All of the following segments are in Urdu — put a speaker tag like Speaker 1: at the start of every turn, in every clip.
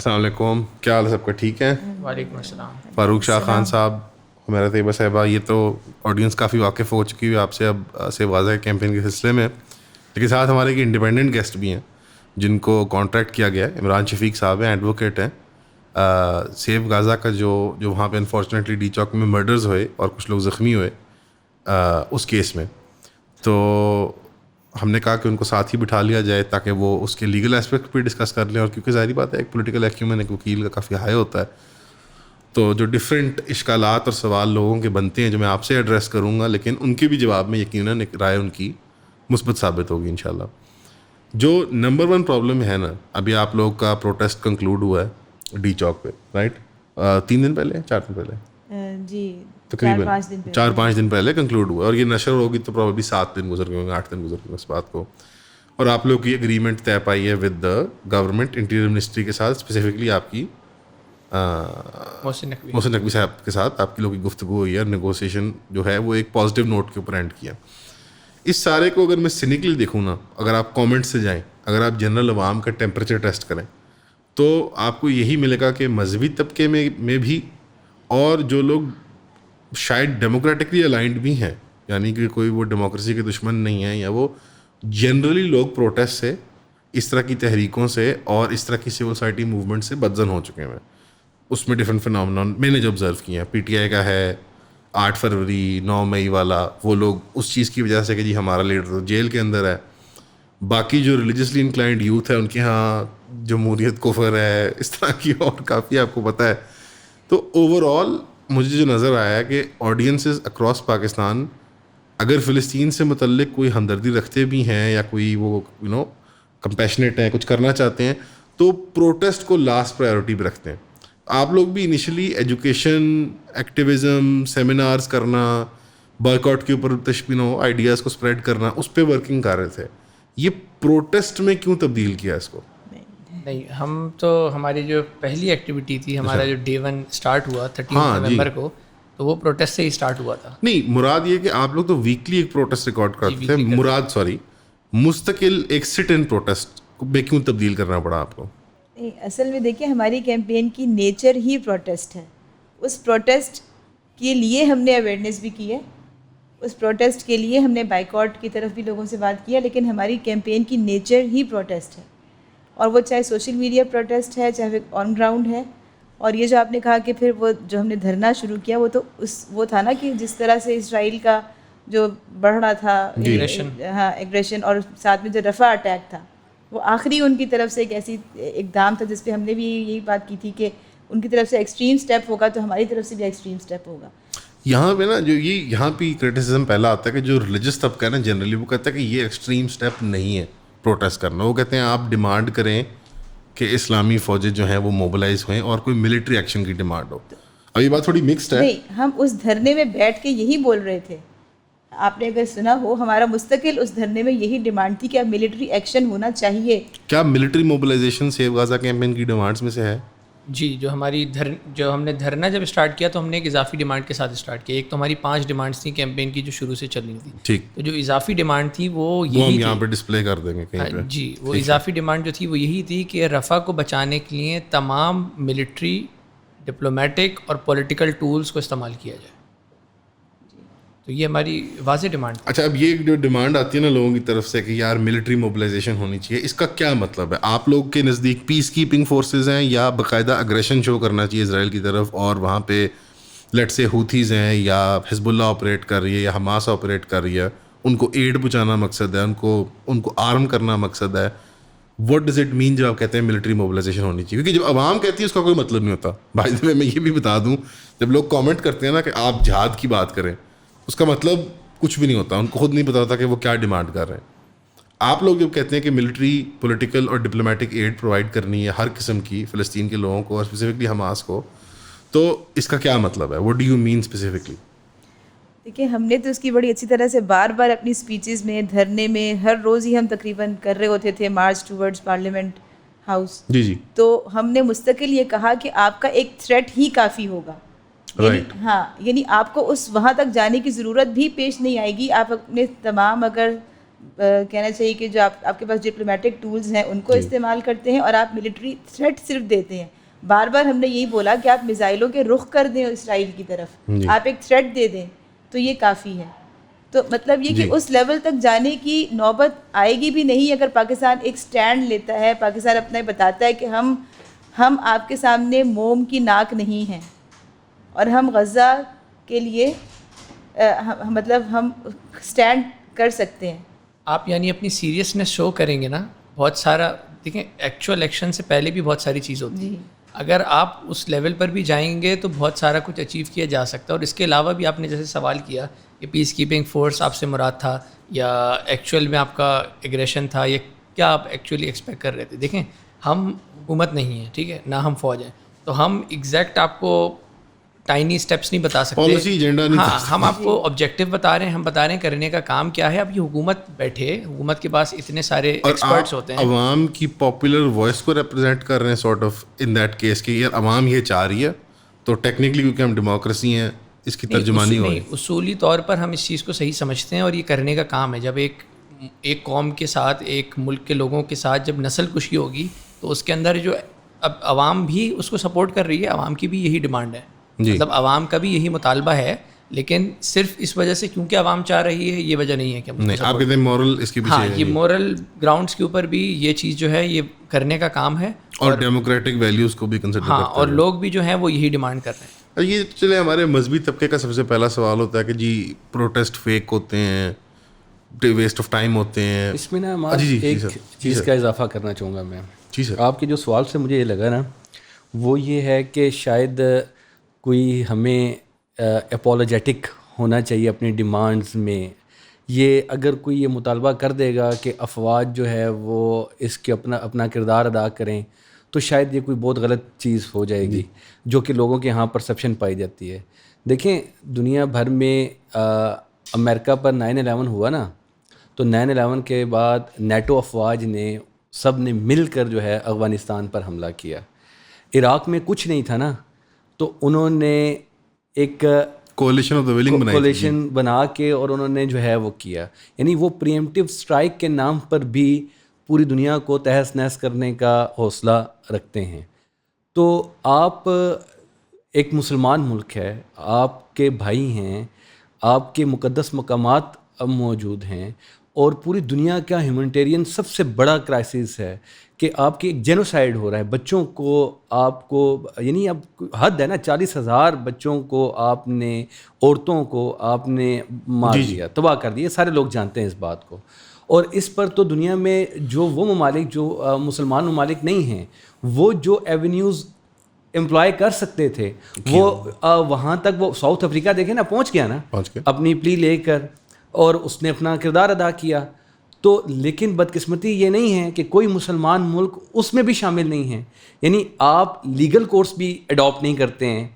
Speaker 1: السلام علیکم، کیا حال ہے سب کا؟ ٹھیک ہے؟
Speaker 2: وعلیکم السلام.
Speaker 1: فاروق شاہ خان صاحب، ہمارا طیبہ صاحبہ، یہ تو آڈینس کافی واقف ہو چکی ہے آپ سے اب سے واضح کیمپین کے سلسلے میں، لیکن ساتھ ہمارے ایک انڈیپینڈنٹ گیسٹ بھی ہیں جن کو کانٹریکٹ کیا گیا ہے. عمران شفیق صاحب ہیں، ایڈوکیٹ ہیں. سیف غازہ کا جو وہاں پہ انفارچونیٹلی ڈی چوک میں مرڈرز ہوئے اور کچھ لوگ زخمی ہوئے اس کیس میں، تو ہم نے کہا کہ ان کو ساتھ ہی بٹھا لیا جائے تاکہ وہ اس کے لیگل ایسپیکٹ بھی ڈسکس کر لیں. اور کیونکہ ظاہری بات ہے ایک پولیٹیکل ایکیومن ایک وکیل کا کافی ہائی ہوتا ہے، تو جو ڈفرینٹ اشکالات اور سوال لوگوں کے بنتے ہیں جو میں آپ سے ایڈریس کروں گا، لیکن ان کے بھی جواب میں یقیناً ایک رائے ان کی مثبت ثابت ہوگی انشاءاللہ. جو نمبر 1 پرابلم ہے نا، ابھی آپ لوگ کا پروٹیسٹ کنکلوڈ ہوا ہے ڈی چوک پہ، رائٹ؟ 3 دن پہلے 4 دن پہلے،
Speaker 3: جی
Speaker 1: تقریباً 4-5 دن پہلے کنکلوڈ ہوا، اور یہ نشر ہوگی تو پروبیبلی 7 دن گزر گئے ہوں گے، 8 دن گزر گئے اس بات کو. اور آپ لوگ کی اگریمنٹ طے پائی ہے with the government interior ministry کے ساتھ، اسپیسیفکلی آپ کی محسن نقوی صاحب کے ساتھ آپ کی لوگ کی گفتگو ہوئی ہے، اور نیگوسیشن جو ہے وہ ایک پازیٹیو نوٹ کے اوپر اینڈ کیا. اس سارے کو اگر میں سینیکلی دیکھوں نا، اگر آپ کامنٹ سے جائیں، اگر آپ جنرل عوام کا ٹیمپریچر ٹیسٹ کریں، تو آپ کو یہی ملے گا کہ مذہبی طبقے میں بھی، اور جو لوگ شاید ڈیموکریٹکلی الائنڈ بھی ہیں، یعنی کہ کوئی وہ ڈیموکریسی کے دشمن نہیں ہیں، یا وہ جنرلی لوگ پروٹیسٹ سے، اس طرح کی تحریکوں سے اور اس طرح کی سول سوسائٹی موومنٹ سے بدزن ہو چکے ہیں. اس میں ڈفرینٹ فنامنان میں نے جو آبزرو کیے ہیں، پی ٹی آئی کا ہے 8 فروری 9 مئی والا، وہ لوگ اس چیز کی وجہ سے کہ جی ہمارا لیڈر تو جیل کے اندر ہے. باقی جو ریلیجسلی انکلائنڈ یوتھ ہے ان کے ہاں جمہوریت کفر ہے، اس طرح کی اور کافی آپ کو پتہ ہے. تو اوور آل مجھے جو نظر آیا ہے کہ آڈینسز اکراس پاکستان اگر فلسطین سے متعلق کوئی ہمدردی رکھتے بھی ہیں یا کوئی وہ کمپیشنیٹ ہیں، کچھ کرنا چاہتے ہیں، تو پروٹیسٹ کو لاسٹ پرائیورٹی پہ رکھتے ہیں. آپ لوگ بھی انیشلی ایجوکیشن، ایکٹیویزم، سیمینارز کرنا، بائیکاٹ کے اوپر آئیڈیاز کو اسپریڈ کرنا، اس پہ ورکنگ کر رہے تھے. یہ پروٹیسٹ میں کیوں تبدیل کیا اس کو؟
Speaker 2: نہیں، ہم تو ہماری جو پہلی ایکٹیویٹی تھی، ہمارا جو Day 1 اسٹارٹ ہوا 13 نومبر کو، تو وہ پروٹیسٹ سے ہی اسٹارٹ ہوا تھا.
Speaker 1: نہیں، مراد یہ کہ آپ لوگ تو ویکلی ایک پروٹیسٹ ریکارڈ کرتے تھے، مستقل ایک سٹ ان پروٹیسٹ میں کیوں تبدیل کرنا پڑا آپ کو؟
Speaker 3: اصل میں دیکھیں ہماری کیمپین کی نیچر ہی پروٹیسٹ ہے. اس پروٹیسٹ کے لیے ہم نے اویئرنیس بھی کی ہے، اس پروٹیسٹ کے لیے ہم نے بائیکاٹ کی طرف بھی لوگوں سے بات کیا، لیکن ہماری کیمپین کی نیچر ہی پروٹیسٹ ہے، اور وہ چاہے سوشل میڈیا پروٹیسٹ ہے، چاہے آن گراؤنڈ ہے. اور یہ جو آپ نے کہا کہ پھر وہ جو ہم نے دھرنا شروع کیا، وہ تو وہ تھا نا کہ جس طرح سے اسرائیل کا جو بڑھ رہا تھا ایگریشن، اور ساتھ میں جو رفح اٹیک تھا، وہ آخری ان کی طرف سے ایک ایسی اقدام تھا جس پہ ہم نے بھی یہی بات کی تھی کہ ان کی طرف سے ایکسٹریم سٹیپ ہوگا تو ہماری طرف سے بھی ایکسٹریم سٹیپ ہوگا.
Speaker 1: یہاں پہ نا جو یہاں پہ کرٹیسزم پہلا آتا ہے کہ جو ریلیجس طبقہ ہے نا، جنرلی وہ کہتا ہے کہ یہ ایکسٹریم سٹیپ نہیں ہے پروٹیسٹ کرنا. وہ کہتے ہیں آپ ڈیمانڈ کریں کہ اسلامی فوجیں جو ہیں وہ موبلائز ہوئیں اور کوئی ملٹری ایکشن کی ڈیمانڈ ہو. اب یہ بات تھوڑی مکسڈ ہے.
Speaker 3: نہیں، ہم اس دھرنے میں بیٹھ کے یہی بول رہے تھے، آپ نے اگر سنا ہو، ہمارا مستقل اس دھرنے میں یہی ڈیمانڈ تھی کہ اب ملٹری ایکشن ہونا چاہیے.
Speaker 1: کیا military mobilisation save Gaza campaign کی ڈیمانڈز میں سے ہے؟
Speaker 2: جی، جو ہم نے دھرنا جب اسٹارٹ کیا تو ہم نے ایک اضافی ڈیمانڈ کے ساتھ اسٹارٹ کیا. ایک تو ہماری 5 ڈیمانڈس تھیں کیمپین کی جو شروع سے چل رہی تھیں.
Speaker 1: ٹھیک.
Speaker 2: تو جو اضافی ڈیمانڈ تھی وہ یہی
Speaker 1: ہم یہاں پہ ڈسپلے کر دیں گے کہیں پہ.
Speaker 2: جی، وہ اضافی ڈیمانڈ جو تھی وہ یہی تھی کہ رفح کو بچانے کے لیے تمام ملٹری، ڈپلومیٹک اور پولیٹیکل ٹولز کو استعمال کیا جائے. تو یہ ہماری واضح ڈیمانڈ.
Speaker 1: اچھا، اب یہ جو ڈیمانڈ آتی ہے نا لوگوں کی طرف سے کہ یار ملٹری موبلائزیشن ہونی چاہیے، اس کا کیا مطلب ہے؟ آپ لوگ کے نزدیک پیس کیپنگ فورسز ہیں یا باقاعدہ اگریشن شو کرنا چاہیے اسرائیل کی طرف، اور وہاں پہ لیٹ سے ہوتھیز ہیں یا حزب اللہ آپریٹ کر رہی ہے یا حماس آپریٹ کر رہی ہے، ان کو ایڈ پہنچانا مقصد ہے، ان کو آرم کرنا مقصد ہے؟ واٹ ڈز اٹ مین جب آپ کہتے ہیں ملٹری موبلائزیشن ہونی چاہیے؟ کیونکہ جب عوام کہتی ہے اس کا کوئی مطلب نہیں ہوتا. بھائی میں یہ بھی بتا دوں، جب لوگ کامنٹ کرتے ہیں نا کہ آپ جہاد کی بات کریں، اس کا مطلب کچھ بھی نہیں ہوتا، ان کو خود نہیں پتا ہوتا کہ وہ کیا ڈیمانڈ کر رہے ہیں. آپ لوگ جب کہتے ہیں کہ ملٹری، پولیٹیکل اور ڈپلومیٹک ایڈ پرووائڈ کرنی ہے ہر قسم کی فلسطین کے لوگوں کو اور اسپیسیفکلی حماس کو، تو اس کا کیا مطلب ہے؟ What do you mean specifically?
Speaker 3: دیکھیں، ہم نے تو اس کی بڑی اچھی طرح سے بار بار اپنی اسپیچز میں، دھرنے میں، ہر روز ہی ہم تقریباً کر رہے ہوتے تھے مارچ ٹورڈز پارلیمنٹ ہاؤس.
Speaker 1: جی.
Speaker 3: تو ہم نے مستقل یہ کہا کہ آپ کا ایک تھریٹ ہی کافی ہوگا. یعنی آپ کو اس وہاں تک جانے کی ضرورت بھی پیش نہیں آئے گی. آپ اپنے تمام اگر کہنا چاہیے کہ جو آپ کے پاس ڈپلومیٹک ٹولز ہیں ان کو استعمال کرتے ہیں اور آپ ملٹری تھریٹ صرف دیتے ہیں. بار بار ہم نے یہی بولا کہ آپ میزائلوں کے رخ کر دیں اسرائیل کی طرف, آپ ایک تھریٹ دے دیں تو یہ کافی ہے. تو مطلب یہ کہ اس لیول تک جانے کی نوبت آئے گی بھی نہیں اگر پاکستان ایک سٹینڈ لیتا ہے, پاکستان اپنا بتاتا ہے کہ ہم آپ کے سامنے موم کی ناک نہیں ہیں اور ہم غزہ کے لیے مطلب ہم سٹینڈ کر سکتے ہیں.
Speaker 2: آپ یعنی اپنی سیریسنس شو کریں گے نا, بہت سارا دیکھیں ایکچوئل ایکشن سے پہلے بھی بہت ساری چیز ہوتی ہے. اگر آپ اس لیول پر بھی جائیں گے تو بہت سارا کچھ اچیو کیا جا سکتا ہے. اور اس کے علاوہ بھی آپ نے جیسے سوال کیا کہ پیس کیپنگ فورس آپ سے مراد تھا یا ایکچوئل میں آپ کا ایگریشن تھا, یا کیا آپ ایکچولی ایکسپیکٹ کر رہے تھے. دیکھیں ہم حکومت نہیں ہیں, ٹھیک ہے, نہ ہم فوج ہیں, تو ہم ایگزیکٹ آپ کو ٹائنی اسٹیپس نہیں بتا سکتے,
Speaker 1: پالیسی ایجنڈا نہیں.
Speaker 2: ہاں ہم آپ کو آبجیکٹیو بتا رہے ہیں, ہم بتا رہے ہیں کرنے کا کام کیا ہے. اب یہ حکومت بیٹھے, حکومت کے پاس اتنے سارے ایکسپرٹس ہوتے ہیں,
Speaker 1: عوام کی پاپولر وائس کو ریپرزینٹ کر رہے ہیں sort of in that case کہ یار عوام یہ چاہ رہی ہے, تو ٹیکنیکلی کیونکہ ہم ڈیموکریسی ہیں اس کی ترجمانی ہو رہی ہے.
Speaker 2: اصولی طور پر ہم اس چیز کو صحیح سمجھتے ہیں اور یہ کرنے کا کام ہے. جب ایک قوم کے ساتھ, ایک ملک کے لوگوں کے ساتھ جب نسل کشی ہوگی تو اس کے اندر جو اب عوام بھی اس کو سپورٹ کر رہی ہے, عوام کی بھی یہی ڈیمانڈ ہے, مطلب عوام کا بھی یہی مطالبہ ہے, لیکن صرف اس وجہ سے کیونکہ عوام چاہ رہی ہے یہ وجہ نہیں ہے کہ
Speaker 1: آپ کہتے ہیں مورل اس کے پیچھے.
Speaker 2: ہاں, یہ مورل گراؤنڈس کے اوپر بھی یہ چیز جو ہے یہ کرنے کا کام ہے,
Speaker 1: اور ڈیموکریٹک ویلیوز کو بھی کنسیڈر کرتے ہیں.
Speaker 2: ہاں, اور لوگ بھی جو ہیں وہ یہی ڈیمانڈ کر رہے ہیں.
Speaker 1: یہ چلے ہمارے مذہبی طبقے کا سب سے پہلا سوال ہوتا ہے کہ جی پروٹیسٹ فیک ہوتے ہیں, ویسٹ آف ٹائم ہوتے ہیں.
Speaker 4: اس میں نا ایک چیز کا اضافہ کرنا چاہوں گا میں.
Speaker 1: جی سر.
Speaker 4: آپ کے جو سوال سے مجھے یہ لگا نا وہ یہ ہے کہ شاید کوئی ہمیں اپولوجیٹک ہونا چاہیے اپنی ڈیمانڈز میں. یہ اگر کوئی یہ مطالبہ کر دے گا کہ افواج جو ہے وہ اس کے اپنا کردار ادا کریں تو شاید یہ کوئی بہت غلط چیز ہو جائے گی جو کہ لوگوں کے یہاں پرسیپشن پائی جاتی ہے. دیکھیں دنیا بھر میں امریکہ پر 9/11 ہوا نا, تو 9/11 کے بعد نیٹو افواج نے سب نے مل کر جو ہے افغانستان پر حملہ کیا. عراق میں کچھ نہیں تھا نا, تو انہوں نے ایک کولیشن بنا کے اور انہوں نے جو ہے وہ کیا. یعنی وہ پریمپٹیو اسٹرائک کے نام پر بھی پوری دنیا کو تہس نہس کرنے کا حوصلہ رکھتے ہیں. تو آپ ایک مسلمان ملک ہے, آپ کے بھائی ہیں, آپ کے مقدس مقامات اب موجود ہیں, اور پوری دنیا کا ہیومنٹیرین سب سے بڑا کرائسس ہے کہ آپ کی ایک جینوسائیڈ ہو رہا ہے. بچوں کو آپ کو یعنی اب حد ہے نا, 40,000 بچوں کو آپ نے, عورتوں کو آپ نے مار دیا, تباہ کر دیا. سارے لوگ جانتے ہیں اس بات کو. اور اس پر تو دنیا میں جو وہ ممالک جو مسلمان ممالک نہیں ہیں وہ جو ایونیوز امپلائی کر سکتے تھے وہ وہاں تک, وہ ساؤتھ افریقہ دیکھیں نا پہنچ گیا نا اپنی پلی لے کر, اور اس نے اپنا کردار ادا کیا. تو لیکن بدقسمتی یہ نہیں ہے کہ کوئی مسلمان ملک اس میں بھی شامل نہیں ہے. یعنی آپ لیگل کورس بھی اڈاپٹ نہیں کرتے ہیں,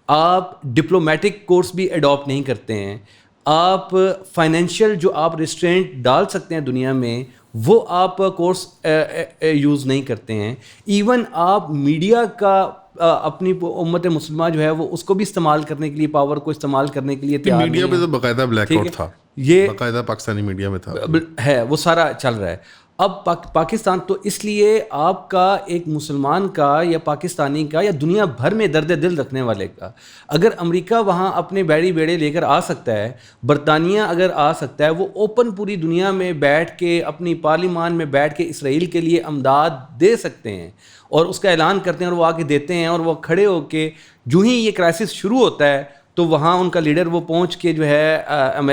Speaker 4: آپ ڈپلومیٹک کورس بھی اڈاپٹ نہیں کرتے ہیں, آپ فائنینشیل جو آپ ریسٹرینٹ ڈال سکتے ہیں دنیا میں وہ آپ کورس یوز نہیں کرتے ہیں. ایون آپ میڈیا کا اپنی امت مسلمہ جو ہے وہ اس کو بھی استعمال کرنے کے لیے, پاور کو استعمال کرنے کے لیے تیار
Speaker 1: میڈیا پہ تو باقاعدہ بلیک آؤٹ تھا,
Speaker 4: یہ
Speaker 1: باقاعدہ پاکستانی میڈیا میں تھا
Speaker 4: ہے, وہ سارا چل رہا ہے. اب پاکستان تو اس لیے آپ کا ایک مسلمان کا یا پاکستانی کا یا دنیا بھر میں درد دل رکھنے والے کا, اگر امریکہ وہاں اپنے بیڑے لے کر آ سکتا ہے, برطانیہ اگر آ سکتا ہے, وہ اوپن پوری دنیا میں بیٹھ کے اپنی پارلیمان میں بیٹھ کے اسرائیل کے لیے امداد دے سکتے ہیں اور اس کا اعلان کرتے ہیں اور وہ آ کے دیتے ہیں, اور وہ کھڑے ہو کے جو ہی یہ کرائسس شروع ہوتا ہے تو وہاں ان کا لیڈر وہ پہنچ کے جو ہے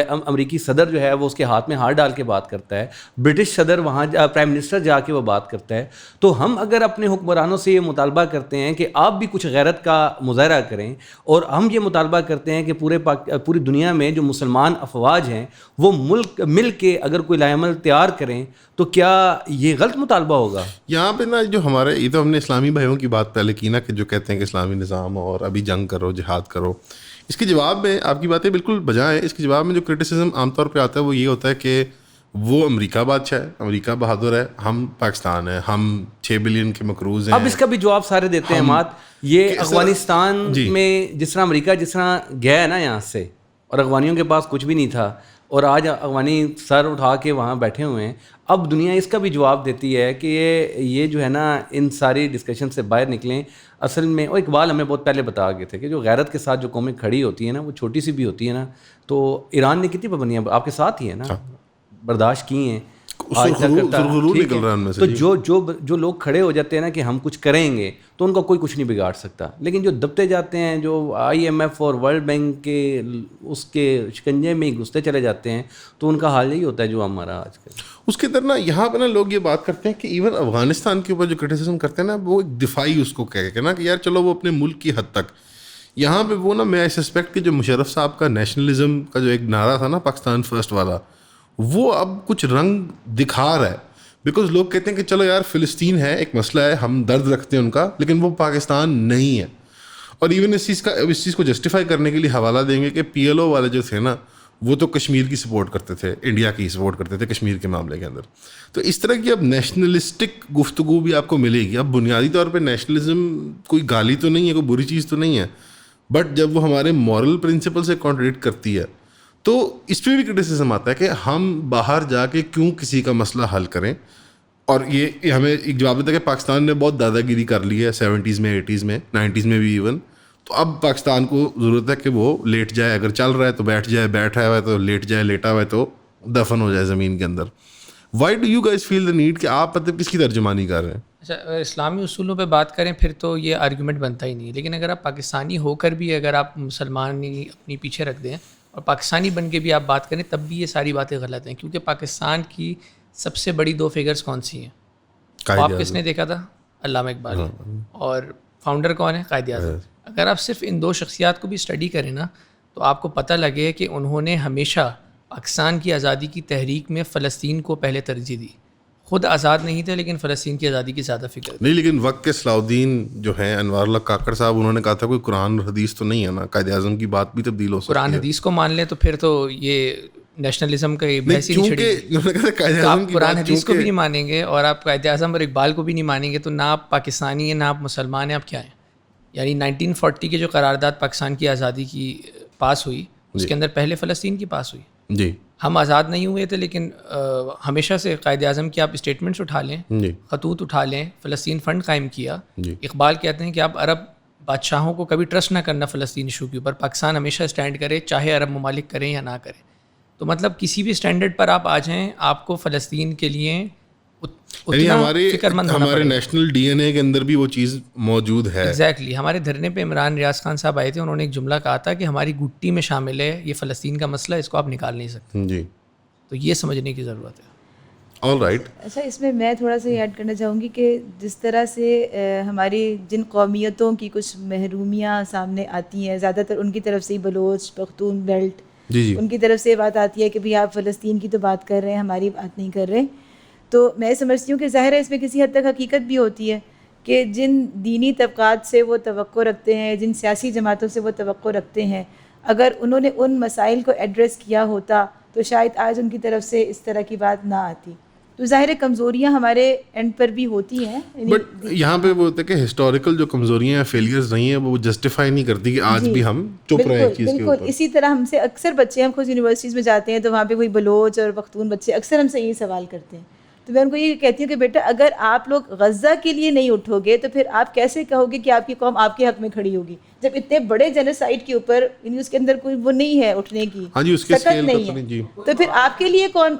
Speaker 4: امریکی صدر جو ہے وہ اس کے ہاتھ میں ہاتھ ڈال کے بات کرتا ہے, برٹش صدر وہاں پرائم منسٹر جا کے وہ بات کرتا ہے. تو ہم اگر اپنے حکمرانوں سے یہ مطالبہ کرتے ہیں کہ آپ بھی کچھ غیرت کا مظاہرہ کریں, اور ہم یہ مطالبہ کرتے ہیں کہ پوری دنیا میں جو مسلمان افواج ہیں وہ ملک مل کے اگر کوئی لائے عمل تیار کریں تو کیا یہ غلط مطالبہ ہوگا؟
Speaker 1: یہاں پہ نا جو ہمارے, یہ تو ہم نے اسلامی بھائیوں کی بات پہلے کی نا کہ جو کہتے ہیں کہ اسلامی نظام اور ابھی جنگ کرو, جہاد کرو. اس کے جواب میں آپ کی باتیں بالکل بجا ہیں. اس کے جواب میں جو کرٹیسزم عام طور پہ آتا ہے وہ یہ ہوتا ہے کہ وہ امریکہ بادشاہ ہے, امریکہ بہادر ہے, ہم پاکستان ہیں, ہم 6 بلین کے مقروض ہیں.
Speaker 4: اب اس کا بھی جواب سارے دیتے ہیں مات. یہ افغانستان میں جس طرح امریکہ جس طرح گیا ہے نا یہاں سے, اور افغانیوں کے پاس کچھ بھی نہیں تھا, اور آج افغانی سر اٹھا کے وہاں بیٹھے ہوئے ہیں. اب دنیا اس کا بھی جواب دیتی ہے کہ یہ جو ہے نا ان ساری ڈسکشن سے باہر نکلیں. اصل میں وہ اقبال ہمیں بہت پہلے بتا گئے تھے کہ جو غیرت کے ساتھ جو قومیں کھڑی ہوتی ہیں نا وہ چھوٹی سی بھی ہوتی ہے نا. تو ایران نے کتنی پابندیاں آپ کے ساتھ ہی ہیں نا برداشت کی ہیں, آج تک کرتا ہے. تو جو لوگ کھڑے ہو جاتے ہیں نا کہ ہم کچھ کریں گے تو ان کا کوئی کچھ نہیں بگاڑ سکتا. لیکن جو دبتے جاتے ہیں, جو IMF اور ورلڈ بینک کے اس کے شکنجے میں گھستے چلے جاتے ہیں, تو ان کا حال یہی ہوتا ہے جو ہمارا آج کل.
Speaker 1: اس کے اندر نا یہاں پہ نا لوگ یہ بات کرتے ہیں کہ ایون افغانستان کے اوپر جو کرٹیسزم کرتے ہیں نا وہ ایک دفاعی اس کو کہہ کے نا کہ یار چلو وہ اپنے ملک کی حد تک. یہاں پہ وہ نا میں سسپیکٹ کہ جو مشرف صاحب کا نیشنلزم کا جو ایک نعرہ تھا نا پاکستان فرسٹ والا, وہ اب کچھ رنگ دکھا رہا ہے. بیکاز لوگ کہتے ہیں کہ چلو یار فلسطین ہے, ایک مسئلہ ہے, ہم درد رکھتے ہیں ان کا, لیکن وہ پاکستان نہیں ہے. اور ایون اس چیز کو جسٹیفائی کرنے کے لیے حوالہ دیں گے کہ PLO والے جو تھے نا وہ تو کشمیر کی سپورٹ کرتے تھے, انڈیا کی سپورٹ کرتے تھے کشمیر کے معاملے کے اندر. تو اس طرح کی اب نیشنلسٹک گفتگو بھی آپ کو ملے گی. اب بنیادی طور پہ نیشنلزم کوئی گالی تو نہیں ہے, کوئی بری چیز تو نہیں ہے, بٹ جب وہ ہمارے مورل پرنسپل سے کانٹریڈکٹ کرتی ہے تو اس پہ بھی کرٹیسزم آتا ہے کہ ہم باہر جا کے کیوں کسی کا مسئلہ حل کریں. اور یہ ہمیں ایک جواب دیتا ہے کہ پاکستان نے بہت دادا گیری کر لی ہے 70s میں, 80s میں, 90s میں بھی ایون. تو اب پاکستان کو ضرورت ہے کہ وہ لیٹ جائے, اگر چل رہا ہے تو بیٹھ جائے, بیٹھا ہوا ہے تو لیٹ جائے, لیٹا ہوا ہے تو دفن ہو جائے زمین کے اندر. Why do you guys feel the need کہ آپ مطلب کس کی ترجمانی کر رہے ہیں؟
Speaker 2: اچھا, اگر اسلامی اصولوں پہ بات کریں پھر تو یہ آرگیومنٹ بنتا ہی نہیں ہے. لیکن اگر آپ پاکستانی ہو کر بھی اگر آپ مسلمانی اپنی پیچھے رکھ دیں اور پاکستانی بن کے بھی آپ بات کریں تب بھی یہ ساری باتیں غلط ہیں. کیونکہ پاکستان کی سب سے بڑی 2 فگرز کون سی ہیں؟ آپ کس نے دیکھا تھا؟ علامہ اقبال. اور فاؤنڈر کون ہے؟ قائد اعظم. اگر آپ صرف ان 2 شخصیات کو بھی اسٹڈی کریں نا تو آپ کو پتہ لگے کہ انہوں نے ہمیشہ پاکستان کی آزادی کی تحریک میں فلسطین کو پہلے ترجیح دی. خود آزاد نہیں تھے لیکن فلسطین کی آزادی کی زیادہ فکر
Speaker 1: نہیں. لیکن وقت کے صلاح الدین جو ہیں انوار اللہ کاکڑ صاحب, انہوں نے کہا تھا کوئی قرآن اور حدیث تو نہیں ہے نا, قائد اعظم کی بات بھی تبدیل ہو سکتی ہے.
Speaker 2: قرآن حدیث کو مان لیں تو پھر تو یہ نیشنلزم کا بحث ہی نہیں چھڑی. آپ قرآن حدیث کو بھی نہیں مانیں گے اور آپ قائد اعظم اور اقبال کو بھی نہیں مانیں گے تو نہ آپ پاکستانی ہیں نہ آپ مسلمان ہیں, آپ کیا ہیں؟ یعنی 1940 کی جو قرارداد پاکستان کی آزادی کی پاس ہوئی اس کے اندر پہلے فلسطین کی پاس ہوئی.
Speaker 1: جی,
Speaker 2: ہم آزاد نہیں ہوئے تھے لیکن ہمیشہ سے قائد اعظم کی آپ اسٹیٹمنٹس اٹھا لیں, خطوط اٹھا لیں, فلسطین فنڈ قائم کیا. اقبال کہتے ہیں کہ آپ عرب بادشاہوں کو کبھی ٹرسٹ نہ کرنا فلسطین ایشو کے اوپر, پاکستان ہمیشہ اسٹینڈ کرے چاہے عرب ممالک کریں یا نہ کریں. تو مطلب کسی بھی اسٹینڈرڈ پر آپ آ جائیں آپ کو فلسطین کے لیے
Speaker 1: ہمارے نیشنل DNA کے اندر بھی وہ چیز موجود ہے.
Speaker 2: ایگزیکٹلی. ہمارے دھرنے پہ عمران ریاض خان صاحب آئے تھے, انہوں نے ایک جملہ کہا تھا کہ ہماری گٹی میں شامل ہے یہ فلسطین کا مسئلہ, اس کو آپ نکال نہیں سکتے.
Speaker 1: جی,
Speaker 2: تو یہ سمجھنے کی ضرورت ہے.
Speaker 1: All right.
Speaker 3: اچھا, اس میں میں تھوڑا سا یہ ایڈ کرنا چاہوں گی کہ جس طرح سے ہماری جن قومیتوں کی کچھ محرومیاں سامنے آتی ہیں, زیادہ تر ان کی طرف سے ہی بلوچ, پختون بیلٹ, ان کی طرف سے یہ بات آتی ہے کہ بھئی آپ فلسطین کی تو بات کر رہے ہیں, ہماری بات نہیں کر رہے. تو میں سمجھتی ہوں کہ ظاہر ہے اس میں کسی حد تک حقیقت بھی ہوتی ہے کہ جن دینی طبقات سے وہ توقع رکھتے ہیں, جن سیاسی جماعتوں سے وہ توقع رکھتے ہیں, اگر انہوں نے ان مسائل کو ایڈریس کیا ہوتا تو شاید آج ان کی طرف سے اس طرح کی بات نہ آتی. تو ظاہر کمزوریاں ہمارے اینڈ پر بھی ہوتی ہیں,
Speaker 1: بٹ یہاں پہ وہ ہوتا ہے کہ ہسٹوریکل جو کمزوریاں ہیں, فیلئرز رہی ہیں, وہ جسٹیفائی نہیں کرتی کہ آج بھی ہم چپ رہے ہیں چیز کے اوپر.
Speaker 3: بالکل اسی طرح ہم سے اکثر بچے, ہم خود یونیورسٹیز میں جاتے ہیں تو وہاں پہ کوئی بلوچ اور پختون بچے اکثر ہم سے یہی سوال کرتے ہیں. تو میں ان کو یہ کہتی ہوں کہ بیٹا اگر آپ لوگ غزہ کے لیے نہیں اٹھو گے تو پھر آپ کیسے کہو گے کہ آپ کی قوم آپ کے حق میں کھڑی ہوگی, جب اتنے بڑے جینوسائیڈ کے اوپر یعنی اس کے اندر کوئی وہ نہیں ہے اٹھنے کی, سکت نہیں ہے, تو پھر آپ کے لیے کون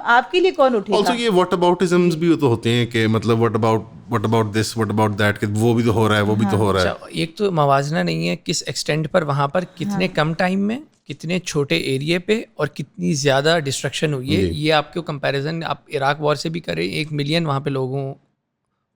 Speaker 3: اٹھے گا؟
Speaker 1: آلسو یہ واٹ اباؤٹزمز بھی تو ہوتے ہیں کہ مطلب what about this, what about that, کہ وہ بھی تو ہو رہا ہے, وہ بھی تو ہو رہا ہے.
Speaker 2: ایک تو موازنہ نہیں ہے کس ایکسٹینٹ پر وہاں پر کتنے کم ٹائم میں کتنے چھوٹے ایریے پہ اور کتنی زیادہ ڈسٹرکشن ہوئی ہے. یہ آپ کو کمپیریزن آپ عراق وار سے بھی کریں, 1 ملین وہاں پہ لوگوں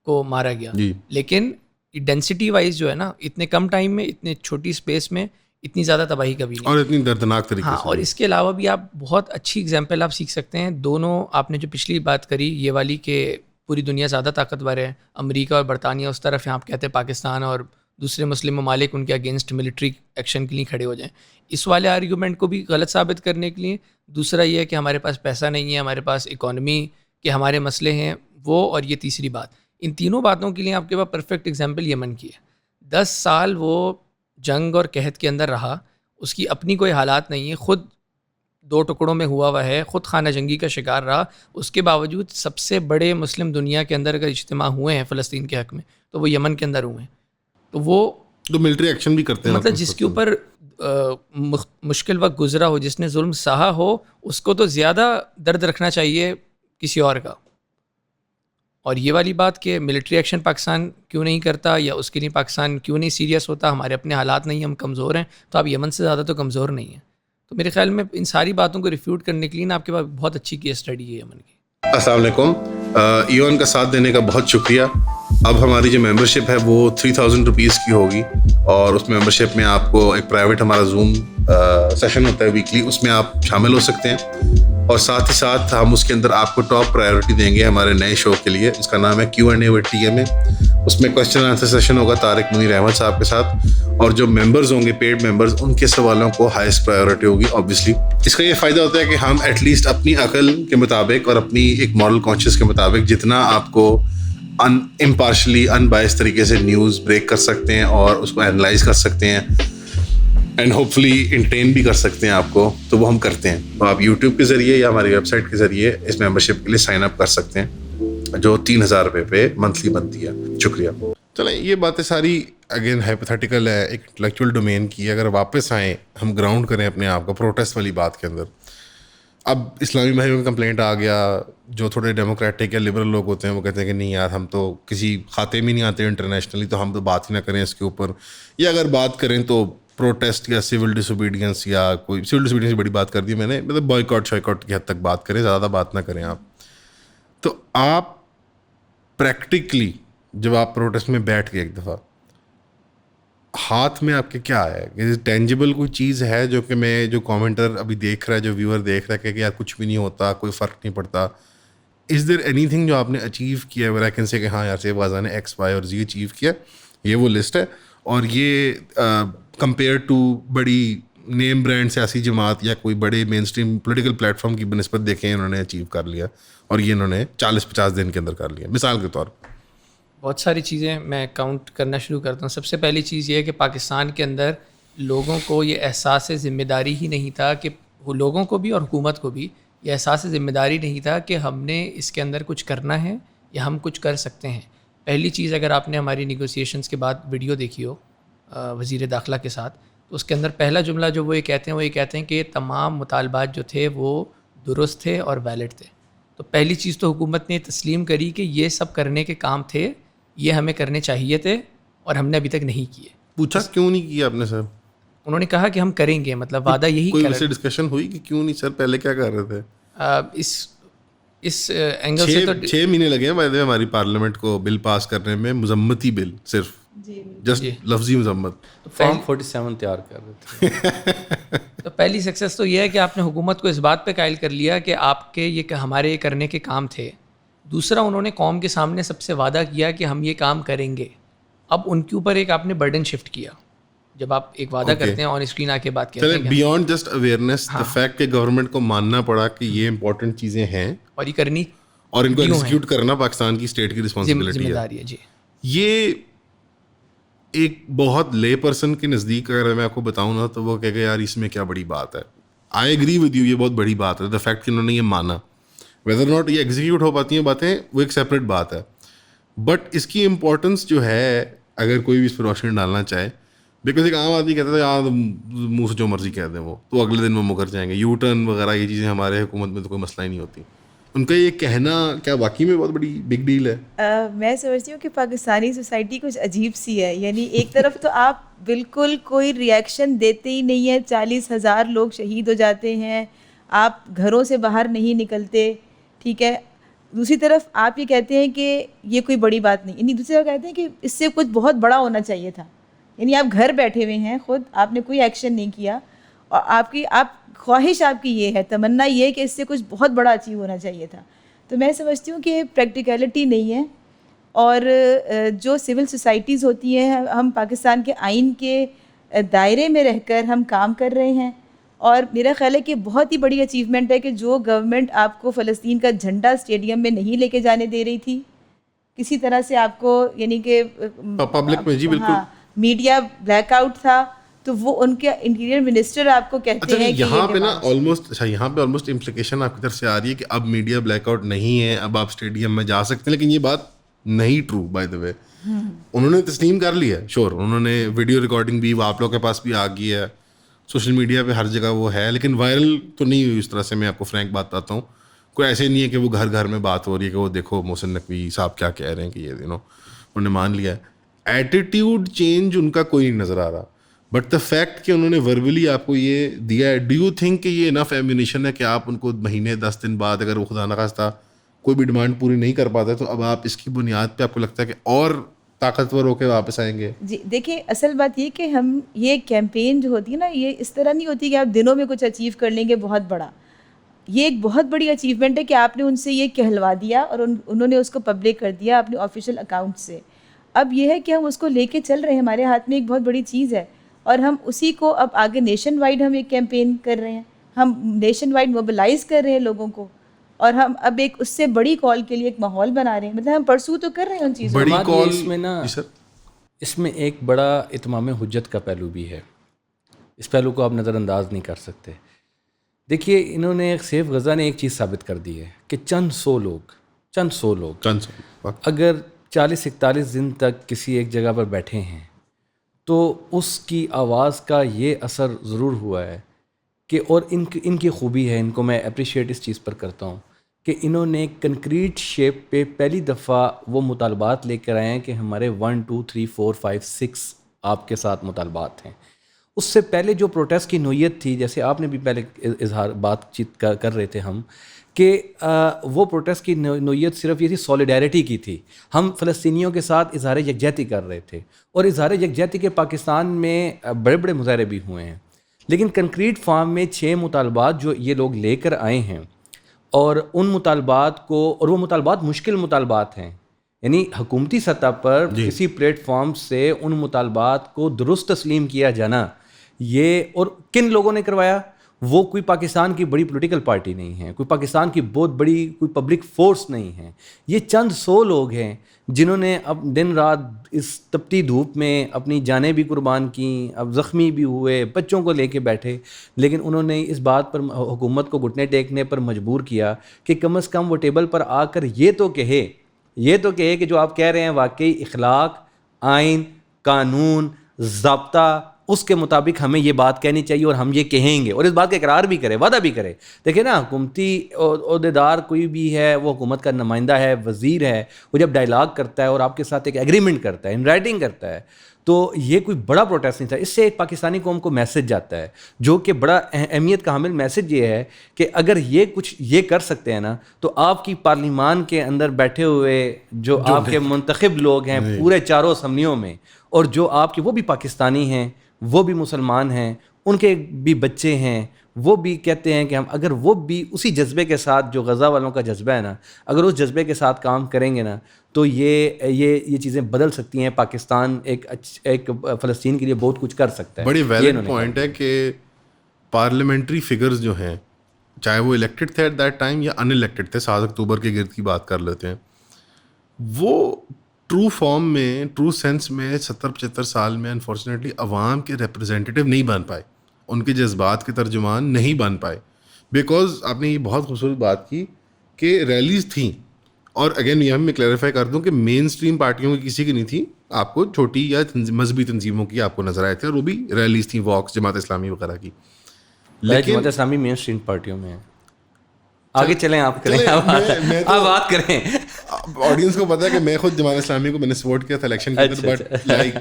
Speaker 2: کو مارا گیا, لیکن ڈینسٹی وائز جو ہے نا اتنے کم ٹائم میں اتنے چھوٹی اسپیس میں اتنی زیادہ تباہی کبھی نہیں,
Speaker 1: اور اتنی دردناک طریقے سے.
Speaker 2: اور اس کے علاوہ بھی آپ بہت اچھی اگزامپل آپ سیکھ سکتے ہیں. دونوں آپ نے جو پچھلی بات کری یہ والی کہ پوری دنیا زیادہ طاقتور ہے, امریکہ اور برطانیہ اس طرف ہیں, آپ کہتے ہیں پاکستان اور دوسرے مسلم ممالک ان کے اگینسٹ ملٹری ایکشن کے لیے کھڑے ہو جائیں. اس والے آرگیومنٹ کو بھی غلط ثابت کرنے کے لیے دوسرا یہ ہے کہ ہمارے پاس پیسہ نہیں ہے, ہمارے پاس اکانومی کے ہمارے مسئلے ہیں وہ, اور یہ تیسری بات. ان تینوں باتوں کے لیے آپ کے پاس پرفیکٹ ایگزامپل یمن کی ہے. 10 سال وہ جنگ اور قحط کے اندر رہا, اس کی اپنی کوئی حالات نہیں ہے, خود دو ٹکڑوں میں ہوا ہے, خود خانہ جنگی کا شکار رہا, اس کے باوجود سب سے بڑے مسلم دنیا کے اندر اگر اجتماع ہوئے ہیں فلسطین کے حق میں تو وہ یمن کے اندر ہوئے ہیں. تو وہ
Speaker 1: تو ملٹری ایکشن بھی کرتے ہیں,
Speaker 2: مطلب جس کے اوپر مشکل وقت گزرا ہو, جس نے ظلم سہا ہو, اس کو تو زیادہ درد رکھنا چاہیے کسی اور کا. اور یہ والی بات کہ ملٹری ایکشن پاکستان کیوں نہیں کرتا یا اس کے لیے پاکستان کیوں نہیں سیریس ہوتا, ہمارے اپنے حالات نہیں, ہم کمزور ہیں, تو آپ یمن سے زیادہ تو کمزور نہیں ہیں. تو میرے خیال میں ان ساری باتوں کو ریفیوٹ کرنے کے لیے نا آپ کے پاس بہت اچھی کیس اسٹڈی ہے یمن کی.
Speaker 1: السلام علیکم, ایون کا ساتھ دینے کا بہت شکریہ. اب ہماری جو ممبرشپ ہے وہ 3000 روپیز کی ہوگی, اور اس ممبرشپ میں آپ کو ایک پرائیویٹ ہمارا زوم سیشن ہوتا ہے ویکلی, اس میں آپ شامل ہو سکتے ہیں. اور ساتھ ہی ساتھ ہم اس کے اندر آپ کو ٹاپ پرائیورٹی دیں گے ہمارے نئے شو کے لیے, اس کا نام ہے Q&A with TMA. اس میں کویسچن آنسر سیشن ہوگا طارق منیر احمد صاحب کے ساتھ, اور جو ممبرز ہوں گے پیڈ ممبرز, ان کے سوالوں کو ہائیسٹ پرائیورٹی ہوگی آبویسلی. اس کا یہ فائدہ ہوتا ہے کہ ہم ایٹ لیسٹ اپنی عقل کے مطابق اور اپنی ایک مارل کانشیس کے مطابق جتنا آپ کو امپارشلی ان بائس طریقے سے نیوز بریک کر سکتے ہیں اور اس کو اینالائز کر سکتے ہیں اینڈ ہوپ فلی انٹرین بھی کر سکتے ہیں آپ کو, تو وہ ہم کرتے ہیں. تو آپ یوٹیوب کے ذریعے یا ہماری ویب سائٹ کے ذریعے اس ممبرشپ کے لیے سائن اپ کر سکتے ہیں, جو 3000 روپے پہ منتھلی بنتی ہے. شکریہ. چلیں, یہ باتیں ساری اگین ہائپوتھیٹیکل ہے, ایک انٹلیکچوئل ڈومین کی. اگر واپس آئیں, ہم گراؤنڈ کریں اپنے آپ کو پروٹیسٹ والی بات کے اندر. اب اسلامی بھائیوں کا کمپلینٹ آ گیا, جو تھوڑے ڈیموکریٹک یا لبرل لوگ ہوتے ہیں وہ کہتے ہیں کہ نہیں یار, ہم تو کسی کھاتے میں نہیں آتے انٹرنیشنلی, تو ہم تو بات ہی نہ کریں اس کے اوپر, یا اگر بات کریں تو پروٹیسٹ یا سول ڈس اوبیڈینس, یا کوئی سول ڈس اوبیڈینس کی بڑی بات کر دی میں نے, مطلب بوائیکاٹ شائیکاٹ کی حد تک بات کریں, زیادہ بات نہ کریں آپ. تو آپ پریکٹیکلی جب آپ پروٹیسٹ میں بیٹھ کے ایک دفعہ, ہاتھ میں آپ کے کیا ہے, ٹینجیبل کوئی چیز ہے جو کہ میں, جو کامنٹر ابھی دیکھ رہا ہے, جو ویور دیکھ رہا ہے کہ یار کچھ بھی نہیں ہوتا, کوئی فرق نہیں پڑتا, از دیر اینی تھنگ جو آپ نے اچیو کیا ہے, کین سے کہ ہاں یار سیب غازہ نے ایکس وائی اور زی اچیو کیا, یہ وہ لسٹ ہے, اور یہ کمپیئر ٹو بڑی نیم برانڈ سیاسی جماعت یا کوئی بڑے مین اسٹریم پولیٹیکل پلیٹ فارم کی بنسبت دیکھیں انہوں نے اچیو کر لیا, اور یہ انہوں نے 40-50 دن کے اندر کر لیا, مثال کے طور پر.
Speaker 2: بہت ساری چیزیں میں کاؤنٹ کرنا شروع کرتا ہوں. سب سے پہلی چیز یہ ہے کہ پاکستان کے اندر لوگوں کو یہ احساس ذمہ داری ہی نہیں تھا, کہ لوگوں کو بھی اور حکومت کو بھی یہ احساس ذمہ داری نہیں تھا کہ ہم نے اس کے اندر کچھ کرنا ہے یا ہم کچھ کر سکتے ہیں. پہلی چیز, اگر آپ نے ہماری نیگوسیشنز کے بعد ویڈیو دیکھی ہو وزیر داخلہ کے ساتھ, تو اس کے اندر پہلا جملہ جو وہ یہ کہتے ہیں کہ تمام مطالبات جو تھے وہ درست تھے اور ویلڈ تھے. تو پہلی چیز تو حکومت نے تسلیم کری کہ یہ سب کرنے کے کام تھے, یہ ہمیں کرنے چاہیے تھے, اور ہم نے ابھی تک نہیں کیے.
Speaker 1: پوچھا کیوں نہیں کیا آپ نے سر؟
Speaker 2: انہوں نے کہا کہ ہم کریں گے, مطلب وعدہ یہی
Speaker 1: کوئی ویسے ڈسکشن ہوئی کہ کیوں نہیں سر, پہلے کیا کر رہے تھے؟
Speaker 2: اس اینگل سے تو
Speaker 1: 6 مہینے لگے ہیں بھائی ہماری پارلیمنٹ کو بل پاس کرنے میں, مذمتی بل, صرف جسٹ لفظی مذمت.
Speaker 4: فارم 47 تیار کر رہے تھے.
Speaker 2: تو پہلی سکسیس تو یہ ہے کہ آپ نے حکومت کو اس بات پہ قائل کر لیا کہ آپ کے یہ ہمارے یہ کرنے کے کام تھے. دوسرا, انہوں نے قوم کے سامنے سب سے وعدہ کیا کہ ہم یہ کام کریں گے. اب ان کے اوپر ایک آپ نے برڈن شفٹ کیا. جب آپ ایک وعدہ کرتے ہیں آن اسکرین آ کے بات کرتے ہیں,
Speaker 1: beyond just awareness, the fact کہ گورنمنٹ کو ماننا پڑا کہ یہ امپورٹنٹ چیزیں ہیں
Speaker 2: اور یہ کرنی,
Speaker 1: اور ان کو ایگزیکیوٹ کرنا پاکستان کی اسٹیٹ کی رسپانسبلٹی ہے.
Speaker 2: جی,
Speaker 1: یہ ایک بہت لے پرسن کے نزدیک اگر میں آپ کو بتاؤں نا, تو وہ کہے گا یار اس میں کیا بڑی بات ہے. آئی ایگری ود یو, یہ بہت بڑی بات ہے. دا فیکٹ کہ انہوں نے یہ مانا, ویدر ناٹ یہ ایگزیکیوٹ ہو پاتی ہیں باتیں, وہ ایک سیپریٹ بات ہے. بٹ اس کی امپورٹنس جو ہے, اگر کوئی بھی اس پر روشنی ڈالنا چاہے, بیکاز ایک عام آدمی کہتا ہے یار منہ سے جو مرضی کہہ دیں وہ, تو اگلے دن وہ مکر جائیں گے. یو ٹرن وغیرہ یہ چیزیں ہمارے حکومت میں تو کوئی مسئلہ ہی نہیں ہوتی. ان کا یہ کہنا کیا واقعی میں بہت بڑی بگ ڈیل ہے؟
Speaker 3: میں سمجھتی ہوں کہ پاکستانی سوسائٹی کچھ عجیب سی ہے. یعنی ایک طرف تو آپ بالکل کوئی ریئیکشن دیتے ہی نہیں ہیں, 40,000 لوگ شہید ہو جاتے ہیں, آپ گھروں سے باہر نہیں نکلتے, ٹھیک ہے. دوسری طرف آپ یہ کہتے ہیں کہ یہ کوئی بڑی بات نہیں, یعنی دوسری طرف کہتے ہیں کہ اس سے کچھ بہت بڑا ہونا چاہیے تھا. یعنی آپ گھر بیٹھے ہوئے ہیں, خود آپ نے کوئی ایکشن نہیں کیا, اور آپ خواہش آپ کی یہ ہے, تمنا یہ ہے کہ اس سے کچھ بہت بڑا اچیو ہونا چاہیے تھا. تو میں سمجھتی ہوں کہ پریکٹیکلٹی نہیں ہے. اور جو سول سوسائٹیز ہوتی ہیں, ہم پاکستان کے آئین کے دائرے میں رہ کر ہم کام کر رہے ہیں, اور میرا خیال ہے کہ بہت ہی بڑی اچیومنٹ ہے کہ جو گورنمنٹ آپ کو فلسطین کا جھنڈا اسٹیڈیم میں نہیں لے کے جانے دے رہی تھی, کسی طرح سے آپ کو, یعنی کہ
Speaker 1: پبلک میں, جی بالکل,
Speaker 3: میڈیا بلیک آؤٹ تھا, تو وہ ان کے انٹیریئر منسٹر آپ کو کہتے ہیں کہ
Speaker 1: یہاں پہ نا آلموسٹ امپلیکیشن آپ کی طرف سے آ رہی ہے کہ اب میڈیا بلیک آؤٹ نہیں ہے, اب آپ اسٹیڈیم میں جا سکتے ہیں, لیکن یہ بات نہیں ٹرو بائی دا وے. انہوں نے تسلیم کر لیا ہے, شور, انہوں نے ویڈیو ریکارڈنگ بھی آپ لوگوں کے پاس بھی آ گئی ہے, سوشل میڈیا پہ ہر جگہ وہ ہے, لیکن وائرل تو نہیں ہوئی اس طرح سے. میں آپ کو فرینک بات بتاتا ہوں, کوئی ایسے نہیں ہے کہ وہ گھر گھر میں بات ہو رہی ہے کہ وہ دیکھو محسن نقوی صاحب کیا کہہ رہے ہیں کہ یہ انہوں نے مان لیا ہے. ایٹیٹیوڈ چینج ان کا کوئی نہیں نظر آ رہا, بٹ دا فیکٹ کہ انہوں نے وربلی آپ کو یہ دیا ہے, ڈو یو تھنک کہ یہ انف ایمونیشن ہے کہ آپ ان کو مہینے 10 دن بعد اگر وہ خدا نخواستہ کوئی بھی ڈیمانڈ پوری نہیں کر پاتا تو اب آپ اس کی بنیاد پہ آپ کو لگتا ہے کہ اور طاقتور ہو کے واپس آئیں گے؟
Speaker 3: جی دیکھیں, اصل بات یہ کہ ہم یہ کیمپین جو ہوتی ہے نا, یہ اس طرح نہیں ہوتی کہ آپ دنوں میں کچھ اچیو کر لیں گے بہت بڑا. یہ ایک بہت بڑی اچیومنٹ ہے کہ آپ نے ان سے یہ کہلوا دیا اور انہوں نے اس کو پبلک کر دیا اپنے آفیشیل اکاؤنٹ سے. اب یہ ہے کہ ہم اس کو لے کے چل رہے ہیں, ہمارے ہاتھ میں ایک بہت بڑی چیز ہے, اور ہم اسی کو اب آگے نیشن وائڈ ہم ایک کیمپین کر رہے ہیں, ہم نیشن وائڈ موبلائز کر رہے ہیں لوگوں کو, اور ہم اب ایک اس سے بڑی کال کے لیے ایک ماحول بنا رہے ہیں. مطلب ہم پرسو تو کر رہے ہیں ان چیزوں
Speaker 1: بڑی کال.
Speaker 4: اس میں نا اس میں ایک بڑا اتمام حجت کا پہلو بھی ہے, اس پہلو کو آپ نظر انداز نہیں کر سکتے. دیکھیے, انہوں نے سیف غزہ نے ایک چیز ثابت کر دی ہے کہ چند سو لوگ اگر 40-41 دن تک کسی ایک جگہ پر بیٹھے ہیں تو اس کی آواز کا یہ اثر ضرور ہوا ہے کہ, اور ان کی خوبی ہے, ان کو میں اپریشیٹ اس چیز پر کرتا ہوں کہ انہوں نے کنکریٹ شیپ پہ پہلی دفعہ وہ مطالبات لے کر آئے ہیں کہ ہمارے 1 2 3 4 5 6 آپ کے ساتھ مطالبات ہیں. اس سے پہلے جو پروٹیسٹ کی نوعیت تھی, جیسے آپ نے بھی پہلے بات چیت کر رہے تھے ہم, کہ وہ پروٹیسٹ کی نوعیت صرف یہ تھی سولیڈیرٹی کی تھی, ہم فلسطینیوں کے ساتھ اظہار یکجہتی کر رہے تھے, اور اظہار یکجہتی کے پاکستان میں بڑے بڑے مظاہرے بھی ہوئے ہیں. لیکن کنکریٹ فارم میں 6 مطالبات جو یہ لوگ لے کر آئے ہیں, اور ان مطالبات کو, اور وہ مطالبات مشکل مطالبات ہیں, یعنی حکومتی سطح پر کسی پلیٹ فارم سے ان مطالبات کو درست تسلیم کیا جانا, یہ اور کن لوگوں نے کروایا, وہ کوئی پاکستان کی بڑی پولیٹیکل پارٹی نہیں ہے, کوئی پاکستان کی بہت بڑی کوئی پبلک فورس نہیں ہے, یہ چند 100 لوگ ہیں جنہوں نے اب دن رات اس تپتی دھوپ میں اپنی جانیں بھی قربان کیں, اب زخمی بھی ہوئے, بچوں کو لے کے بیٹھے, لیکن انہوں نے اس بات پر حکومت کو گھٹنے ٹیکنے پر مجبور کیا کہ کم از کم وہ ٹیبل پر آ کر یہ تو کہے کہ جو آپ کہہ رہے ہیں واقعی اخلاق, آئین, قانون, ضابطہ, اس کے مطابق ہمیں یہ بات کہنی چاہیے اور ہم یہ کہیں گے, اور اس بات کا اقرار بھی کرے, وعدہ بھی کرے. دیکھیں نا, حکومتی عہدیدار کوئی بھی ہے, وہ حکومت کا نمائندہ ہے, وزیر ہے, وہ جب ڈائلاگ کرتا ہے اور آپ کے ساتھ ایک ایگریمنٹ کرتا ہے, ان رائٹنگ کرتا ہے, تو یہ کوئی بڑا پروٹیسٹ نہیں تھا. اس سے ایک پاکستانی قوم کو میسج جاتا ہے, جو کہ بڑا اہمیت کا حامل میسج یہ ہے کہ اگر یہ کچھ یہ کر سکتے ہیں نا, تو آپ کی پارلیمان کے اندر بیٹھے ہوئے جو آپ کے منتخب لوگ ہیں پورے 4 اسمبلیوں میں, اور جو آپ کے وہ بھی پاکستانی ہیں, وہ بھی مسلمان ہیں, ان کے بھی بچے ہیں, وہ بھی کہتے ہیں کہ ہم اگر وہ بھی اسی جذبے کے ساتھ جو غزہ والوں کا جذبہ ہے نا, اگر اس جذبے کے ساتھ کام کریں گے نا, تو یہ چیزیں بدل سکتی ہیں. پاکستان ایک فلسطین کے لیے بہت کچھ کر سکتا ہے.
Speaker 1: بڑی ویلڈ پوائنٹ ہے کہ پارلیمنٹری فگرز جو ہیں, چاہے وہ الیکٹڈ تھے ایٹ دیٹ ٹائم یا ان الیکٹڈ تھے, 7 اکتوبر کے گرد کی بات کر لیتے ہیں, وہ ٹرو فارم میں, ٹرو سینس میں 70-75 سال میں انفارچونیٹلی عوام کے ریپرزینٹیو نہیں بن پائے, ان کے جذبات کے ترجمان نہیں بن پائے, بیکاز آپ نے یہ بہت خوبصورت بات کی کہ ریلیز تھیں, اور اگین یہ میں کلیریفائی کر دوں کہ مین اسٹریم پارٹیوں کی کسی کی نہیں تھی, آپ کو چھوٹی یا مذہبی تنظیموں کی آپ کو نظر آئے تھے, اور وہ بھی ریلیز تھیں, واکس, جماعت اسلامی وغیرہ کی.
Speaker 4: لیکن جماعت اسلامی مین اسٹریم پارٹیوں میں آگے چلیں, آپ کریں, آپ بات کریں.
Speaker 1: آڈینس کو پتا ہے کہ میں خود جماعت اسلامی کو میں نے سپورٹ کیا تھا الیکشن کے اندر, but like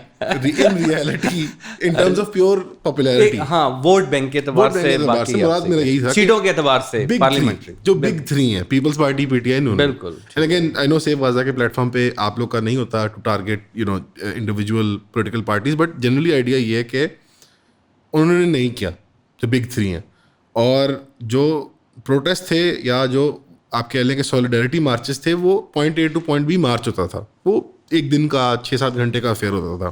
Speaker 1: in reality in terms of pure popularity,
Speaker 4: ہاں, ووٹ بینک کے اعتبار سے,
Speaker 1: مراد میرا یہی تھا,
Speaker 4: سیٹوں کے اعتبار سے پارلیمنٹری
Speaker 1: جو بگ 3 ہیں, Peoples Party, P T I,
Speaker 4: بالکل.
Speaker 1: Again I know save Gaza کے پلیٹ فارم پہ آپ لوگ کا نہیں ہوتا to target individual political parties, but generally idea یہ ہے کہ انہوں نے نہیں کیا, جو بگ 3 ہیں. اور جو پروٹیسٹ تھے یا جو آپ کہہ لیں کہ سولیڈیرٹی مارچز تھے, وہ point A to point B march ہوتا تھا, وہ ایک دن کا 6-7 گھنٹے کا افیئر ہوتا تھا.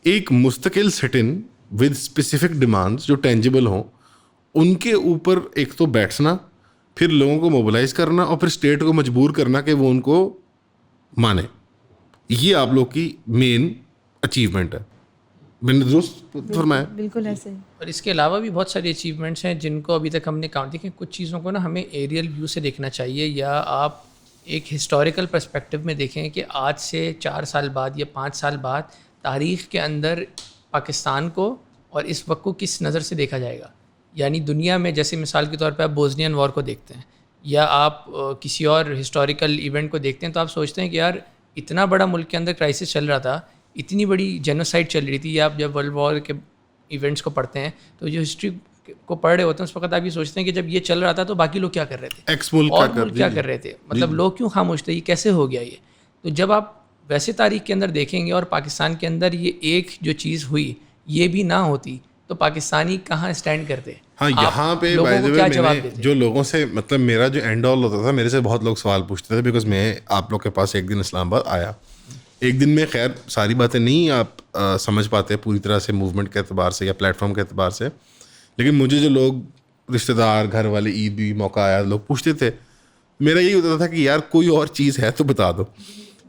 Speaker 1: ایک مستقل سٹ ان ود اسپیسیفک ڈیمانڈس جو ٹینجیبل ہوں, ان کے اوپر ایک تو بیٹھنا, پھر لوگوں کو موبلائز کرنا, اور پھر اسٹیٹ کو مجبور کرنا کہ وہ ان کو مانے, یہ آپ لوگ کی مین اچیومنٹ ہے. میں نے درست فرمایا.
Speaker 3: بالکل ایسے.
Speaker 2: اور اس کے علاوہ بھی بہت ساری اچیومنٹس ہیں جن کو ابھی تک ہم نے کاؤنٹ دیکھیں. کچھ چیزوں کو نا ہمیں ایریل ویو سے دیکھنا چاہیے, یا آپ ایک ہسٹوریکل پرسپیکٹو میں دیکھیں کہ آج سے 4 سال بعد یا 5 سال بعد تاریخ کے اندر پاکستان کو اور اس وقت کو کس نظر سے دیکھا جائے گا. یعنی دنیا میں جیسے مثال کے طور پہ آپ بوزنین وار کو دیکھتے ہیں, یا آپ کسی اور ہسٹوریکل ایونٹ کو دیکھتے ہیں, تو آپ سوچتے ہیں کہ یار اتنا بڑا ملک کے اندر کرائسس چل رہا تھا, اتنی بڑی جینوسائڈ چل رہی تھی. یا آپ جب ورلڈ وار کے ایونٹس کو پڑھتے ہیں تو جو ہسٹری کو پڑھ رہے ہوتے ہیں اس وقت آپ یہ سوچتے ہیں کہ جب یہ چل رہا تھا تو باقی لوگ کیا کر رہے تھے, اور ملک کیا کر رہے تھے, مطلب لوگ کیوں خاموش تھے, یہ کیسے ہو گیا یہ. تو جب آپ ویسے تاریخ کے اندر دیکھیں گے اور پاکستان کے اندر یہ ایک جو چیز ہوئی یہ بھی نہ ہوتی تو پاکستانی کہاں اسٹینڈ کرتے.
Speaker 1: ہاں یہاں پہ جو لوگوں سے مطلب میرا جو اینڈ آل ہوتا تھا, میرے سے بہت لوگ سوال پوچھتے تھے, بیکاز میں آپ لوگ کے پاس ایک دن اسلام آباد آیا. ایک دن میں خیر ساری باتیں نہیں آپ سمجھ پاتے پوری طرح سے موومنٹ کے اعتبار سے یا پلیٹ فارم کے اعتبار سے, لیکن مجھے جو لوگ رشتہ دار گھر والے عید بھی موقع آیا لوگ پوچھتے تھے, میرا یہی ہوتا تھا کہ یار کوئی اور چیز ہے تو بتا دو.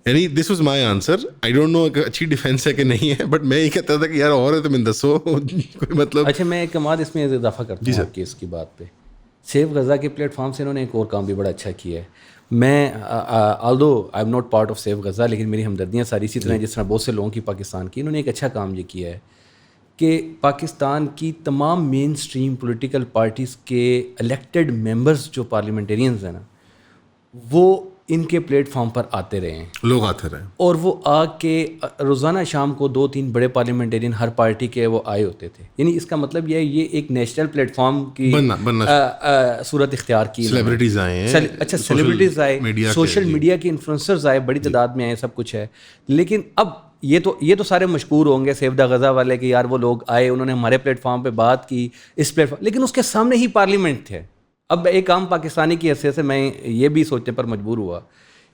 Speaker 1: یعنی this was my answer. I don't know اچھی ڈیفینس ہے کہ نہیں ہے, بٹ میں یہ کہتا تھا کہ یار اور ہے تو میں دسو کوئی مطلب.
Speaker 4: اچھا میں ایک کماد اس میں اضافہ کرتا ہوں آپ کی اس کی بات پہ. سیو غزہ کے پلیٹ فارم سے انہوں نے ایک اور کام بھی بڑا اچھا کیا ہے. میں آلدو I am not part of save Gaza, لیکن میری ہمدردیاں ساری اسی طرح جس طرح بہت سے لوگوں کی پاکستان کی. انہوں نے ایک اچھا کام یہ کیا ہے کہ پاکستان کی تمام مین اسٹریم پولیٹیکل پارٹیز کے الیکٹڈ ممبرز جو پارلیمنٹیرینز ہیں نا, وہ ان کے پلیٹ فارم پر آتے رہے ہیں,
Speaker 1: لوگ آتے رہے,
Speaker 4: اور وہ آ کے روزانہ شام کو 2-3 بڑے پارلیمنٹیرین ہر پارٹی کے وہ آئے ہوتے تھے. یعنی اس کا مطلب یہ ہے یہ ایک نیشنل پلیٹ فارم کی صورت اختیار کی.
Speaker 1: سیلیبریٹیز آئے ہیں,
Speaker 4: اچھا سیلیبریٹیز آئے, سوشل میڈیا کے انفلوئنسرز آئے, بڑی تعداد میں آئے, سب کچھ ہے. لیکن اب یہ تو سارے مشکور ہوں گے سیو دا غزہ والے کہ یار وہ لوگ آئے, انہوں نے ہمارے پلیٹ فارم پہ بات کی اس پلیٹ فارم, لیکن اس کے سامنے ہی پارلیمنٹ تھے. اب ایک عام پاکستانی کی حیثیت سے میں یہ بھی سوچنے پر مجبور ہوا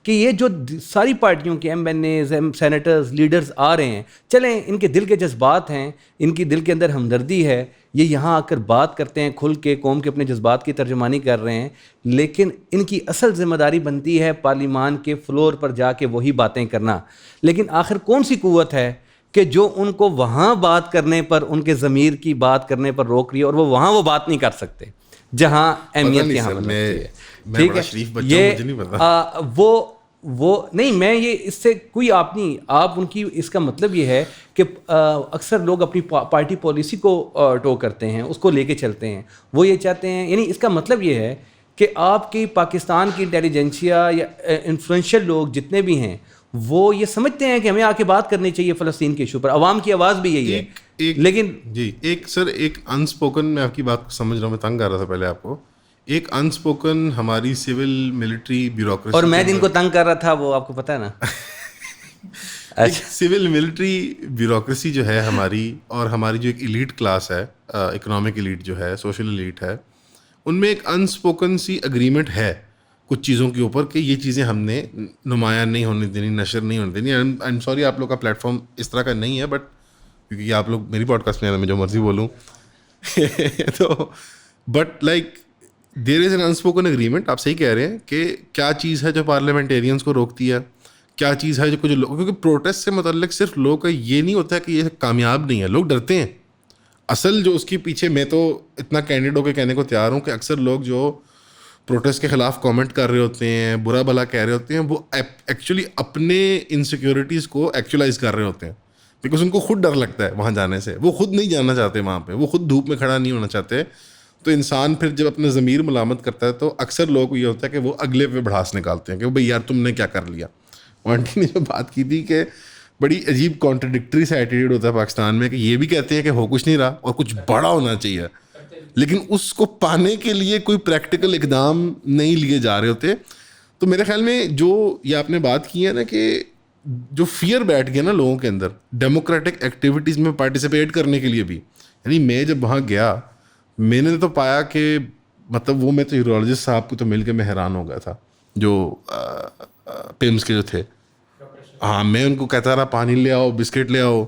Speaker 4: کہ یہ جو ساری پارٹیوں کے M N As, senators, leaders آ رہے ہیں, چلیں ان کے دل کے جذبات ہیں, ان کی دل کے اندر ہمدردی ہے, یہ یہاں آ کر بات کرتے ہیں کھل کے, قوم کے اپنے جذبات کی ترجمانی کر رہے ہیں, لیکن ان کی اصل ذمہ داری بنتی ہے پارلیمان کے فلور پر جا کے وہی باتیں کرنا. لیکن آخر کون سی قوت ہے کہ جو ان کو وہاں بات کرنے پر, ان کے ضمیر کی بات کرنے پر روک رہی ہے, اور وہ وہاں وہ بات نہیں کر سکتے جہاں اہمیت کی حامل ہے. ٹھیک ہے, یہ وہ نہیں, میں یہ اس سے کوئی آپ نہیں, آپ ان کی, اس کا مطلب یہ ہے کہ اکثر لوگ اپنی پارٹی پالیسی کو ٹو کرتے ہیں, اس کو لے کے چلتے ہیں. وہ یہ چاہتے ہیں, یعنی اس کا مطلب یہ ہے کہ آپ کی پاکستان کی انٹیلیجنسیا یا انفلوئنشل لوگ جتنے بھی ہیں وہ یہ سمجھتے ہیں کہ ہمیں آ کے بات کرنی چاہیے فلسطین کے ایشو پر. عوام کی آواز بھی یہی ہے. لیکن
Speaker 1: جی ایک سر ایک انسپوکن, میں آپ کی بات کو سمجھ رہا ہوں, میں تنگ کر رہا تھا پہلے آپ کو, ایک انسپوکن ہماری سول ملٹری بیوروکریسی,
Speaker 4: اور میں جن کو تنگ کر رہا تھا وہ آپ کو پتہ ہے نا.
Speaker 1: سول ملٹری بیوروکریسی جو ہے ہماری, اور ہماری جو ایک ایلیٹ کلاس ہے, اکنامک ایلیٹ جو ہے, سوشل ایلیٹ ہے, ان میں ایک انسپوکن سی اگریمنٹ ہے کچھ چیزوں کے اوپر کہ یہ چیزیں ہم نے نمایاں نہیں ہونے دینی, نشر نہیں ہونے دینی. آئی ایم سوری آپ لوگ کا پلیٹ فارم اس طرح کا نہیں ہے, بٹ کیونکہ آپ لوگ میری پوڈ کاسٹ میں میں جو مرضی بولوں تو but like there is an unspoken agreement. آپ صحیح کہہ رہے ہیں کہ کیا چیز ہے جو پارلیمنٹیرینس کو روکتی ہے, کیا چیز ہے جو کچھ لوگ, کیونکہ پروٹیسٹ سے متعلق صرف لوگوں کا یہ نہیں ہوتا ہے کہ یہ کامیاب نہیں ہے, لوگ ڈرتے ہیں. اصل جو اس کے پیچھے, میں تو اتنا کینڈیڈ ہو کے کہنے کو تیار ہوں کہ اکثر لوگ جو پروٹیسٹ کے خلاف کامنٹ کر رہے ہوتے ہیں, برا بھلا کہہ رہے ہوتے ہیں, وہ ایکچولی اپنے انسیکیورٹیز کو ایکچولائز کر رہے ہوتے ہیں, بیکاز ان کو خود ڈر لگتا ہے وہاں جانے سے. وہ خود نہیں جانا چاہتے وہاں پہ, وہ خود دھوپ میں کھڑا نہیں ہونا چاہتے. تو انسان پھر جب اپنا ضمیر ملامت کرتا ہے تو اکثر لوگوں کو یہ ہوتا ہے کہ وہ اگلے پہ بڑھاس نکالتے ہیں کہ بھائی یار تم نے کیا کر لیا. آنٹی نے جو بات کی تھی کہ بڑی عجیب کانٹرڈکٹری سا ایٹیٹیوڈ ہوتا ہے پاکستان میں کہ یہ بھی کہتے ہیں کہ ہو کچھ نہیں رہا اور کچھ بڑا ہونا چاہیے, لیکن اس کو پانے کے لیے کوئی پریکٹیکل اقدام نہیں لیے جا رہے ہوتے. تو میرے خیال میں جو یہ آپ نے بات کی ہے نا کہ جو فیئر بیٹھ گیا نا لوگوں کے اندر ڈیموکریٹک ایکٹیویٹیز میں پارٹیسپیٹ کرنے کے لیے بھی, یعنی میں جب وہاں گیا میں نے تو پایا کہ مطلب وہ, میں تو ہیرولوجسٹ صاحب کو تو مل کے میں حیران ہو گیا تھا جو پیمز کے جو تھے. ہاں میں ان کو کہتا رہا پانی لے آؤ, بسکٹ لے آؤ,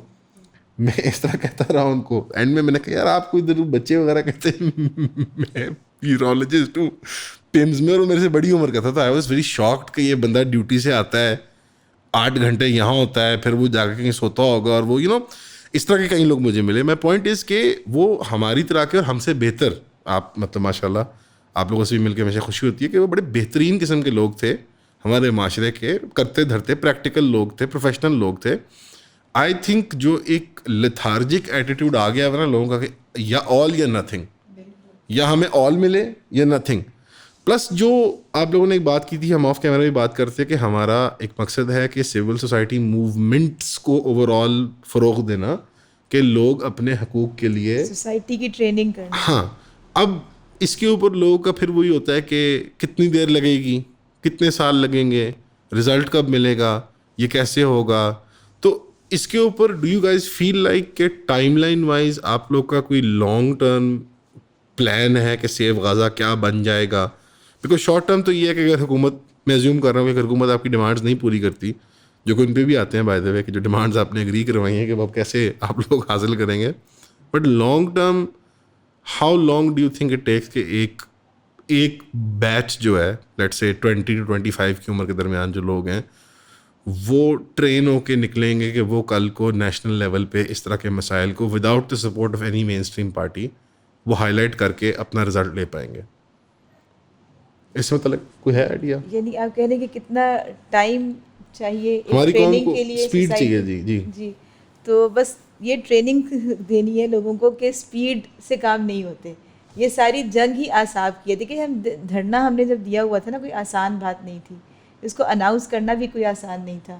Speaker 1: میں اس طرح کہتا رہا ان کو. اینڈ میں نے کہا یار آپ کو ادھر بچے وغیرہ کہتے ہیں, میں ہیرولوجسٹ ہوں پیمز میں, اور میرے سے بڑی عمر کا تھا. تو آئی واز ویری شاکڈ کہ یہ بندہ ڈیوٹی سے آتا ہے 8 گھنٹے یہاں ہوتا ہے, پھر وہ جا کے کہیں سوتا ہوگا, اور وہ یو نو اس طرح کے کئی لوگ مجھے ملے. مائی پوائنٹ از کہ وہ ہماری طرح کے اور ہم سے بہتر, آپ مطلب ماشاء اللہ آپ لوگوں سے بھی مل کے ہمیشہ خوشی ہوتی ہے کہ وہ بڑے بہترین قسم کے لوگ تھے ہمارے معاشرے کے, کرتے دھرتے پریکٹیکل لوگ تھے, پروفیشنل لوگ تھے. آئی تھنک جو ایک لیتھارجک ایٹیٹیوڈ آ گیا ہے نا لوگوں کا کہ یا آل یا نتھنگ, یا ہمیں آل ملے یا نتھنگ. پلس جو آپ لوگوں نے ایک بات کی تھی, ہم آف کیمرہ بھی بات کرتے کہ ہمارا ایک مقصد ہے کہ سول سوسائٹی موومنٹس کو اوور آل فروغ دینا, کہ لوگ اپنے حقوق کے لیے
Speaker 3: سوسائٹی کی ٹریننگ کرنا.
Speaker 1: ہاں, اب اس کے اوپر لوگوں کا پھر وہی ہوتا ہے کہ کتنی دیر لگے گی, کتنے سال لگیں گے, رزلٹ کب ملے گا, یہ کیسے ہوگا. تو اس کے اوپر do you guys feel like کہ ٹائم لائن وائز آپ لوگ کا کوئی لانگ ٹرم پلان ہے کہ سیو غازہ کیا بن جائے گا؟ بیکاز شارٹ ٹرم تو یہ ہے کہ اگر حکومت, میں ایزیوم کر رہا ہوں کہ اگر حکومت آپ کی ڈیمانڈز نہیں پوری کرتی, جو کہ ان پہ بھی آتے ہیں بائی دا وے کہ جو ڈیمانڈز آپ نے ایگری کروائی ہیں کہ وہ کیسے آپ لوگ حاصل کریں گے, but long term how long do you think it takes کہ ایک بیچ جو ہے لیٹ سے 20 to 25 کی عمر کے درمیان جو لوگ ہیں وہ ٹرین ہو کے نکلیں گے کہ وہ کل کو نیشنل لیول پہ اس طرح کے مسائل کو without the support of any mainstream party وہ ہائی لائٹ کر کے اپنا رزلٹ لے پائیں گے؟ اس میں مطلب کوئی ہے آئیڈیا؟
Speaker 3: یعنی آپ کہہ رہے ہیں کہ کتنا ٹائم چاہیے
Speaker 1: ہماری قوم
Speaker 3: ٹریننگ
Speaker 1: کو
Speaker 3: کے لیے,
Speaker 1: اسپیڈ چاہیے. جی جی
Speaker 3: جی, تو بس یہ ٹریننگ دینی ہے لوگوں کو کہ اسپیڈ سے کام نہیں ہوتے. یہ ساری جنگ ہی اعصاب کی ہے. دیکھیے ہم دھرنا ہم نے جب دیا ہوا تھا نا, کوئی آسان بات نہیں تھی, اس کو اناؤنس کرنا بھی کوئی آسان نہیں تھا.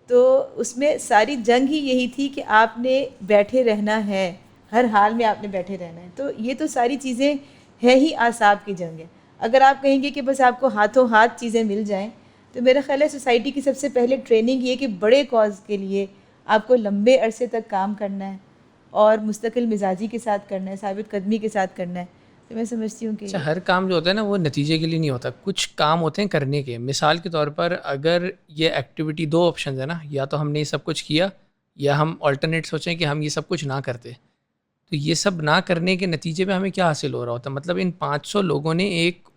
Speaker 3: تو اس میں ساری جنگ ہی یہی تھی کہ آپ نے بیٹھے رہنا ہے, ہر حال میں آپ نے بیٹھے رہنا ہے. تو یہ تو ساری چیزیں ہے ہی اعصاب کی جنگ ہے. اگر آپ کہیں گے کہ بس آپ کو ہاتھوں ہاتھ چیزیں مل جائیں, تو میرا خیال ہے سوسائٹی کی سب سے پہلے ٹریننگ یہ کہ بڑے کاز کے لیے آپ کو لمبے عرصے تک کام کرنا ہے اور مستقل مزاجی کے ساتھ کرنا ہے, ثابت قدمی کے ساتھ کرنا ہے. تو میں سمجھتی ہوں کہ
Speaker 2: اچھا, ہر کام جو ہوتا ہے نا وہ نتیجے کے لیے نہیں ہوتا, کچھ کام ہوتے ہیں کرنے کے. مثال کے طور پر اگر یہ ایکٹیویٹی, دو آپشنز ہیں نا, یا تو ہم نے یہ سب کچھ کیا یا ہم آلٹرنیٹ سوچیں کہ ہم یہ سب کچھ نہ کرتے. تو یہ سب نہ کرنے کے نتیجے میں ہمیں کیا حاصل ہو رہا ہوتا ہے؟ مطلب ان 500 لوگوں نے ایک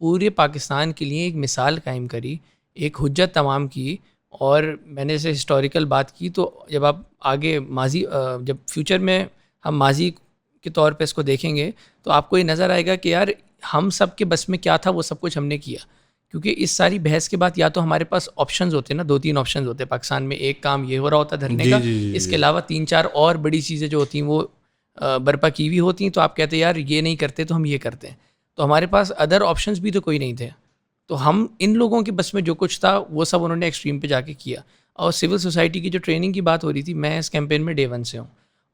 Speaker 2: پورے پاکستان کے لیے ایک مثال قائم کری, ایک حجت تمام کی. اور میں نے اسے ہسٹوریکل بات کی, تو جب آپ آگے ماضی, جب فیوچر میں ہم ماضی کے طور پہ اس کو دیکھیں گے تو آپ کو یہ نظر آئے گا کہ یار ہم سب کے بس میں کیا تھا وہ سب کچھ ہم نے کیا. کیونکہ اس ساری بحث کے بعد یا تو ہمارے پاس آپشنز ہوتے ہیں نا, 2-3 آپشنز ہوتے ہیں پاکستان میں. ایک کام یہ ہو رہا ہوتا ہے دھرنے کا, اس کے علاوہ 3-4 اور بڑی چیزیں جو ہوتی ہیں وہ برپا کی ہوئی ہوتی ہیں. تو آپ کہتے ہیں یار یہ نہیں کرتے تو ہم یہ کرتے ہیں. تو ہمارے پاس ادر آپشنز بھی تو کوئی نہیں تھے. تو ہم ان لوگوں کے بس میں جو کچھ تھا وہ سب انہوں نے ایکسٹریم پہ جا کے کیا. اور سول سوسائٹی کی جو ٹریننگ کی بات ہو رہی تھی, میں اس کیمپین میں ڈے 1 سے ہوں,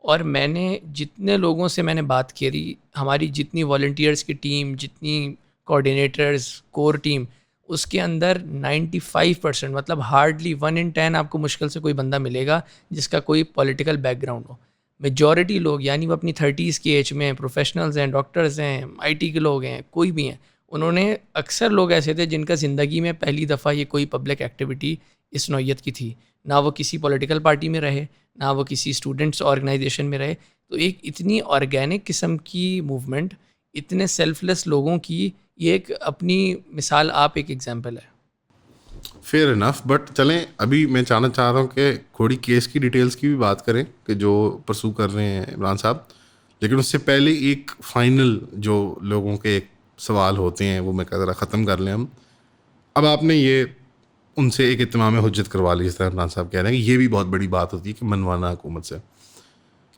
Speaker 2: اور میں نے جتنے لوگوں سے میں نے بات کری, ہماری جتنی والنٹیئرس کی ٹیم, جتنی کوآرڈینیٹرز, کور ٹیم, اس کے اندر 95% مطلب ہارڈلی 1 in 10 آپ کو مشکل سے کوئی بندہ ملے گا جس کا کوئی پولیٹیکل بیک گراؤنڈ ہو. میجورٹی لوگ یعنی وہ اپنی 30s کی ایج میں, پروفیشنلز ہیں, ڈاکٹرز ہیں, IT کے لوگ ہیں, کوئی بھی ہیں. انہوں نے, اکثر لوگ ایسے تھے جن کا زندگی میں پہلی دفعہ یہ کوئی پبلک ایکٹیویٹی اس نوعیت کی تھی. نہ وہ کسی پولیٹیکل پارٹی میں رہے, نہ وہ کسی اسٹوڈنٹس آرگنائزیشن میں رہے. تو ایک اتنی آرگینک قسم کی موومنٹ, اتنے سیلف لیس لوگوں کی, یہ ایک اپنی مثال, آپ ایک ایگزامپل ہے.
Speaker 1: Fair enough. بٹ چلیں ابھی میں چاہنا چاہ رہا ہوں کہ تھوڑی کیس کی ڈیٹیلس کی بھی بات کریں کہ جو پرسو کر رہے ہیں عمران صاحب. لیکن اس سے پہلے ایک فائنل جو لوگوں کے ایک سوال ہوتے ہیں وہ میں کہہ رہا ختم کر لیں ہم. اب آپ نے یہ ان سے ایک اتمام حجت کروا لی, جس طرح عمران صاحب کہہ رہے ہیں کہ یہ بھی بہت بڑی بات ہوتی ہے کہ منوانا حکومت سے.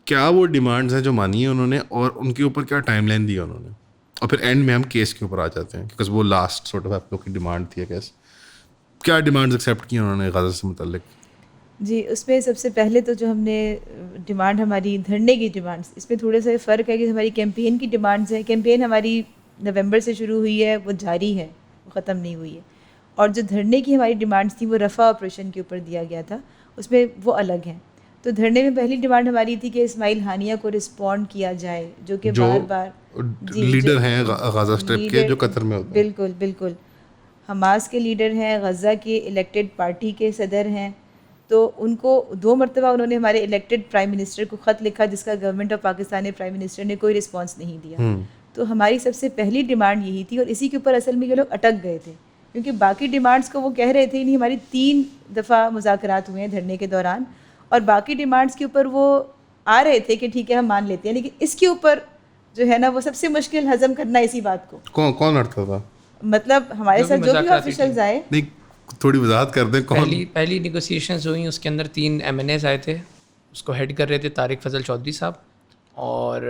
Speaker 1: کیا وہ ڈیمانڈز ہیں جو مانی ہیں انہوں نے, اور ان کے اوپر کیا ٹائم لائن دی ہے انہوں نے؟ اور پھر اینڈ میں ہم کیس کے اوپر آ جاتے ہیں, کیونکہ وہ لاسٹ سورٹ آف آپ لوگ کی ڈیمانڈ تھی. کیس کیا ڈیمانڈز ایکسیپٹ کی انہوں نے غزہ سے متعلق؟
Speaker 3: جی, اس میں سب سے پہلے تو جو ہم نے ڈیمانڈ, ہماری دھرنے کی ڈیمانڈس, اس میں تھوڑا سا فرق ہے کہ ہماری کیمپین کی ڈیمانڈز ہیں. کیمپین ہماری نومبر سے شروع ہوئی ہے, وہ جاری ہے, وہ ختم نہیں ہوئی ہے. اور جو دھرنے کی ہماری ڈیمانڈس تھیں وہ رفع آپریشن کے اوپر دیا گیا تھا, اس میں وہ الگ ہیں. تو دھرنے میں پہلی ڈیمانڈ ہماری تھی کہ اسماعیل ہانیہ کو رسپونڈ کیا جائے, جو کہ بار بار
Speaker 1: لیڈر ہیں غزہ اسٹرپ کے, جو قطر میں ہوتے ہیں.
Speaker 3: بالکل بالکل, حماس کے لیڈر ہیں, غزہ کے الیکٹڈ پارٹی کے صدر ہیں. تو ان کو 2 مرتبہ انہوں نے ہمارے الیکٹڈ پرائم منسٹر کو خط لکھا, جس کا government of Pakistan prime minister نے کوئی رسپانس نہیں دیا. تو ہماری سب سے پہلی ڈیمانڈ یہی تھی, اور اسی کے اوپر اصل میں یہ لوگ اٹک گئے تھے, کیونکہ باقی ڈیمانڈس کو وہ کہہ رہے تھے. ہماری 3 دفعہ مذاکرات ہوئے ہیں دھرنے کے دوران, اور باقی ڈیمانڈس کے اوپر وہ آ رہے تھے کہ ٹھیک ہے ہم مان لیتے ہیں, لیکن اس کے اوپر جو ہے نا وہ سب سے مشکل ہضم کرنا اسی بات کو.
Speaker 1: کون ہٹتا تھا؟
Speaker 3: مطلب ہمارے ساتھ جو بھی آفیشلز آئے.
Speaker 1: نہیں تھوڑی وضاحت کر دیں کون.
Speaker 2: پہلی نیگوسیشنز ہوئیں, اس کے اندر 3 MNAs آئے تھے, اس کو ہیڈ کر رہے تھے طارق فضل چودھری صاحب, اور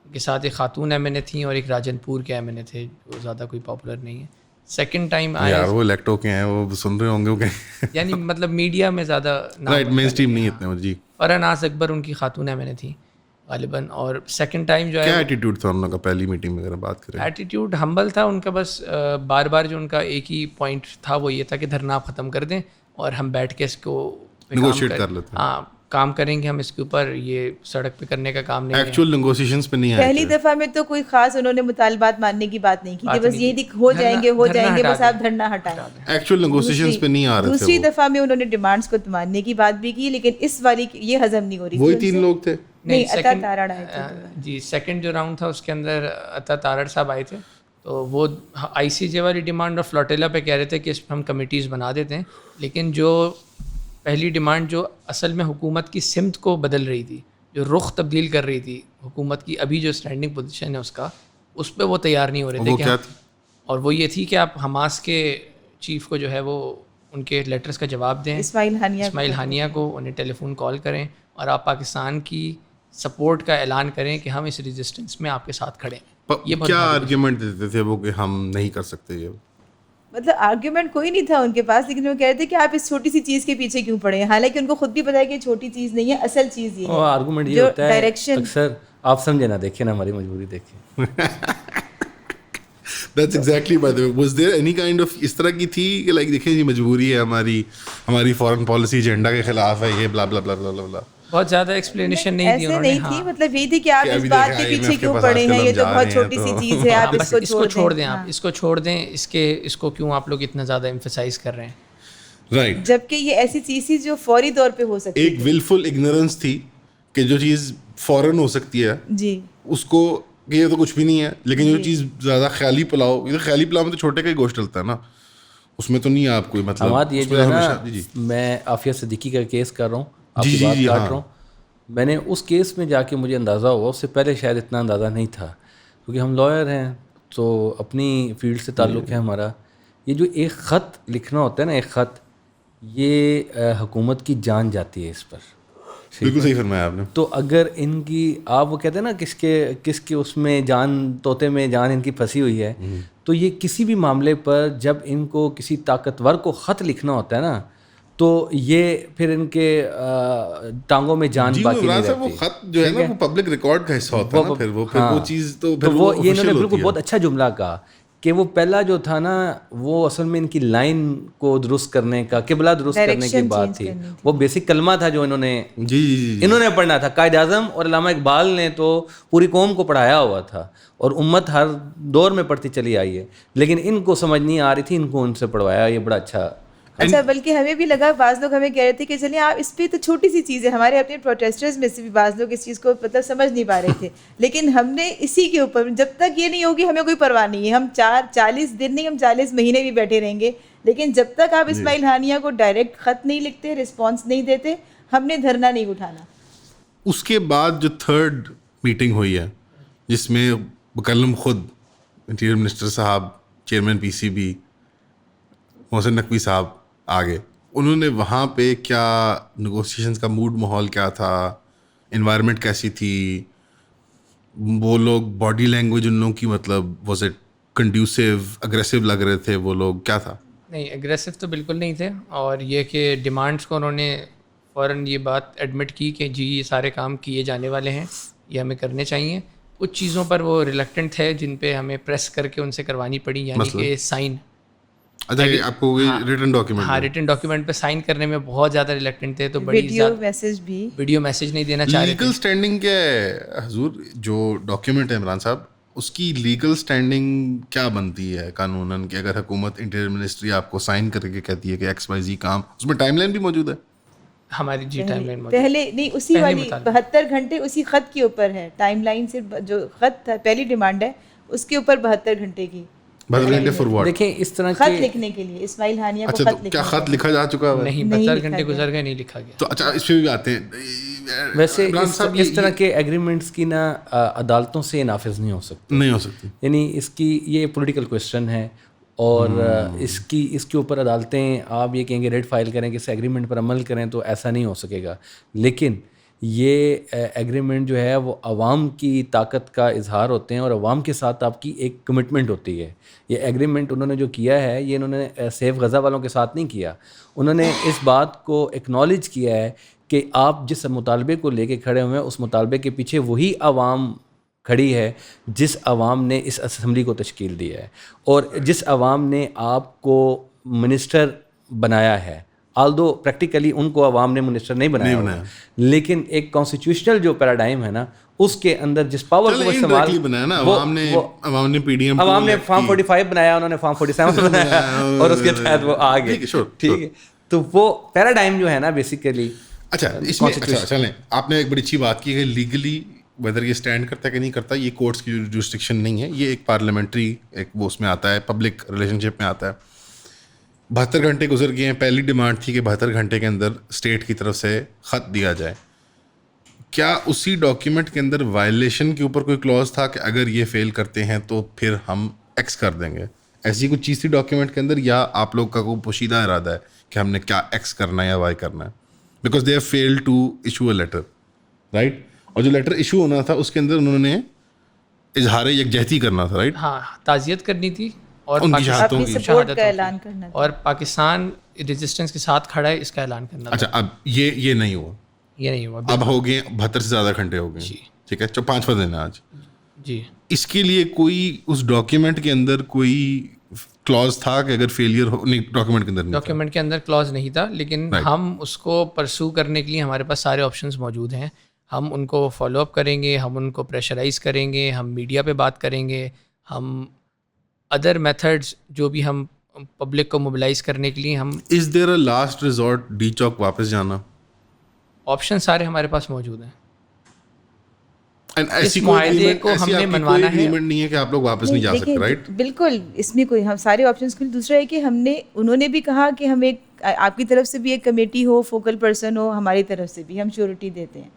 Speaker 2: کے ساتھ ایک خاتون MNA تھیں اور ایک راجن پور کے MNA تھے, وہ زیادہ کوئی پاپولر نہیں ہے. سیکنڈ ٹائم آیا
Speaker 1: یار وہ الیکٹ ہو کے ہیں, وہ سن رہے ہوں گے وہ کہ
Speaker 2: یعنی مطلب میڈیا میں زیادہ
Speaker 1: رائٹ مین اسٹریم نہیں اتنے. جی
Speaker 2: فرحان ناز اکبر ان کی خاتون MNA تھیں غالباً. اور سیکنڈ ٹائم جو ہے
Speaker 1: کیا ایٹیٹیوڈ تھا ان لوگوں کا پہلی میٹنگ میں اگر بات کریں؟
Speaker 2: ایٹیٹیوڈ ہمبل تھا ان کا, بس بار بار جو ان کا ایک ہی پوائنٹ تھا وہ یہ تھا کہ دھرنا آپ ختم کر دیں اور ہم بیٹھ کے اس کو
Speaker 1: نیگوشیٹ کر لیتے ہیں.
Speaker 2: ہاں کام کریں گے ہم اس کے اوپر, یہ سڑک پہ کرنے کا کام نہیں ہے.
Speaker 1: ایکچوئل نیگوسیشنز پہ نہیں آئے.
Speaker 3: پہلی دفعہ میں تو کوئی خاص انہوں نے مطالبات ماننے کی بات نہیں کی کہ بس یہی ہو جائیں گے بس آپ دھرنا ہٹائیں.
Speaker 1: ایکچوئل نیگوسیشنز پہ نہیں آ رہے تھے.
Speaker 3: دوسری دفعہ میں انہوں نے ڈیمانڈس کو ماننے کی بات بھی کی, لیکن اس والی یہ ہضم نہیں ہو رہی.
Speaker 1: وہی 3 لوگ تھے.
Speaker 3: نہیں, عطا تارڑ آئے تھے.
Speaker 2: جی سیکنڈ جو راؤنڈ تھا اس کے اندر عطا تارڑ صاحب آئے تھے, تو وہ ICJ والی ڈیمانڈ اور فلوٹیلا پہ کہہ رہے تھے کہ اس پہ ہم کمیٹیز بنا دیتے ہیں, لیکن جو پہلی ڈیمانڈ جو اصل میں حکومت کی سمت کو بدل رہی تھی, جو رخ تبدیل کر رہی تھی حکومت کی, ابھی جو اسٹینڈنگ پوزیشن ہے اس کا, اس پہ وہ تیار نہیں ہو رہے تھے کہ اور وہ یہ تھی کہ آپ حماس کے چیف کو جو ہے وہ ان کے لیٹرز کا جواب دیں, اسماعیل ہانیہ کو, انہیں ٹیلی فون کال کریں اور آپ پاکستان کی سپورٹ کا اعلان کریں کہ ہم اس ریزسٹنس میں آپ کے ساتھ کھڑے ہیں.
Speaker 1: یہ کیا آرگیومنٹ دیتے تھے وہ کہ ہم نہیں کر سکتے؟ یہ
Speaker 3: مطلب آرگیومنٹ کوئی نہیں تھا ان کے پاس, لیکن وہ کہہ رہے تھے کہ آپ اس چھوٹی سی چیز کے پیچھے کیوں پڑے ہیں, حالانکہ ان کو خود بھی پتا ہے کہ چھوٹی چیز نہیں ہے, اصل چیز یہ ہے.
Speaker 4: آرگومنٹ یہ ہوتا ہے اکثر آپ سمجھے نہ دیکھیں نا ہماری مجبوری دیکھیں.
Speaker 1: That's exactly by the way. Was there any kind of اس طرح کی تھی کہ لائک دیکھیں یہ مجبوری ہے ہماری فارن پالیسی ایجنڈا کے خلاف ہے یہ بلا بلا بلا بلا بلا؟
Speaker 2: بہت زیادہ ایکسپلینیشن نہیں دی انہوں نے.
Speaker 3: نہیں تھی, مطلب یہی تھی کہ آپ اس بات کے پیچھے کیوں پڑے ہیں, یہ تو بہت چھوٹی سی چیز ہے, آپ اس کو
Speaker 2: چھوڑ دیں, آپ اس کو چھوڑ دیں, اس کو کیوں آپ لوگ اتنا زیادہ ایمفسائز کر رہے ہیں.
Speaker 1: رائٹ,
Speaker 3: جبکہ یہ ایسی چیز تھی جو فوری طور پہ ہو سکتی ہے.
Speaker 1: ایک ولفل اگنورنس تھی کہ جو چیز فوراً ہو سکتی ہے
Speaker 3: جی
Speaker 1: اس کو کہ یہ تو کچھ بھی نہیں ہے, لیکن جو چیز زیادہ خیالی پلاؤ, یہ خیالی پلاؤ میں تو چھوٹے کا ہی گوشت ڈلتا ہے نا, اس میں تو نہیں آپ کوئی مطلب.
Speaker 4: یہ جو ہے نا, میں عافیہ صدیقی کا کیس کر رہا ہوں, آپ کی بات کاٹ رہا ہوں. میں نے اس کیس میں جا کے مجھے اندازہ ہوا, اس سے پہلے شاید اتنا اندازہ نہیں تھا, کیونکہ ہم لائر ہیں تو اپنی فیلڈ سے تعلق ہے ہمارا. یہ جو ایک خط لکھنا ہوتا ہے نا, ایک خط, یہ حکومت کی جان جاتی ہے اس پر.
Speaker 1: بالکل صحیح فرمایا آپ نے.
Speaker 4: تو اگر ان کی آپ وہ کہتے ہیں نا کس کے اس میں جان, طوطے میں جان ان کی پھنسی ہوئی ہے, تو یہ کسی بھی معاملے پر جب ان کو کسی طاقتور کو خط لکھنا ہوتا ہے نا, تو یہ پھر ان کے ٹانگوں میں جان باقی نہیں رہتی.
Speaker 1: وہ خط جو ہے نا وہ پبلک ریکارڈ کا حصہ ہوتا ہے نا, پھر وہ چیز تو پھر
Speaker 4: وہ یہ انہوں نے بالکل بہت اچھا جملہ کہا کہ وہ پہلا جو تھا نا وہ اصل میں ان کی لائن کو درست کرنے کا, قبلہ درست کرنے کی بات تھی. وہ بیسک کلمہ تھا جو انہوں نے پڑھنا تھا. قائد اعظم اور علامہ اقبال نے تو پوری قوم کو پڑھایا ہوا تھا اور امت ہر دور میں پڑھتی چلی آئی ہے, لیکن ان کو سمجھ نہیں آ رہی تھی, ان کو ان سے پڑھوایا. یہ بڑا
Speaker 3: اچھا بلکہ ہمیں بھی لگا, بعض لوگ ہمیں کہہ رہے تھے کہ چلیے آپ اس پہ تو چھوٹی سی چیز ہے, ہمارے اپنے پروٹیسٹرز میں سے بھی بعض لوگ اس چیز کو مطلب سمجھ نہیں پا رہے تھے, لیکن ہم نے اسی کے اوپر جب تک یہ نہیں ہوگی ہمیں کوئی پرواہ نہیں ہے, ہم 40 دن نہیں, ہم 40 مہینے بھی بیٹھے رہیں گے, لیکن جب تک آپ اسماعیل ہانیہ کو ڈائریکٹ خط نہیں لکھتے, رسپانس نہیں دیتے, ہم نے دھرنا نہیں اٹھانا.
Speaker 1: اس کے بعد جو 3rd میٹنگ ہوئی ہے جس میں مکلم خود انٹیریئر منسٹر صاحب, چیئرمین PCB محسن نقوی صاحب آگے, انہوں نے وہاں پہ کیا نیگوسیشنز کا موڈ ماحول کیا تھا, انوائرمنٹ کیسی تھی, وہ لوگ باڈی لینگویج ان لوگوں کی مطلب واز اٹ کنڈیوسیو, اگریسو لگ رہے تھے وہ لوگ, کیا تھا؟
Speaker 2: نہیں اگریسو تو بالکل نہیں تھے, اور یہ کہ ڈیمانڈس کو انہوں نے فوراً یہ بات ایڈمٹ کی کہ جی یہ سارے کام کیے جانے والے ہیں, یہ ہمیں کرنے چاہیے. کچھ چیزوں پر وہ ریلیکٹنٹ تھے جن پہ ہمیں پریس کر کے ان سے کروانی پڑی, یعنی کہ سائن.
Speaker 1: اچھا آپ کو ریٹن ڈاکیومنٹ,
Speaker 2: ہاں ریٹن ڈاکیومنٹ پہ سائن کرنے میں بہت زیادہ ریلیکٹنٹ تھے, تو بڑی ویڈیو میسج نہیں دینا چاہ رہے تھے.
Speaker 1: لیگل اسٹینڈنگ کیا ہے حضور؟ جو ڈاکیومنٹ ہے عمران صاحب, اس کی لیگل اسٹینڈنگ کیا بنتی ہے قانوناً کہ اگر حکومت انٹیریئر منسٹری آپ کو سائن کر کے کہتی ہے کہ XYZ کام, اس میں ٹائم لائن بھی موجود ہے
Speaker 2: ہماری؟ جی ٹائم لائن
Speaker 3: پہلے نہیں, اسی والی 72 گھنٹے اسی خط کے اوپر ہے ٹائم لائن. صرف جو خط تھا پہلی ڈیمانڈ ہے اس کے اوپر 72 گھنٹے کی.
Speaker 4: دیکھیں اس طرح
Speaker 3: خط لکھنے کے لیے اسماعیل ہانیہ کو خط
Speaker 1: کیا خط لکھا جا چکا ہے؟
Speaker 2: نہیں, 72 گھنٹے گزر گئے, نہیں لکھا گیا.
Speaker 1: تو اچھا اس پہ بھی آتے ہیں,
Speaker 4: ویسے اس طرح کے ایگریمنٹس کی نا عدالتوں سے نافذ نہیں ہو سکتی، یعنی اس کی یہ پولیٹیکل کویسچن ہے، اور اس کے اوپر عدالتیں آپ یہ کہیں گے ریٹ فائل کریں کہ اس ایگریمنٹ پر عمل کریں تو ایسا نہیں ہو سکے گا. لیکن یہ ایگریمنٹ جو ہے وہ عوام کی طاقت کا اظہار ہوتے ہیں، اور عوام کے ساتھ آپ کی ایک کمٹمنٹ ہوتی ہے. یہ ایگریمنٹ انہوں نے جو کیا ہے یہ انہوں نے سیف غزہ والوں کے ساتھ نہیں کیا، انہوں نے اس بات کو ایکنالج کیا ہے کہ آپ جس مطالبے کو لے کے کھڑے ہوئے ہیں اس مطالبے کے پیچھے وہی عوام کھڑی ہے جس عوام نے اس اسمبلی کو تشکیل دیا ہے، اور جس عوام نے آپ کو منسٹر بنایا ہے. آلدو پریکٹیکلی ان کو عوام نے منسٹر نہیں بنایا، لیکن ایک کانسٹیٹیوشنل جو پیراڈائم ہے نا اس کے اندر جس پاور کو استعمال
Speaker 1: عوام نے پی ڈی ایم،
Speaker 4: عوام نے فارم 45 بنایا، انہوں نے فارم 47 بنایا اور اس کے تحت وہ آ گئے. ٹھیک ہے، تو وہ پیراڈائم جو ہے نا بیسیکلی.
Speaker 1: اچھا اس میں چلیں، آپ نے ایک بڑی اچھی بات کی کہ لیگلی ویدر یہ اسٹینڈ کرتا ہے کہ نہیں کرتا، یہ کورٹس کی جورسڈکشن نہیں ہے، یہ ایک پارلیمنٹری ایک وہ اس میں آتا ہے، پبلک ریلیشن شپ میں آتا ہے. 72 گھنٹے گزر گئے ہیں، پہلی ڈیمانڈ تھی کہ 72 گھنٹے کے اندر اسٹیٹ کی طرف سے خط دیا جائے. کیا اسی ڈاکیومنٹ کے اندر وائلیشن کے اوپر کوئی کلوز تھا کہ اگر یہ فیل کرتے ہیں تو پھر ہم ایکس کر دیں گے؟ ایسی کوئی چیز تھی ڈاکیومنٹ کے اندر، یا آپ لوگ کا کوئی پوشیدہ ارادہ ہے کہ ہم نے کیا ایکس کرنا ہے یا وائی کرنا ہے؟ Because they have failed to issue a letter, right? اور جو لیٹر ایشو ہونا تھا اس کے اندر انہوں نے اظہار یکجہتی کرنا تھا، رائٹ؟
Speaker 2: ہاں، تعزیت کرنی تھی اور
Speaker 3: اپنی سپورٹ کا اعلان کرنا تھا،
Speaker 2: اور پاکستان ریزسٹنس کے ساتھ کھڑا ہے اس کا اعلان کرنا.
Speaker 1: اچھا، اب یہ نہیں ہوا،
Speaker 2: یہ نہیں ہوا،
Speaker 1: اب ہو گئے 72 سے زیادہ گھنٹے ہو گئے. ٹھیک ہے، 5واں دن ہے آج.
Speaker 2: جی،
Speaker 1: اس کے لیے کوئی اس ڈاکیومنٹ کے اندر کوئی کلوز تھا کہ اگر فیلئر ہو؟ نہیں، ڈاکیومنٹ کے
Speaker 2: اندر کلوز نہیں تھا، لیکن ہم اس کو پرسو کرنے کے لیے ہمارے پاس سارے آپشنز موجود ہیں. ہم ان کو فالو اپ کریں گے، ہم ان کو پریشرائز کریں گے، ہم میڈیا پہ بات کریں گے، ہم ادر میتھڈز جو بھی ہم پبلک کو موبلائز کرنے کے لیے ہم.
Speaker 1: از دیر اے لاسٹ ریزورٹ ڈی چوک واپس جانا؟
Speaker 2: آپشن سارے ہمارے پاس موجود ہیں.
Speaker 1: اس معاہدے کو ہم نے منوانا ہے، ایگریمنٹ نہیں ہے کہ آپ لوگ واپس نہیں جا سکتے، رائٹ؟
Speaker 3: بالکل، اس میں کوئی ہم سارے آپشنس کے لیے. دوسرا ہے کہ انہوں نے بھی کہا کہ ہم ایک آپ کی طرف سے بھی ایک committee who, focal person who, ہماری طرف سے بھی ہم شیورٹی دیتے ہیں،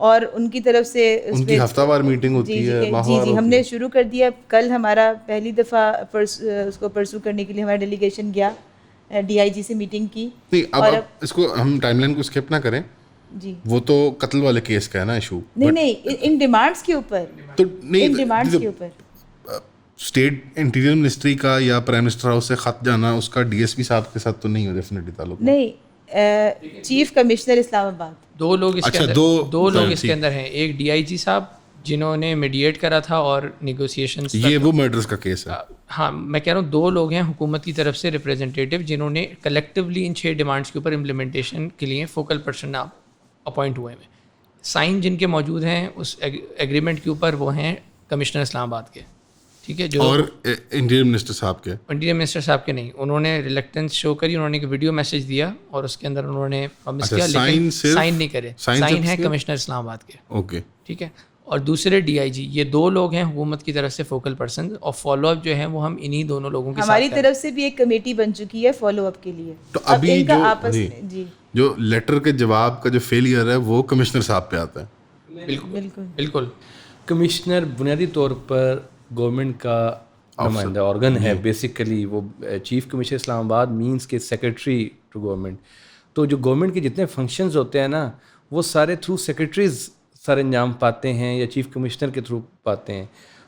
Speaker 3: اور ان کی طرف سے
Speaker 1: ان کی ہفتہ وار میٹنگ ہوتی ہے.
Speaker 3: جی ہم نے شروع کر دیا. کل ہمارا پہلی دفعہ اس کو پرسو کرنے کے لیے ہمارا ڈیلیگیشن گیا، ڈی آئی جی سے میٹنگ کی.
Speaker 1: اب اس کو ہم ٹائم لائن کو اسکپ نہ کریں.
Speaker 3: جی،
Speaker 1: وہ تو قتل والے کیس کا ہے نا ایشو.
Speaker 3: نہیں، ان ڈیمانڈس کے اوپر،
Speaker 1: تو
Speaker 3: ان ڈیمانڈس کے اوپر
Speaker 1: اسٹیٹ انٹیریئر منسٹری کا یا پرائم منسٹر ہاؤس سے خط جانا، اس کا ڈی ایس پی صاحب کے ساتھ تو نہیں ہو ڈیفینیٹلی تعلق.
Speaker 3: نہیں، چیف کمشنر اسلام آباد.
Speaker 2: دو لوگ اس کے اندر ہیں. ایک ڈی آئی جی صاحب جنہوں نے میڈیٹ کرا تھا اور نیگوسیشنز،
Speaker 1: یہ وہ مرڈرز کا کیس ہے.
Speaker 2: ہاں، میں کہہ رہا ہوں 2 لوگ ہیں حکومت کی طرف سے ریپرزینٹیٹیو جنہوں نے کلیکٹیولی ان 6 ڈیمانڈس کے اوپر امپلیمنٹیشن کے لیے فوکل پرسن اپوائنٹ ہوئے ہیں. سائن جن کے موجود ہیں اس ایگریمنٹ کے اوپر وہ ہیں کمشنر اسلام آباد کے. ٹھیک ہے، جو
Speaker 1: اور انٹیریئر منسٹر
Speaker 2: صاحب کے نہیں. انہوں نے ریلیکٹنس شو کری، انہوں نے ایک ویڈیو میسج دیا اور اس کے اندر انہوں نے پرومس کیا، لیکن سائن نہیں کرے. سائن ہے کمشنر اسلام آباد کے.
Speaker 1: اوکے،
Speaker 2: ٹھیک ہے. اور دوسرے ڈی آئی جی، یہ 2 لوگ ہیں حکومت کی طرف سے فوکل پرسن، اور فالو اپ جو ہے وہ ہم انہی دونوں لوگوں کے ساتھ.
Speaker 3: ہماری طرف سے بھی ایک کمیٹی بن چکی ہے فالو اپ کے لیے.
Speaker 1: تو ابھی جو لیٹر کے جواب کا جو فیلئر ہے وہ کمشنر صاحب پہ آتا ہے.
Speaker 2: بالکل.
Speaker 4: کمشنر بنیادی طور پر گورنمنٹ کا نمائندہ آرگن ہے بیسیکلی. وہ چیف کمشنر اسلام آباد مینس کے سیکرٹری ٹو گورنمنٹ. تو جو گورنمنٹ کے جتنے فنکشنز ہوتے ہیں نا وہ سارے تھرو سیکرٹریز سر انجام پاتے ہیں یا چیف کمشنر کے تھرو پاتے ہیں.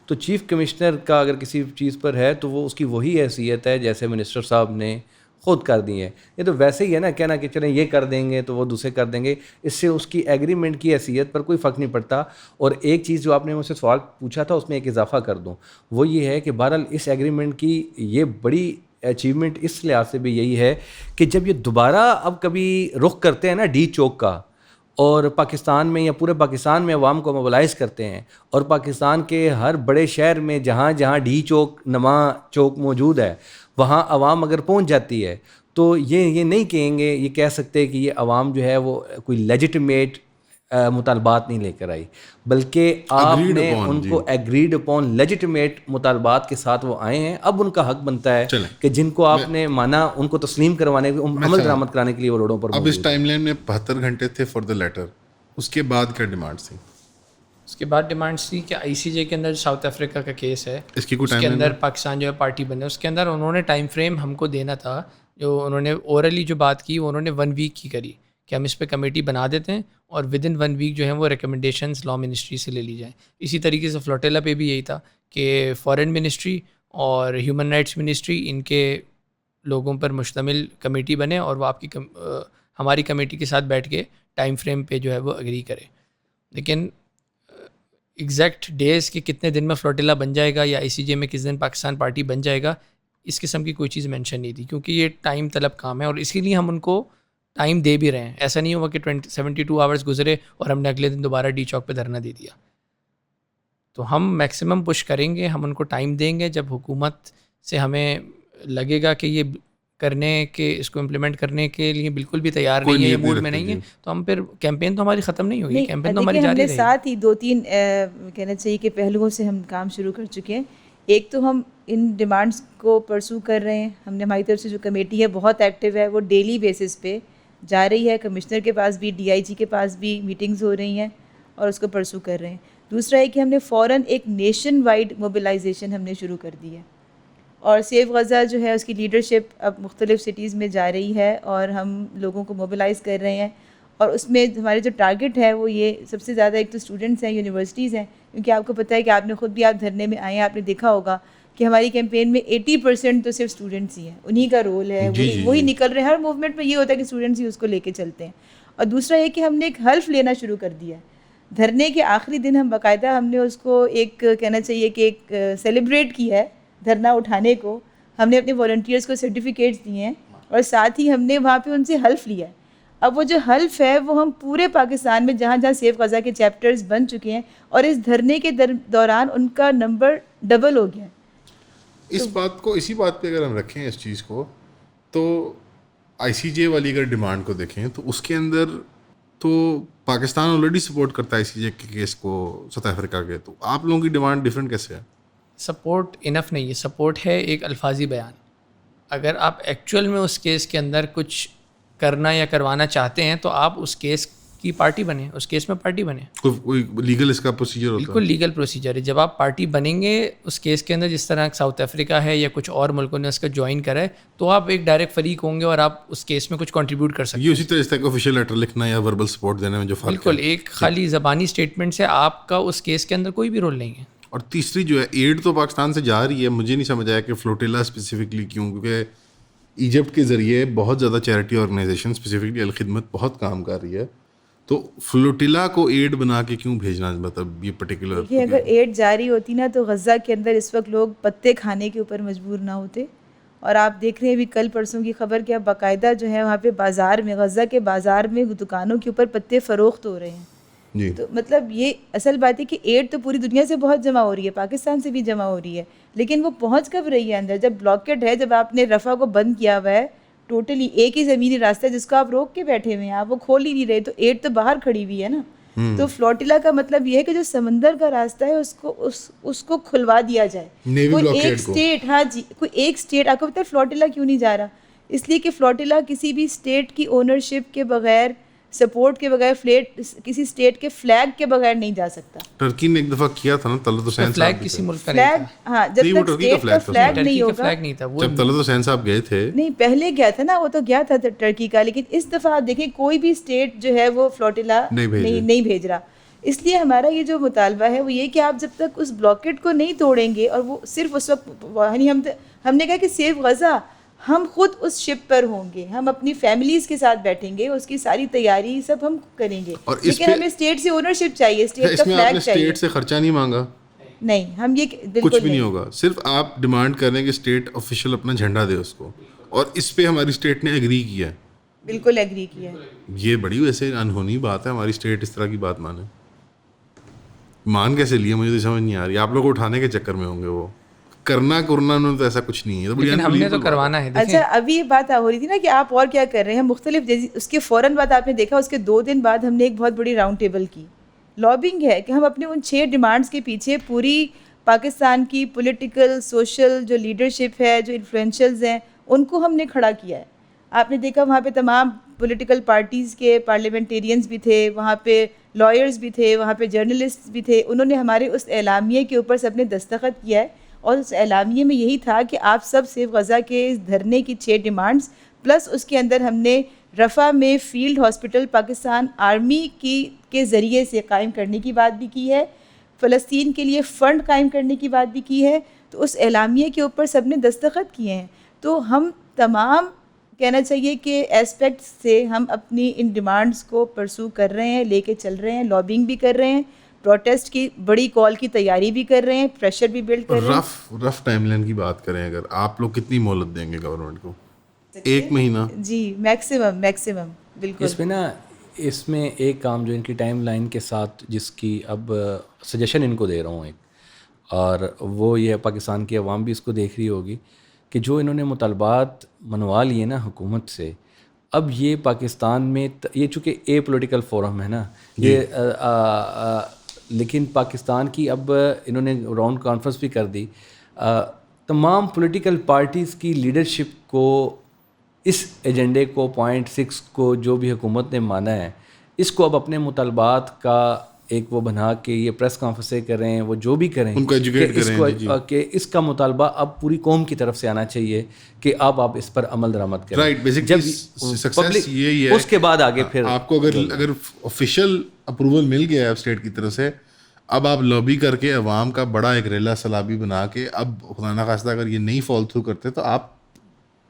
Speaker 4: تو چیف کمشنر کا اگر کسی چیز پر ہے تو وہ اس کی وہی حیثیت ہے جیسے منسٹر صاحب نے خود کر دی ہے. یہ تو ویسے ہی ہے نا کہنا کہ چلیں یہ کر دیں گے تو وہ دوسرے کر دیں گے. اس سے اس کی ایگریمنٹ کی حیثیت پر کوئی فرق نہیں پڑتا. اور ایک چیز جو آپ نے مجھ سے سوال پوچھا تھا اس میں ایک اضافہ کر دوں، وہ یہ ہے کہ بہرحال اس ایگریمنٹ کی یہ بڑی اچیومنٹ اس لحاظ سے بھی یہی ہے کہ جب یہ دوبارہ اب کبھی رخ کرتے ہیں نا ڈی چوک کا، اور پاکستان میں یا پورے پاکستان میں عوام کو موبلائز کرتے ہیں، اور پاکستان کے ہر بڑے شہر میں جہاں جہاں ڈی چوک نما چوک موجود ہے وہاں عوام اگر پہنچ جاتی ہے تو یہ نہیں کہیں گے، یہ کہہ سکتے کہ یہ عوام جو ہے وہ کوئی لیجیٹمیٹ مطالبات نہیں لے کر آئی، بلکہ آپ نے ان کو ایگریڈ اپون لیجیٹمیٹ مطالبات کے ساتھ وہ آئے ہیں. اب ان کا حق بنتا ہے کہ جن کو آپ نے مانا ان کو تسلیم کروانے عمل درآمد کرانے کے لیے وہ روڈوں پر.
Speaker 1: اب اس ٹائم لائن میں 72 گھنٹے تھے فار دا لیٹر، اس کے بعد کیا ڈیمانڈ تھی؟
Speaker 2: اس کے بعد ڈیمانڈس تھی کہ آئی سی جے کے اندر ساؤتھ افریقہ کا کیس ہے,
Speaker 1: اس کی کوئی
Speaker 2: اس کے اندر پاکستان جو ہے پارٹی بنے, اس کے اندر انہوں نے ٹائم فریم ہم کو دینا تھا. جو انہوں نے اورلی جو بات کی وہ انہوں نے 1 ویک کی کری کہ ہم اس پہ کمیٹی بنا دیتے ہیں اور ود ان 1 ویک جو ہے وہ ریکمنڈیشنز لا منسٹری سے لے لی جائیں. اسی طریقے سے فلوٹیلا پہ بھی یہی تھا کہ فارن منسٹری اور ہیومن رائٹس منسٹری ان کے لوگوں پر مشتمل کمیٹی بنے اور وہ آپ کی ہماری کمیٹی کے ساتھ بیٹھ کے ٹائم فریم پہ جو ہے وہ اگری کرے. لیکن ایگزیکٹ ڈیز کہ کتنے دن میں فلوٹیلا بن جائے گا یا آئی سی جے میں کس دن پاکستان پارٹی بن جائے گا, اس قسم کی کوئی چیز مینشن نہیں تھی, کیونکہ یہ ٹائم طلب کام ہے اور اسی لیے ہم ان کو ٹائم دے بھی رہے ہیں. ایسا نہیں ہوا کہ 72 آورس گزرے اور ہم نے اگلے دن دوبارہ ڈی چوک پہ دھرنا دے دیا. تو ہم میکسیمم پش کریں گے, ہم ان کو ٹائم دیں گے. جب حکومت سے ہمیں لگے گا کہ یہ کرنے کے اس کو امپلیمنٹ کرنے کے لیے بالکل بھی تیار نہیں ہے, یہ موڈ میں نہیں ہے, تو ہم پھر کیمپین تو ہماری ختم نہیں ہوگی, کیمپین تو ہماری جاری رہے گی.
Speaker 3: ساتھ ہی 2-3 کہنا چاہیے کہ پہلوؤں سے ہم کام شروع کر چکے ہیں. ایک تو ہم ان ڈیمانڈس کو پرسو کر رہے ہیں. ہم نے ہماری طرف سے جو کمیٹی ہے بہت ایکٹیو ہے, وہ ڈیلی بیسس پہ جا رہی ہے. کمشنر کے پاس بھی, ڈی آئی جی کے پاس بھی میٹنگز ہو رہی ہیں اور اس کو پرسو کر رہے ہیں. دوسرا ہے کہ ہم نے فوراً ایک نیشن وائڈ موبلائزیشن ہم نے شروع کر دی ہے اور سیف غزہ جو ہے اس کی لیڈرشپ اب مختلف سٹیز میں جا رہی ہے اور ہم لوگوں کو موبلائز کر رہے ہیں. اور اس میں ہمارے جو ٹارگٹ ہے وہ یہ سب سے زیادہ ایک تو اسٹوڈنٹس ہیں, یونیورسٹیز ہیں, کیونکہ آپ کو پتہ ہے کہ آپ نے خود بھی آپ دھرنے میں آئے ہیں, آپ نے دیکھا ہوگا کہ ہماری کیمپین میں 80% تو صرف اسٹوڈنٹس ہی ہیں, انہی کا رول ہے, وہی نکل رہے ہیں. ہر موومنٹ میں یہ ہوتا ہے کہ اسٹوڈنٹس ہی اس کو لے کے چلتے ہیں. اور دوسرا یہ کہ ہم نے ایک حلف لینا شروع کر دیا ہے. دھرنے کے آخری دن ہم باقاعدہ ہم نے اس کو ایک کہنا چاہیے کہ ایک سیلیبریٹ کی ہے دھرنا اٹھانے کو. ہم نے اپنے والنٹیئرس کو سرٹیفکیٹس دیے ہیں اور ساتھ ہی ہم نے وہاں پہ ان سے حلف لیا ہے. اب وہ جو حلف ہے وہ ہم پورے پاکستان میں جہاں جہاں سیف غزہ کے چیپٹرز بن چکے ہیں اور اس دھرنے کے دوران ان کا نمبر ڈبل ہو گیا ہے.
Speaker 1: اس بات کو اسی بات پہ اگر ہم رکھیں اس چیز کو, تو آئی سی جے والی اگر ڈیمانڈ کو دیکھیں تو اس کے اندر تو پاکستان آلریڈی سپورٹ کرتا ہے آئی سی جے کے کیس کو ساؤتھ افریقہ کے, تو آپ لوگوں کی ڈیمانڈ ڈفرینٹ کیسے ہے؟
Speaker 2: سپورٹ انف نہیں ہے, سپورٹ ہے ایک الفاظی بیان. اگر آپ ایکچوئل میں اس کیس کے اندر کچھ کرنا یا کروانا چاہتے ہیں تو آپ اس کیس کی پارٹی بنیں, اس کیس میں پارٹی بنیں.
Speaker 1: کوئی لیگل اس کا پروسیجر ہوتا ہے؟
Speaker 2: بالکل لیگل پروسیجر ہے. جب آپ پارٹی بنیں گے اس کیس کے اندر, جس طرح ساؤتھ افریقہ ہے یا کچھ اور ملکوں نے اس کا جوائن کرا ہے, تو آپ ایک ڈائریکٹ فریق ہوں گے اور آپ اس کیس میں کچھ کنٹریبیوٹ کر سکتے ہیں.
Speaker 1: یہ اسی طرح کا آفیشیل لیٹر لکھنا یا وربل سپورٹ دینے میں جو فرق ہے.
Speaker 2: بالکل ایک خالی زبانی اسٹیٹمنٹ سے آپ کا اس کیس کے اندر کوئی بھی رول نہیں ہے.
Speaker 1: اور تیسری جو ہے ایڈ تو پاکستان سے جا رہی ہے, مجھے نہیں سمجھ آیا کہ فلوٹیلا اسپیسیفکلی کیوں, کیونکہ ایجپٹ کے ذریعے بہت زیادہ چیریٹی آرگنائزیشن اسپیسیفکلی الخدمت بہت کام کر رہی ہے, تو فلوٹیلا کو ایڈ بنا کے کیوں بھیجنا, مطلب یہ پرٹیکولر.
Speaker 3: دیکھیے اگر ایڈ جاری ہوتی نا تو غزہ کے اندر اس وقت لوگ پتے کھانے کے اوپر مجبور نہ ہوتے. اور آپ دیکھ رہے ہیں ابھی کل پرسوں کی خبر کہ اب باقاعدہ جو ہے وہاں پہ بازار میں, غزہ کے بازار میں دکانوں کے اوپر پتے فروخت ہو رہے ہیں.
Speaker 1: جی
Speaker 3: تو مطلب یہ اصل بات ہے کہ ایڈ تو پوری دنیا سے بہت جمع ہو رہی ہے, پاکستان سے بھی جمع ہو رہی ہے, لیکن وہ پہنچ کب رہی ہے اندر؟ جب بلاکڈ ہے, جب آپ نے رفح کو بند کیا ہوا ہے, ٹوٹلی ایک ہی زمینی راستہ ہے جس کو آپ روک کے بیٹھے ہوئے ہیں, آپ وہ کھول ہی نہیں رہے, تو ایڈ تو باہر کھڑی ہوئی ہے نا. تو فلوٹیلا کا مطلب یہ ہے کہ جو سمندر کا راستہ ہے اس کو کھلوا دیا جائے. کوئی ایک اسٹیٹ, ہاں جی, کوئی ایک اسٹیٹ, آپ کو پتہ ہے فلوٹیلا کیوں نہیں جا رہا؟ اس لیے کہ فلوٹیلا کسی بھی اسٹیٹ کی اونرشپ کے بغیر, سپورٹ کے بغیر, کسی اسٹیٹ کے فلیگ کے بغیر نہیں جا سکتا.
Speaker 1: ٹرکی نے ایک دفعہ کیا تھا نا, طلعت حسین صاحب.
Speaker 2: فلیگ کسی ملک کا نہیں
Speaker 3: فلیگ, ہاں, جب تک اسٹیٹ کا فلیگ نہیں ہوگا.
Speaker 2: فلیگ نہیں تھا وہ,
Speaker 1: جب طلعت حسین صاحب گئے تھے,
Speaker 3: نہیں پہلے گیا تھا نا, وہ تو گیا تھا ٹرکی کا, لیکن اس دفعہ آپ دیکھیں کوئی بھی اسٹیٹ جو ہے وہ فلوٹیلا نہیں بھیج رہا. اس لیے ہمارا یہ جو مطالبہ ہے وہ یہ کہ آپ جب تک اس بلاکٹ کو نہیں توڑیں گے, اور وہ صرف اس وقت یعنی ہم نے کہا کہ سیف غزہ ہم خود اس شپ پر ہوں گے, ہم اپنی فیملیز کے ساتھ بیٹھیں گے, اس کی ساری تیاری سب ہم کریں گے, لیکن ہمیں اسٹیٹ سے اونرشپ چاہیے, اسٹیٹ کا فلیگ چاہیے.
Speaker 1: اسٹیٹ سے خرچہ نہیں مانگا,
Speaker 3: نہیں, ہم یہ
Speaker 1: کچھ بھی نہیں ہوگا, صرف آپ ڈیمانڈ کر رہے ہیں کہ اسٹیٹ آفیشیل اپنا جھنڈا دے اس کو, اور اس پہ ہماری اسٹیٹ نے ایگری کیا ہے.
Speaker 3: بالکل ایگری کیا ہے. یہ
Speaker 1: بڑی ویسے انہونی بات ہے, ہماری اسٹیٹ اس طرح کی بات مان کیسے لیے, مجھے تو سمجھ نہیں آ رہی. آپ لوگ اٹھانے کے چکر میں ہوں گے, وہ کرنا انہوں تو ایسا کچھ نہیں ہے,
Speaker 2: لیکن ہم نے تو کروانا ہے.
Speaker 3: اچھا, ابھی یہ بات ہو رہی تھی نا کہ آپ اور کیا کر رہے ہیں, مختلف, اس کے فوراً بعد آپ نے دیکھا اس کے 2 دن بعد ہم نے ایک بہت بڑی راؤنڈ ٹیبل کی. لابنگ ہے کہ ہم اپنے ان 6 ڈیمانڈس کے پیچھے پوری پاکستان کی پولیٹیکل, سوشل جو لیڈرشپ ہے, جو انفلوئنشلز ہیں, ان کو ہم نے کھڑا کیا ہے. آپ نے دیکھا وہاں پہ تمام پولیٹیکل پارٹیز کے پارلیمنٹیرینز بھی تھے, وہاں پہ لائرز بھی تھے وہاں پہ، جرنلسٹ بھی تھے. انہوں نے ہمارے اس اعلامیے کے اوپر سب نے دستخط کیا ہے، اور اس اعلامیے میں یہی تھا کہ آپ سب سیف غزہ کے اس دھرنے کی 6 ڈیمانڈز پلس اس کے اندر ہم نے رفح میں فیلڈ ہاسپٹل پاکستان آرمی کے ذریعے سے قائم کرنے کی بات بھی کی ہے، فلسطین کے لیے فنڈ قائم کرنے کی بات بھی کی ہے. تو اس اعلامیے کے اوپر سب نے دستخط کیے ہیں. تو ہم تمام کہنا چاہیے کہ ایسپیکٹ سے ہم اپنی ان ڈیمانڈز کو پرسو کر رہے ہیں، لے کے چل رہے ہیں، لابنگ بھی کر رہے ہیں، پروٹیسٹ کی بڑی کال کی تیاری بھی کر رہے ہیں، پریشر بھی بلڈ کر رہے ہیں.
Speaker 1: رف ٹائم لائن کی بات کریں اگر آپ لوگ کتنی مہلت دیں گے گورنمنٹ کو؟ 1 مہینہ؟
Speaker 3: جی میکسیمم بالکل.
Speaker 4: اس میں نا اس میں ایک کام جو ان کی ٹائم لائن کے ساتھ جس کی اب سجیشن ان کو دے رہا ہوں ایک، اور وہ یہ پاکستان کی عوام بھی اس کو دیکھ رہی ہوگی کہ جو انہوں نے مطالبات منوا لیے نا حکومت سے، اب یہ پاکستان میں یہ چونکہ اے پولیٹیکل فورم ہے نا یہ لیکن پاکستان کی اب انہوں نے راؤنڈ کانفرنس بھی کر دی، تمام پولیٹیکل پارٹیز کی لیڈرشپ کو اس ایجنڈے کو پوائنٹ 6 کو جو بھی حکومت نے مانا ہے اس کو اب اپنے مطالبات کا ایک وہ بنا کے یہ پریس کانفرنسیں کریں، وہ جو بھی کریں
Speaker 1: ان کو ایجوکیٹ کریں
Speaker 4: کہ اس کا مطالبہ اب پوری قوم کی طرف سے آنا چاہیے کہ اب آپ اس پر عمل درآمد کریں.
Speaker 1: رائٹ، بیسکلی سکسیس یہی ہے.
Speaker 4: اس کے بعد آگے پھر
Speaker 1: آپ کو اگر آفیشیل اپروول مل گیا ہے اسٹیٹ کی طرف سے، اب آپ لابی کر کے عوام کا بڑا ایک ریلا سلابی بنا کے، اب خدا نخواستہ اگر یہ نہیں فال تھرو کرتے تو آپ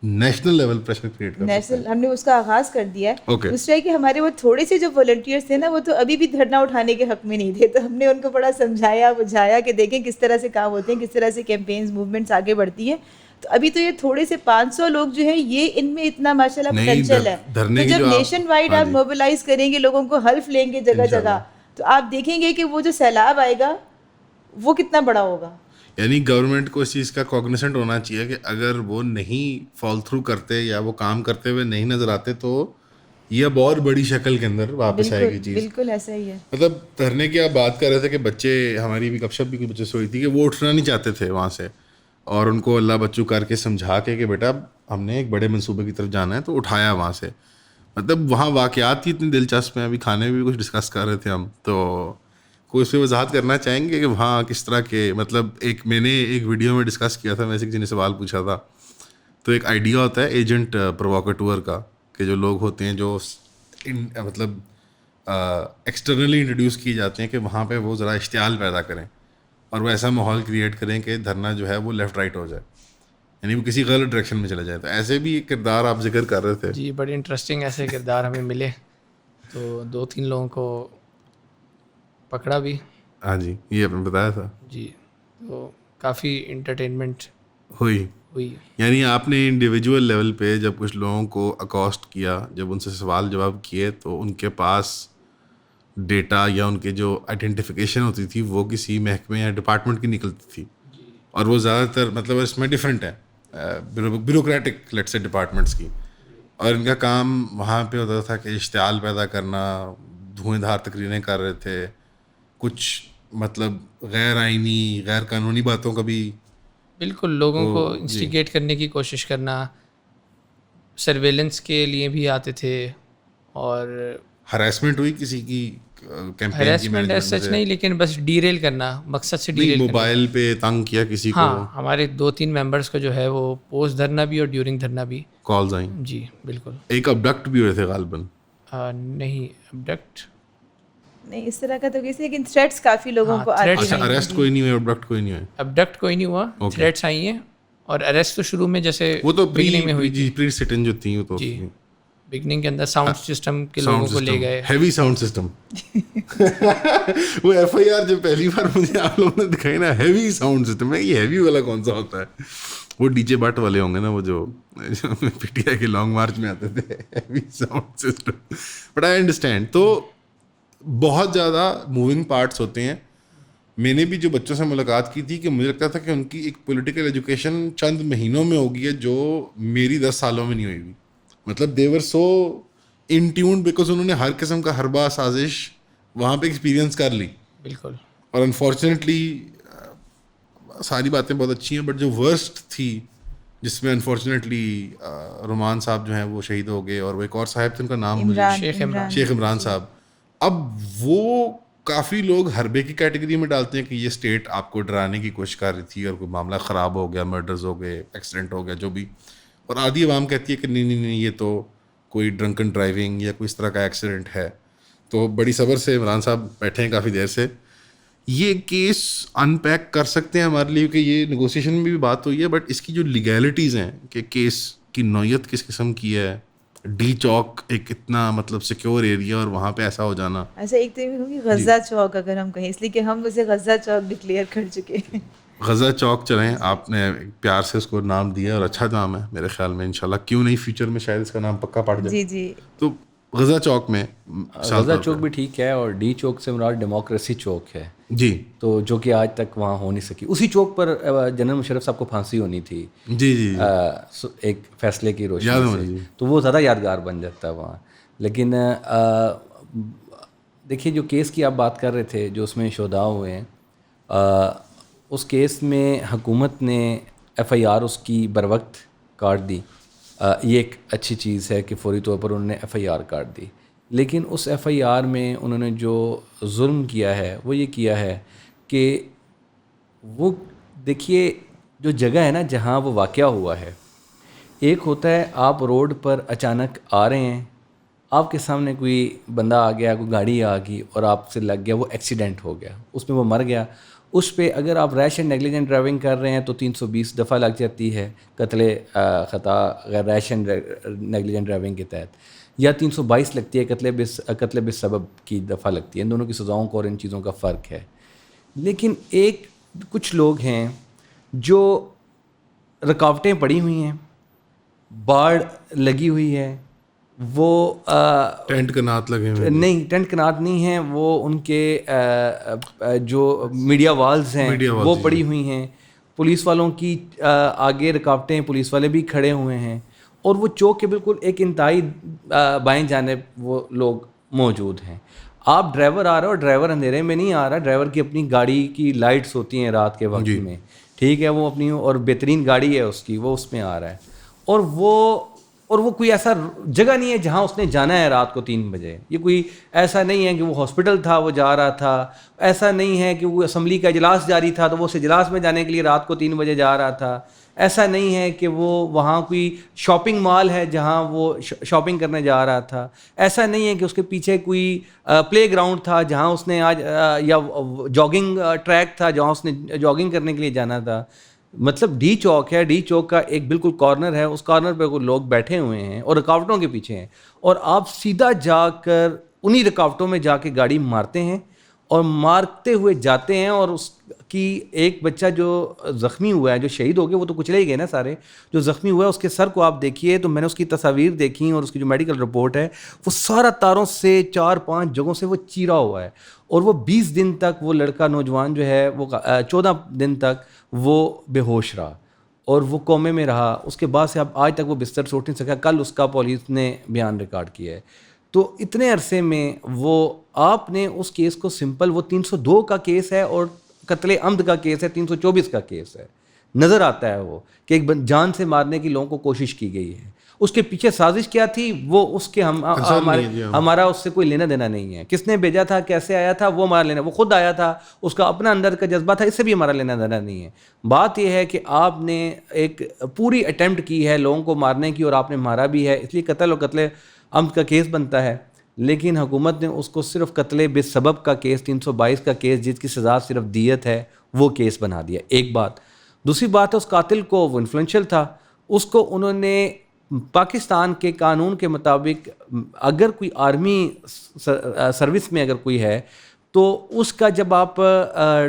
Speaker 1: نیشنل لیول پریشر کریٹ کر سکتے ہیں.
Speaker 3: ہم نے اس کا آغاز کر دیا ہے.
Speaker 1: Okay.
Speaker 3: دوسرا ہے کہ ہمارے وہ تھوڑے سے جو والنٹیئرس تھے نا وہ تو ابھی بھی دھرنا اٹھانے کے حق میں نہیں تھے، تو ہم نے ان کو بڑا سمجھایا بجھایا کہ دیکھیں کس طرح سے کام ہوتے ہیں، کس طرح سے کیمپینز موومنٹس آگے بڑھتی ہیں. تو ابھی تو یہ تھوڑے سے 500 لوگ جو ہیں یہ ان میں اتنا ماشاءاللہ پوٹینشیل ہے. تو جب نیشن وائڈ آپ موبلائز کریں گے، لوگوں کو حلف لیں گے جگہ جگہ، تو آپ دیکھیں گے کہ وہ جو سیلاب آئے گا وہ کتنا بڑا ہوگا.
Speaker 1: یعنی گورنمنٹ کو اس چیز کا کوگنیسنٹ ہونا چاہیے کہ اگر وہ نہیں فال تھرو کرتے یا وہ کام کرتے ہوئے نہیں نظر آتے تو یہ اب اور بڑی شکل کے اندر واپس آئے گی چیز.
Speaker 3: بالکل ایسا ہی ہے.
Speaker 1: مطلب دھرنے کی آپ بات کر رہے تھے کہ بچے، ہماری بھی گپ شپ بھی کچھ بچے سے ہوئی تھی کہ وہ اٹھنا نہیں چاہتے تھے وہاں سے، اور ان کو اللہ بچوں کر کے سمجھا کے کہ بیٹا ہم نے ایک بڑے منصوبے کی طرف جانا ہے، تو اٹھایا وہاں سے. مطلب وہاں واقعات ہی اتنی دلچسپ ہیں. ابھی کھانے میں بھی کچھ ڈسکس کر رہے تھے ہم، تو کوئی اس پہ وضاحت کرنا چاہیں گے کہ وہاں کس طرح کے، مطلب میں نے ایک ویڈیو میں ڈسکس کیا تھا، ویسے کسی نے سوال پوچھا تھا، تو ایک آئیڈیا ہوتا ہے ایجنٹ پرووکیٹور کا، کہ جو لوگ ہوتے ہیں جو مطلب ایکسٹرنلی انٹروڈیوس کیے جاتے ہیں کہ وہاں پہ وہ ذرا اشتعال پیدا کریں اور وہ ایسا ماحول کریٹ کریں کہ دھرنا جو ہے وہ لیفٹ رائٹ ہو جائے، یعنی وہ کسی غلط ڈائریکشن میں چلا جائے. تو ایسے بھی ایک کردار آپ ذکر کر رہے تھے.
Speaker 2: جی بڑے انٹرسٹنگ ایسے کردار ہمیں ملے، تو 2-3 لوگوں کو پکڑا بھی.
Speaker 1: ہاں جی، یہ آپ نے بتایا تھا.
Speaker 2: جی تو کافی انٹرٹینمنٹ
Speaker 1: ہوئی. یعنی آپ نے انڈیویجول لیول پہ جب کچھ لوگوں کو اکاسٹ کیا، جب ان سے سوال جواب کیے، تو ان کے پاس ڈیٹا یا ان کے جو آئیڈینٹیفیکیشن ہوتی تھی وہ کسی محکمے یا ڈپارٹمنٹ کی نکلتی تھی، اور وہ زیادہ تر مطلب اس میں ڈفرینٹ ہے بیوروکریٹک لیٹ سے ڈپارٹمنٹس کی، اور ان کا کام وہاں پہ ہوتا تھا کہ اشتعال پیدا کرنا، دھوئیں دھار تقریریں کر رہے تھے، کچھ مطلب غیر آئینی غیر قانونی باتوں کا بھی
Speaker 2: بالکل لوگوں کو انسٹیگیٹ کرنے کی کوشش کرنا، سرویلنس کے لیے بھی آتے تھے. اور
Speaker 1: ہراسمنٹ ہوئی کسی کی
Speaker 2: ہراسمنٹ ایز سچ نہیں، لیکن بس ڈیریل کرنا، مقصد سے ڈیریل کرنا.
Speaker 1: موبائل پہ تنگ کیا کسی کو.
Speaker 2: ہاں ہمارے 2-3 ممبرس کو جو ہے وہ پوسٹ دھرنا بھی اور ڈیورنگ دھرنا بھی
Speaker 1: کالز آئیں.
Speaker 2: جی بالکل.
Speaker 1: ایک ابڈکٹ بھی ہوئے تھے غالباً.
Speaker 2: نہیں ابڈکٹ
Speaker 3: نہیں اس طرح کا تو کسی، لیکن تھریٹس کافی لوگوں کو آتی ہیں.
Speaker 1: اچھا اریسٹ کوئی نہیں ہوئے، ابڈکٹ کوئی نہیں ہوئے.
Speaker 2: ابڈکٹ کوئی نہیں ہوا، تھریٹس آئی ہیں. اور اریسٹ تو شروع میں جیسے
Speaker 1: وہ تو
Speaker 2: بگننگ میں ہوئی
Speaker 1: جی پری سٹن جو تھیں وہ تو
Speaker 2: جی بگننگ کے اندر ساؤنڈ سسٹم کے لوگوں کو لے گئے،
Speaker 1: ہیوی ساؤنڈ سسٹم. وہ ایف آئی آر جب پہلی بار مجھے آپ لوگوں نے دکھائی نا، ہیوی ساؤنڈ سسٹم ہے. یہ ہیوی والا کون سا ہوتا ہے؟ وہ ڈی جے بٹ والے ہوں گے نا، وہ جو پی ٹی آئی کے لانگ مارچ میں آتے تھے. Heavy sound system. But I understand. تو بہت زیادہ موونگ پارٹس ہوتے ہیں. میں نے بھی جو بچوں سے ملاقات کی تھی کہ مجھے لگتا تھا کہ ان کی ایک پولیٹیکل ایجوکیشن چند مہینوں میں ہوگی ہے جو میری 10 سالوں میں نہیں ہوئی. مطلب دے ور سو ان ٹیونڈ بیکاز انہوں نے ہر قسم کا حربہ سازش وہاں پہ ایکسپیرینس کر لی.
Speaker 2: بالکل.
Speaker 1: اور انفارچونیٹلی ساری باتیں بہت اچھی ہیں، بٹ جو ورسٹ تھی جس میں انفارچونیٹلی رومان صاحب جو ہیں وہ شہید ہو گئے، اور وہ ایک اور صاحب تھے ان کا نام
Speaker 2: شیخ
Speaker 1: عمران صاحب. اب وہ کافی لوگ حربے کی کیٹیگری میں ڈالتے ہیں کہ یہ اسٹیٹ آپ کو ڈرانے کی کوشش کر رہی تھی اور کوئی معاملہ خراب ہو گیا, مرڈرز ہو گئے, ایکسیڈنٹ ہو گیا, جو بھی, اور آدھی عوام کہتی ہے کہ نہیں یہ تو کوئی ڈرنکن ڈرائیونگ یا کوئی اس طرح کا ایکسیڈنٹ ہے. تو بڑی صبر سے عمران صاحب بیٹھے ہیں کافی دیر سے, یہ کیس ان پیک کر سکتے ہیں ہمارے لیے, کہ یہ نیگوسیشن میں بھی بات ہوئی ہے, بٹ اس کی جو لیگیلٹیز ہیں کہ کیس کی نوعیت کس قسم کی ہے, ڈی چوک ایک اتنا مطلب سیکیور ایریا اور وہاں پہ ایسا ہو جانا.
Speaker 3: ایسا ایک تو ہوگی غزہ چوک, اگر ہم کہیں, اس لیے کہ ہم اسے غزہ چوک ڈکلیئر کر چکے ہیں.
Speaker 1: غزہ چوک چلیں, آپ نے پیار سے اس کو نام دیا اور اچھا نام ہے میرے خیال میں, انشاءاللہ کیوں نہیں فیوچر میں شاید اس کا نام پکا پڑ جائے.
Speaker 3: جی
Speaker 1: تو غزہ چوک میں
Speaker 4: غزہ چوک بھی ٹھیک ہے, اور ڈی چوک سے مراد ڈیموکریسی چوک ہے
Speaker 1: جی,
Speaker 4: تو جو کہ آج تک وہاں ہو نہیں سکی. اسی چوک پر جنرل مشرف صاحب کو پھانسی ہونی تھی
Speaker 1: جی
Speaker 4: ایک فیصلے کی روشنی سے, تو وہ زیادہ یادگار بن جاتا ہے وہاں. لیکن دیکھیے جو کیس کی آپ بات کر رہے تھے, جو اس میں شہداء ہوئے ہیں, اس کیس میں حکومت نے ایف آئی آر اس کی بر وقت کاٹ دی. یہ ایک اچھی چیز ہے کہ فوری طور پر انہوں نے ایف آئی آر کاٹ دی. لیکن اس ایف آئی آر میں انہوں نے جو ظلم کیا ہے وہ یہ کیا ہے کہ وہ دیکھیے جو جگہ ہے نا جہاں وہ واقعہ ہوا ہے, ایک ہوتا ہے آپ روڈ پر اچانک آ رہے ہیں, آپ کے سامنے کوئی بندہ آ گیا, کوئی گاڑی آ گئی اور آپ سے لگ گیا, وہ ایکسیڈنٹ ہو گیا, اس میں وہ مر گیا. اس پہ اگر آپ ریش اینڈ نیگلیجنٹ ڈرائیونگ کر رہے ہیں تو 320 دفعہ لگ جاتی ہے قتل خطا غیر ریش اینڈ نیگلیجنٹ ڈرائیونگ کے تحت, یا 322 لگتی ہے قتل بسبب کی دفعہ لگتی ہے. ان دونوں کی سزاؤں کو اور ان چیزوں کا فرق ہے. لیکن کچھ لوگ ہیں جو رکاوٹیں پڑی ہوئی ہیں, باڑ لگی ہوئی ہے, وہ
Speaker 1: ٹینٹ کنات لگے ہوئے
Speaker 4: نہیں, ٹینٹ کنات نہیں ہیں, وہ ان کے جو میڈیا والز ہیں وہ پڑی ہوئی ہیں, پولیس والوں کی آگے رکاوٹیں, پولیس والے بھی کھڑے ہوئے ہیں, اور وہ چوک کے بالکل ایک انتہائی بائیں جانب وہ لوگ موجود ہیں. آپ ڈرائیور آ رہا ہے اور ڈرائیور اندھیرے میں نہیں آ رہا, ڈرائیور کی اپنی گاڑی کی لائٹس ہوتی ہیں رات کے وقت میں, ٹھیک ہے, وہ اپنی اور بہترین گاڑی ہے اس کی, وہ اس میں آ رہا ہے, اور وہ کوئی ایسا جگہ نہیں ہے جہاں اس نے جانا ہے رات کو 3 بجے. یہ کوئی ایسا نہیں ہے کہ وہ ہاسپٹل تھا وہ جا رہا تھا, ایسا نہیں ہے کہ وہ اسمبلی کا اجلاس جاری تھا تو وہ اس اجلاس میں جانے کے لیے رات کو 3 بجے جا رہا تھا, ایسا نہیں ہے کہ وہ وہاں کوئی شاپنگ مال ہے جہاں وہ شاپنگ کرنے جا رہا تھا, ایسا نہیں ہے کہ اس کے پیچھے کوئی پلے گراؤنڈ تھا جہاں اس نے آج, یا جاگنگ ٹریک تھا جہاں اس نے جاگنگ کرنے کے لیے جانا تھا. مطلب ڈی چوک ہے, ڈی چوک کا ایک بالکل کارنر ہے, اس کارنر پہ کوئی لوگ بیٹھے ہوئے ہیں اور رکاوٹوں کے پیچھے ہیں, اور آپ سیدھا جا کر انہی رکاوٹوں میں جا کے گاڑی مارتے ہیں اور مارتے ہوئے جاتے ہیں. اور اس کی ایک بچہ جو زخمی ہوا ہے, جو شہید ہو گیا, وہ تو کچلے ہی گئے نا سارے, جو زخمی ہوا ہے اس کے سر کو آپ دیکھیے, تو میں نے اس کی تصاویر دیکھی اور اس کی جو میڈیکل رپورٹ ہے وہ سارا تاروں سے 4-5 جگہوں سے وہ چیرا ہوا ہے, اور وہ 20 دن تک وہ لڑکا نوجوان جو ہے وہ 14 دن تک وہ بے ہوش رہا اور وہ کومے میں رہا. اس کے بعد سے اب آج تک وہ بستر سے اٹھ نہیں سکا. کل اس کا پولیس نے بیان ریکارڈ کیا ہے. تو اتنے عرصے میں وہ آپ نے اس کیس کو سمپل, وہ 302 کا کیس ہے اور قتل عمد کا کیس ہے, 324 کا کیس ہے, نظر آتا ہے وہ کہ ایک جان سے مارنے کی لوگوں کو کوشش کی گئی ہے. اس کے پیچھے سازش کیا تھی وہ اس کے ہمارا اس سے کوئی لینا دینا نہیں ہے. کس نے بھیجا تھا, کیسے آیا تھا, وہ ہمارا لینا, وہ خود آیا تھا, اس کا اپنا اندر کا جذبہ تھا, اس سے بھی ہمارا لینا دینا نہیں ہے. بات یہ ہے کہ آپ نے ایک پوری اٹیمپٹ کی ہے لوگوں کو مارنے کی, اور آپ نے مارا بھی ہے, اس لیے قتل اور قتل عمد کا کیس بنتا ہے. لیکن حکومت نے اس کو صرف قتل بے سبب کا کیس, 322 کا کیس جس کی سزا صرف دیت ہے, وہ کیس بنا دیا. ایک بات. دوسری بات ہے اس قاتل کو, وہ انفلوئنشل تھا, اس کو انہوں نے پاکستان کے قانون کے مطابق اگر کوئی آرمی سروس میں اگر کوئی ہے تو اس کا جب آپ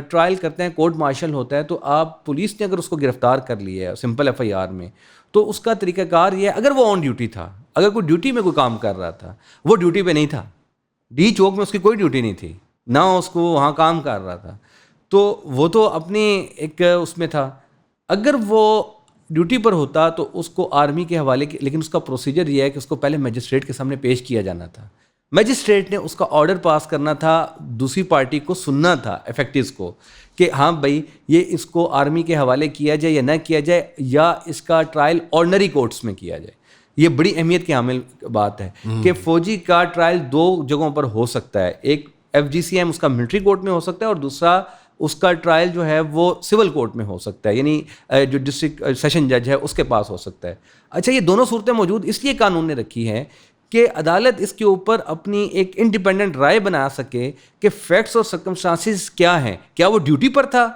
Speaker 4: ٹرائل کرتے ہیں, کورٹ مارشل ہوتا ہے, تو آپ پولیس نے اگر اس کو گرفتار کر لیا ہے سمپل ایف آئی آر میں, تو اس کا طریقہ کار یہ ہے, اگر وہ آن ڈیوٹی تھا, اگر کوئی ڈیوٹی میں کوئی کام کر رہا تھا, وہ ڈیوٹی پہ نہیں تھا, ڈی چوک میں اس کی کوئی ڈیوٹی نہیں تھی, نہ اس کو وہاں کام کر رہا تھا, تو وہ تو اپنی ایک اس میں تھا. اگر وہ ڈیوٹی پر ہوتا تو اس کو آرمی کے حوالے کی, لیکن اس کا پروسیجر یہ ہے کہ اس کو پہلے میجسٹریٹ کے سامنے پیش کیا جانا تھا. میجسٹریٹ نے اس کا آرڈر پاس کرنا تھا, دوسری پارٹی کو سننا تھا, افیکٹوز کو, کہ ہاں بھائی یہ اس کو آرمی کے حوالے کیا جائے یا نہ کیا جائے, یا اس کا ٹرائل آرڈنری کورٹس میں کیا جائے. یہ بڑی اہمیت کی حامل بات ہے کہ فوجی کا ٹرائل 2 جگہوں پر ہو سکتا ہے. ایک FGCM اس کا ملٹری کورٹ میں ہو سکتا ہے, اور دوسرا اس کا ٹرائل جو ہے وہ سول کورٹ میں ہو سکتا ہے, یعنی جو ڈسٹرکٹ سیشن جج ہے اس کے پاس ہو سکتا ہے. اچھا, یہ دونوں صورتیں موجود اس لیے قانون نے رکھی ہیں کہ عدالت اس کے اوپر اپنی ایک انڈیپینڈنٹ رائے بنا سکے کہ فیکٹس اور سرکمسٹانسز کیا ہیں. کیا وہ ڈیوٹی پر تھا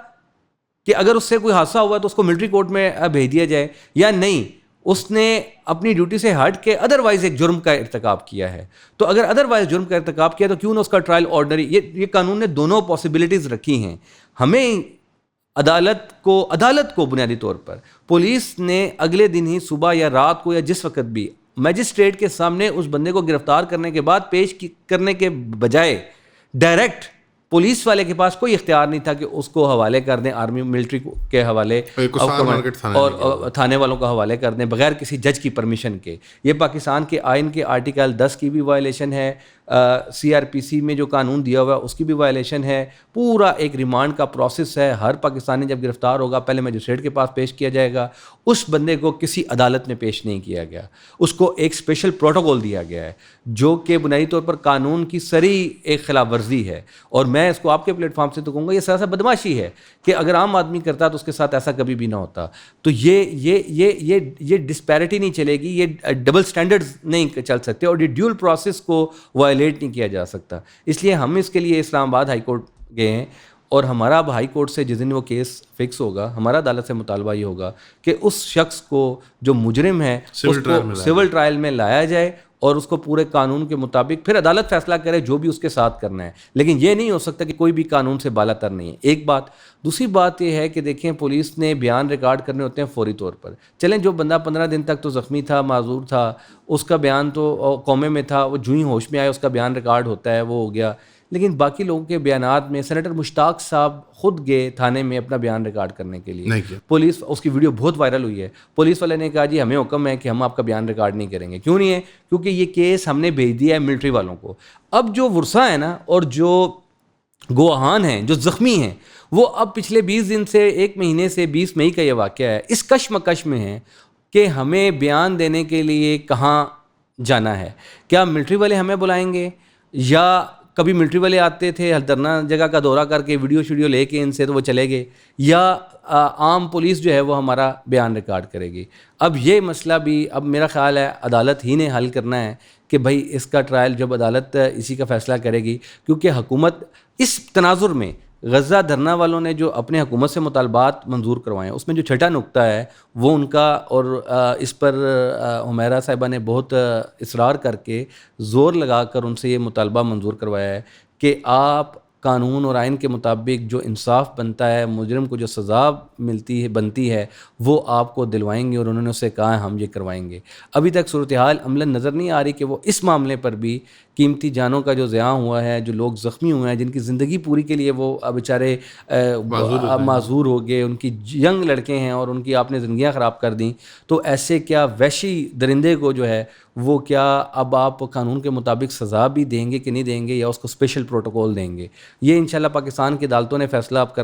Speaker 4: کہ اگر اس سے کوئی حادثہ ہوا تو اس کو ملٹری کورٹ میں بھیج دیا جائے, یا نہیں اس نے اپنی ڈیوٹی سے ہٹ کے ادروائز ایک جرم کا ارتکاب کیا ہے. تو اگر ادروائز جرم کا ارتکاب کیا تو کیوں نہ اس کا ٹرائل آرڈنری. یہ قانون نے دونوں پاسبلٹیز رکھی ہیں. ہمیں عدالت کو بنیادی طور پر پولیس نے اگلے دن ہی صبح یا رات کو یا جس وقت بھی میجسٹریٹ کے سامنے اس بندے کو گرفتار کرنے کے بعد پیش کرنے کے بجائے ڈائریکٹ پولیس والے کے پاس کوئی اختیار نہیں تھا کہ اس کو حوالے کر دیں آرمی ملٹری کے حوالے اور تھانے والوں کا حوالے کر دیں بغیر کسی جج کی پرمیشن کے. یہ پاکستان کے آئین کے آرٹیکل 10 کی بھی وائلیشن ہے, CRPC میں جو قانون دیا ہوا ہے اس کی بھی وائلیشن ہے. پورا ایک ریمانڈ کا پروسیس ہے. ہر پاکستانی جب گرفتار ہوگا پہلے میجسٹریٹ کے پاس پیش کیا جائے گا. اس بندے کو کسی عدالت میں پیش نہیں کیا گیا, اس کو ایک اسپیشل پروٹوکول دیا گیا ہے جو کہ بنیادی طور پر قانون کی صریح ایک خلاف ورزی ہے. اور میں اس کو آپ کے پلیٹ فارم سے تو کہوں گا یہ سراسر بدماشی ہے کہ اگر عام آدمی کرتا تو اس کے ساتھ ایسا کبھی بھی نہ ہوتا. تو یہ ڈسپیرٹی نہیں چلے گی, یہ ڈبل سٹینڈرڈز نہیں چل سکتے, اور یہ ڈیول پروسیس کو وائلیٹ نہیں کیا جا سکتا. اس لیے ہم اس کے لیے اسلام آباد ہائی کورٹ گئے ہیں, اور ہمارا اب ہائی کورٹ سے جس دن وہ کیس فکس ہوگا ہمارا عدالت سے مطالبہ یہ ہوگا کہ اس شخص کو جو مجرم ہے اس کو سول ٹرائل میں لایا جائے, اور اس کو پورے قانون کے مطابق پھر عدالت فیصلہ کرے جو بھی اس کے ساتھ کرنا ہے. لیکن یہ نہیں ہو سکتا کہ کوئی بھی قانون سے بالا تر نہیں ہے. ایک بات. دوسری بات یہ ہے کہ دیکھیں پولیس نے بیان ریکارڈ کرنے ہوتے ہیں فوری طور پر. چلیں جو بندہ 15 دن تک تو زخمی تھا, معذور تھا, اس کا بیان تو کومے میں تھا, وہ جو ہی ہوش میں آیا اس کا بیان ریکارڈ ہوتا ہے, وہ ہو گیا. لیکن باقی لوگوں کے بیانات میں سینیٹر مشتاق صاحب خود گئے تھانے میں اپنا بیان ریکارڈ کرنے کے لیے. پولیس, اس کی ویڈیو بہت وائرل ہوئی ہے, پولیس والے نے کہا جی ہمیں حکم ہے کہ ہم آپ کا بیان ریکارڈ نہیں کریں گے. کیوں نہیں ہے؟ کیونکہ یہ کیس ہم نے بھیج دیا ہے ملٹری والوں کو. اب جو ورثا ہے نا, اور جو گواہان ہیں, جو زخمی ہیں, وہ اب پچھلے 20 دن سے 1 مہینے سے 20 مئی کا یہ واقعہ ہے, اس کشمکش میں ہیں کہ ہمیں بیان دینے کے لیے کہاں جانا ہے. کیا ملٹری والے ہمیں بلائیں گے, یا کبھی ملٹری والے آتے تھے ہلدرنا جگہ کا دورہ کر کے ویڈیو لے کے ان سے تو وہ چلے گئے, یا عام پولیس جو ہے وہ ہمارا بیان ریکارڈ کرے گی. اب یہ مسئلہ بھی اب میرا خیال ہے عدالت ہی نے حل کرنا ہے کہ بھائی اس کا ٹرائل جب عدالت اسی کا فیصلہ کرے گی, کیونکہ حکومت اس تناظر میں غزہ دھرنا والوں نے جو اپنے حکومت سے مطالبات منظور کروائے ہیں اس میں جو چھٹا نقطہ ہے وہ ان کا, اور اس پر حمیرہ صاحبہ نے بہت اصرار کر کے زور لگا کر ان سے یہ مطالبہ منظور کروایا ہے کہ آپ قانون اور آئین کے مطابق جو انصاف بنتا ہے, مجرم کو جو سزا بنتی ہے وہ آپ کو دلوائیں گے, اور انہوں نے اسے کہا ہم یہ کروائیں گے. ابھی تک صورتحال عملاً نظر نہیں آ رہی کہ وہ اس معاملے پر بھی قیمتی جانوں کا جو ضیاع ہوا ہے, جو لوگ زخمی ہوئے ہیں, جن کی زندگی پوری کے لیے وہ بیچارے معذور ہو گئے, ان کی ینگ لڑکے ہیں اور ان کی آپ نے زندگیاں خراب کر دیں, تو ایسے کیا وحشی درندے کو جو ہے وہ کیا اب آپ قانون کے مطابق سزا بھی دیں گے کہ نہیں دیں گے, یا اس کو اسپیشل پروٹوکول دیں گے؟ یہ انشاءاللہ پاکستان کی عدالتوں نے فیصلہ اب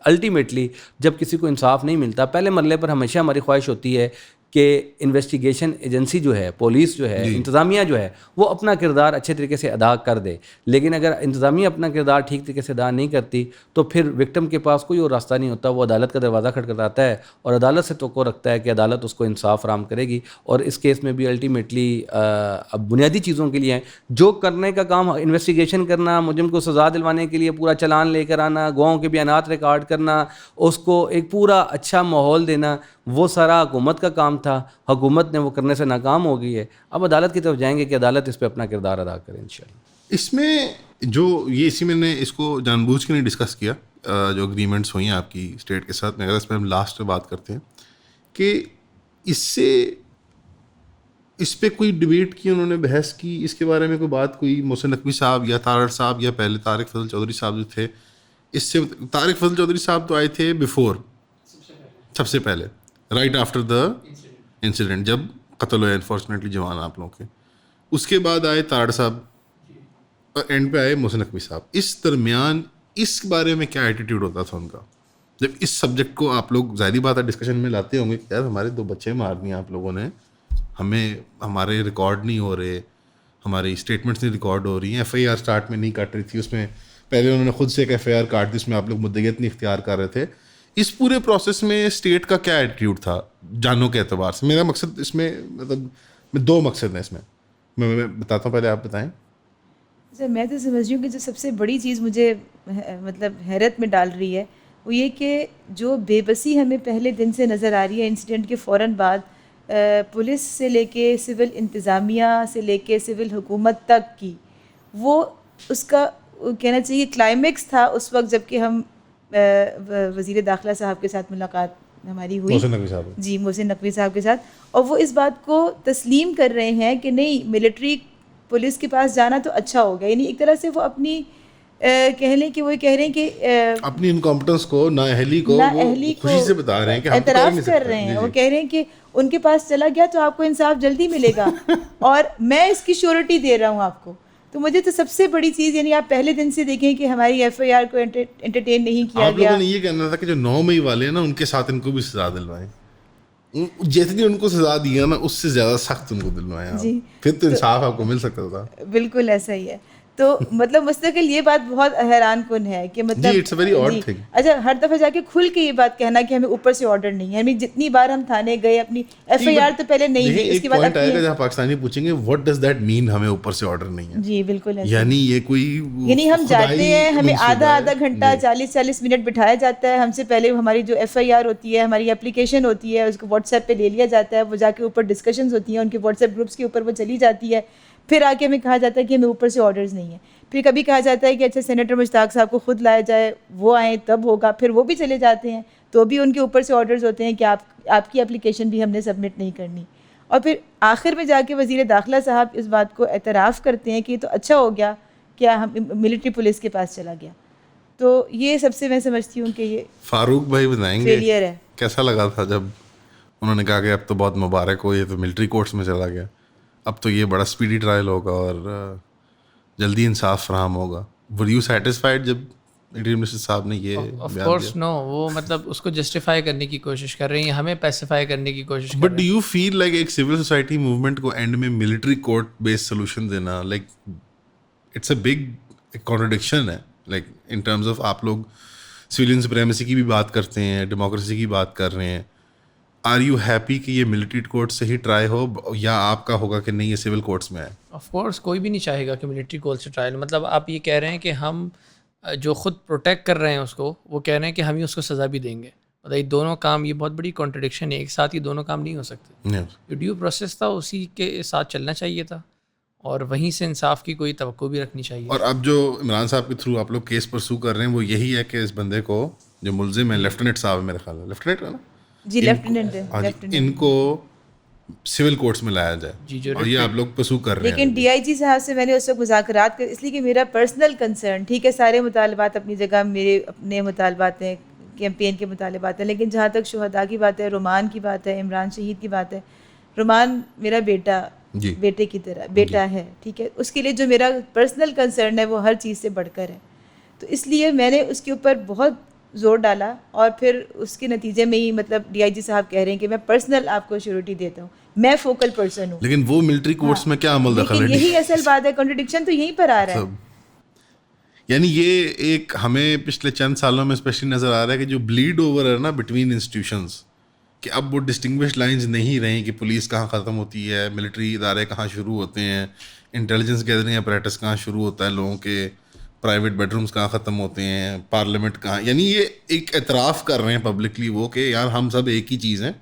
Speaker 4: الٹیمیٹلی جب کسی کو انصاف نہیں ملتا, پہلے مرحلے پر ہمیشہ ہماری خواہش ہوتی ہے کہ انویسٹیگیشن ایجنسی جو ہے, پولیس جو ہے, انتظامیہ جو ہے, وہ اپنا کردار اچھے طریقے سے ادا کر دے. لیکن اگر انتظامیہ اپنا کردار ٹھیک طریقے سے ادا نہیں کرتی تو پھر وکٹم کے پاس کوئی اور راستہ نہیں ہوتا, وہ عدالت کا دروازہ کھٹکھٹاتا ہے اور عدالت سے توقع رکھتا ہے کہ عدالت اس کو انصاف فراہم کرے گی. اور اس کیس میں بھی الٹیمیٹلی اب بنیادی چیزوں کے لیے ہیں جو کرنے کا کام, انویسٹیگیشن کرنا, مجرم کو سزا دلوانے کے لیے پورا چلان لے کر آنا, گواہوں کے بیانات ریکارڈ کرنا, اس کو ایک پورا اچھا ماحول دینا, وہ سارا حکومت کا کام تھا. حکومت نے وہ کرنے سے ناکام ہو گئی ہے. اب عدالت کی طرف جائیں گے کہ عدالت اس پہ اپنا کردار ادا کرے انشاءاللہ.
Speaker 1: اس میں جو یہ اسی میں نے اس کو جان بوجھ کے نہیں ڈسکس کیا, جو اگریمنٹس ہوئی ہیں آپ کی اسٹیٹ کے ساتھ, مگر اس پہ ہم لاسٹ پہ بات کرتے ہیں کہ اس پہ کوئی ڈبیٹ کی, انہوں نے بحث کی, اس کے بارے میں کوئی بات, کوئی محسن نقوی صاحب یا تارڑ صاحب یا پہلے طارق فضل چودھری صاحب جو تھے, اس سے طارق فضل چودھری صاحب تو آئے تھے بیفور, سب سے پہلے رائٹ آفٹر دا انسیڈنٹ جب قتل ہوئے انفارچونیٹلی جوان آپ لوگوں کے, اس کے بعد آئے تارڑ صاحب اور اینڈ پہ آئے محسن نقوی صاحب. اس درمیان اس بارے میں کیا ایٹیٹیوڈ ہوتا تھا ان کا جب اس سبجیکٹ کو آپ لوگ ظاہری بات ہے ڈسکشن میں لاتے ہوں گے کہ یار ہمارے 2 بچے مار دیے آپ لوگوں نے, ہمیں ہمارے ریکارڈ نہیں ہو رہے, ہماری اسٹیٹمنٹس نہیں ریکارڈ ہو رہی ہیں. ایف آئی آر اسٹارٹ میں نہیں کٹ رہی تھی, اس میں پہلے انہوں نے خود سے ایک ایف آئی آر کاٹ دی, اس میں آپ لوگ مدعیت نہیں اختیار کر رہے تھے. اس پورے پروسیس میں اسٹیٹ کا کیا ایٹیٹیوڈ تھا جانوں کے اعتبار سے؟ میرا مقصد اس میں مطلب 2 مقصد ہیں اس میں بتاتا ہوں, پہلے آپ بتائیں.
Speaker 3: سر میں تو سمجھ رہی ہوں کہ جو سب سے بڑی چیز مجھے مطلب حیرت میں ڈال رہی ہے وہ یہ کہ جو بے بسی ہمیں پہلے دن سے نظر آ رہی ہے انسیڈنٹ کے فوراً بعد, پولیس سے لے کے سول انتظامیہ سے لے کے سول حکومت تک کی, وہ اس کا کہنا چاہیے کلائمیکس تھا اس وقت جب کہ ہم وزیر داخلہ صاحب کے ساتھ ملاقات ہماری ہوئی,
Speaker 1: محسن نقوی صاحب,
Speaker 3: جی محسن نقوی صاحب کے ساتھ, اور وہ اس بات کو تسلیم کر رہے ہیں کہ نہیں ملٹری پولیس کے پاس جانا تو اچھا ہو گیا. یعنی ایک طرح سے وہ اپنی کہہ لیں کہ وہ کہہ رہے ہیں کہ
Speaker 1: اپنی انکمپٹنس کو, نااہلی کو خوشی سے بتا رہے ہیں کہ ہم
Speaker 3: اعتراف کر رہے ہیں. وہ کہہ رہے ہیں کہ ان کے پاس چلا گیا تو آپ کو انصاف جلدی ملے گا اور میں اس کی شیورٹی دے رہا ہوں آپ کو. تو مجھے تو سب سے بڑی چیز, یعنی آپ پہلے دن سے دیکھیں کہ ہماری ایف آئی آر کو انٹرٹین نہیں کیا
Speaker 1: آپ
Speaker 3: گیا.
Speaker 1: لوگوں نے یہ کہنا تھا کہ جو 9 مئی والے ہیں نا ان کے ساتھ ان کو بھی سزا دلوائیں, جتنی ان کو سزا دیا نا اس سے زیادہ سخت ان کو دلوائیں آپ, پھر تو انصاف آپ کو مل سکتا تھا.
Speaker 3: بالکل ایسا ہی ہے. تو مطلب مستقل یہ بات بہت حیران کن ہے کہ مطلب
Speaker 1: it's a very odd thing.
Speaker 3: اچھا ہر دفعہ جا کے کھل کے یہ بات کہنا کہ ہمیں اوپر سے آرڈر نہیں ہے. ہمیں جتنی بار ہم تھانے گئے اپنی ایف آئی آر تو پہلے نہیں دی, اس کے بعد
Speaker 1: آئے گا جہاں پاکستانی پوچھیں گے واٹ ڈز دیٹ مین, ہمیں اوپر سے آرڈر نہیں ہے.
Speaker 3: جی بالکل,
Speaker 1: یعنی یہ کوئی,
Speaker 3: یعنی ہم جاتے ہیں ہمیں آدھا گھنٹہ 40 منٹ بٹھایا جاتا ہے, ہم سے پہلے ہماری جو ایف آئی آر ہوتی ہے, ہماری اپلیکیشن ہوتی ہے, اس کو واٹس ایپ پہ لے لیا جاتا ہے, وہ جا کے اوپر ڈسکشنز ہوتی ہیں ان کے واٹس ایپ گروپس کے اوپر وہ چلی جاتی ہے, پھر آ کے ہمیں کہا جاتا ہے کہ ہمیں اوپر سے آرڈرز نہیں ہیں. پھر کبھی کہا جاتا ہے کہ اچھا سینیٹر مشتاق صاحب کو خود لایا جائے, وہ آئیں تب ہوگا, پھر وہ بھی چلے جاتے ہیں تو بھی ان کے اوپر سے آرڈرز ہوتے ہیں کہ آپ کی اپلیکیشن بھی ہم نے سبمٹ نہیں کرنی. اور پھر آخر میں جا کے وزیر داخلہ صاحب اس بات کو اعتراف کرتے ہیں کہ یہ تو اچھا ہو گیا کیا ہم ملٹری پولیس کے پاس چلا گیا. تو یہ سب سے میں سمجھتی ہوں کہ یہ
Speaker 1: فاروق بھائی بتائیں گے
Speaker 3: فیلئر ہے.
Speaker 1: کیسا لگا تھا جب انہوں نے کہا کہ اب تو بہت مبارک ہو, یہ تو ملٹری کورٹس میں چلا گیا, اب تو یہ بڑا اسپیڈی ٹرائل ہوگا اور جلدی انصاف فراہم ہوگا. ور یو سیٹسفائڈ جب انٹیریئر منسٹر صاحب نے یہ
Speaker 2: آف کورس نو, وہ مطلب اس کو جسٹیفائی کرنے کی کوشش کر رہی ہیں, ہمیں پیسیفائی کرنے کی کوشش کر
Speaker 1: but do you feel like ایک سول سوسائٹی موومنٹ کو اینڈ میں ملٹری کورٹ بیسڈ سولوشن دینا, like it's a big contradiction ہے, لائک ان ٹرمز آف آپ لوگ سویلین سپریمیسی کی بھی بات کرتے ہیں, ڈیموکریسی کی بات کر رہے ہیں. آر یو ہیپی کہ یہ ملٹری کورٹ سے ہی ٹرائی ہو, یا آپ کا ہوگا کہ نہیں یہ سول کورٹس میں ہے؟
Speaker 2: آف کورس کوئی بھی نہیں چاہے گا کہ ملٹری کورٹ سے ٹرائل, مطلب آپ یہ کہہ رہے ہیں کہ ہم جو خود پروٹیکٹ کر رہے ہیں اس کو, وہ کہہ رہے ہیں کہ ہم ہی اس کو سزا بھی دیں گے. مطلب یہ دونوں کام, یہ بہت بڑی کانٹرڈکشن ہے, ایک ساتھ یہ دونوں کام نہیں ہو سکتے. جو ڈیو پروسیس تھا اسی کے ساتھ چلنا چاہیے تھا, اور وہیں سے انصاف کی کوئی توقع بھی رکھنی چاہیے.
Speaker 1: اور اب جو عمران صاحب کے تھرو آپ لوگ کیس پرسو کر رہے ہیں وہ یہی ہے کہ اس بندے کو جو ملزم ہے, لیفٹیننٹ صاحب میرے خیال ہے, لیفٹیننٹ ہے نا
Speaker 3: جی لیفٹیننٹ ہے,
Speaker 1: ان کو سول کورٹس میں لایا جائے, اور یہ آپ لوگ پرسو کر رہے ہیں.
Speaker 3: لیکن ڈی آئی جی صاحب سے میں نے اس وقت مذاکرات کر, اس لیے کہ میرا پرسنل کنسرن, ٹھیک ہے سارے مطالبات اپنی جگہ, میرے اپنے مطالبات ہیں, کیمپین کے مطالبات ہیں, لیکن جہاں تک شہداء کی بات ہے, رومان کی بات ہے, عمران شہید کی بات ہے, رومان میرا بیٹا, بیٹے کی طرح بیٹا ہے, ٹھیک ہے, اس کے لیے جو میرا پرسنل کنسرن ہے وہ ہر چیز سے بڑھ کر ہے. تو اس لیے میں نے اس کے اوپر بہت زور ڈالا, اور پھر اس کے نتیجے میں ہی مطلب ڈی آئی جی صاحب کہہ رہے ہیں کہ میں پرسنل آپ کو شیورٹی دیتا ہوں, میں فوکل پرسن ہوں.
Speaker 1: لیکن وہ ملٹری کورٹس میں کیا عمل دخل ہے؟
Speaker 3: یہی اصل بات ہے, کنٹرڈکشن تو یہیں پر آ رہا ہے.
Speaker 1: یعنی یہ ایک ہمیں پچھلے چند سالوں میں اسپیشلی نظر آ رہا ہے کہ جو بلیڈ اوور ہے نا بٹوین انسٹیٹیوشنس, کہ اب وہ ڈسٹنگوش لائنز نہیں رہیں کہ پولیس کہاں ختم ہوتی ہے, ملٹری ادارے کہاں شروع ہوتے ہیں, انٹیلیجنس گیدرنگ اپریٹس کہاں شروع ہوتا ہے لوگوں کے, پرائیویٹ بیڈ رومس کہاں ختم ہوتے ہیں, پارلیمنٹ کہاں. یعنی یہ ایک اعتراف کر رہے ہیں پبلکلی وہ کہ یار ہم سب ایک ہی چیز ہیں,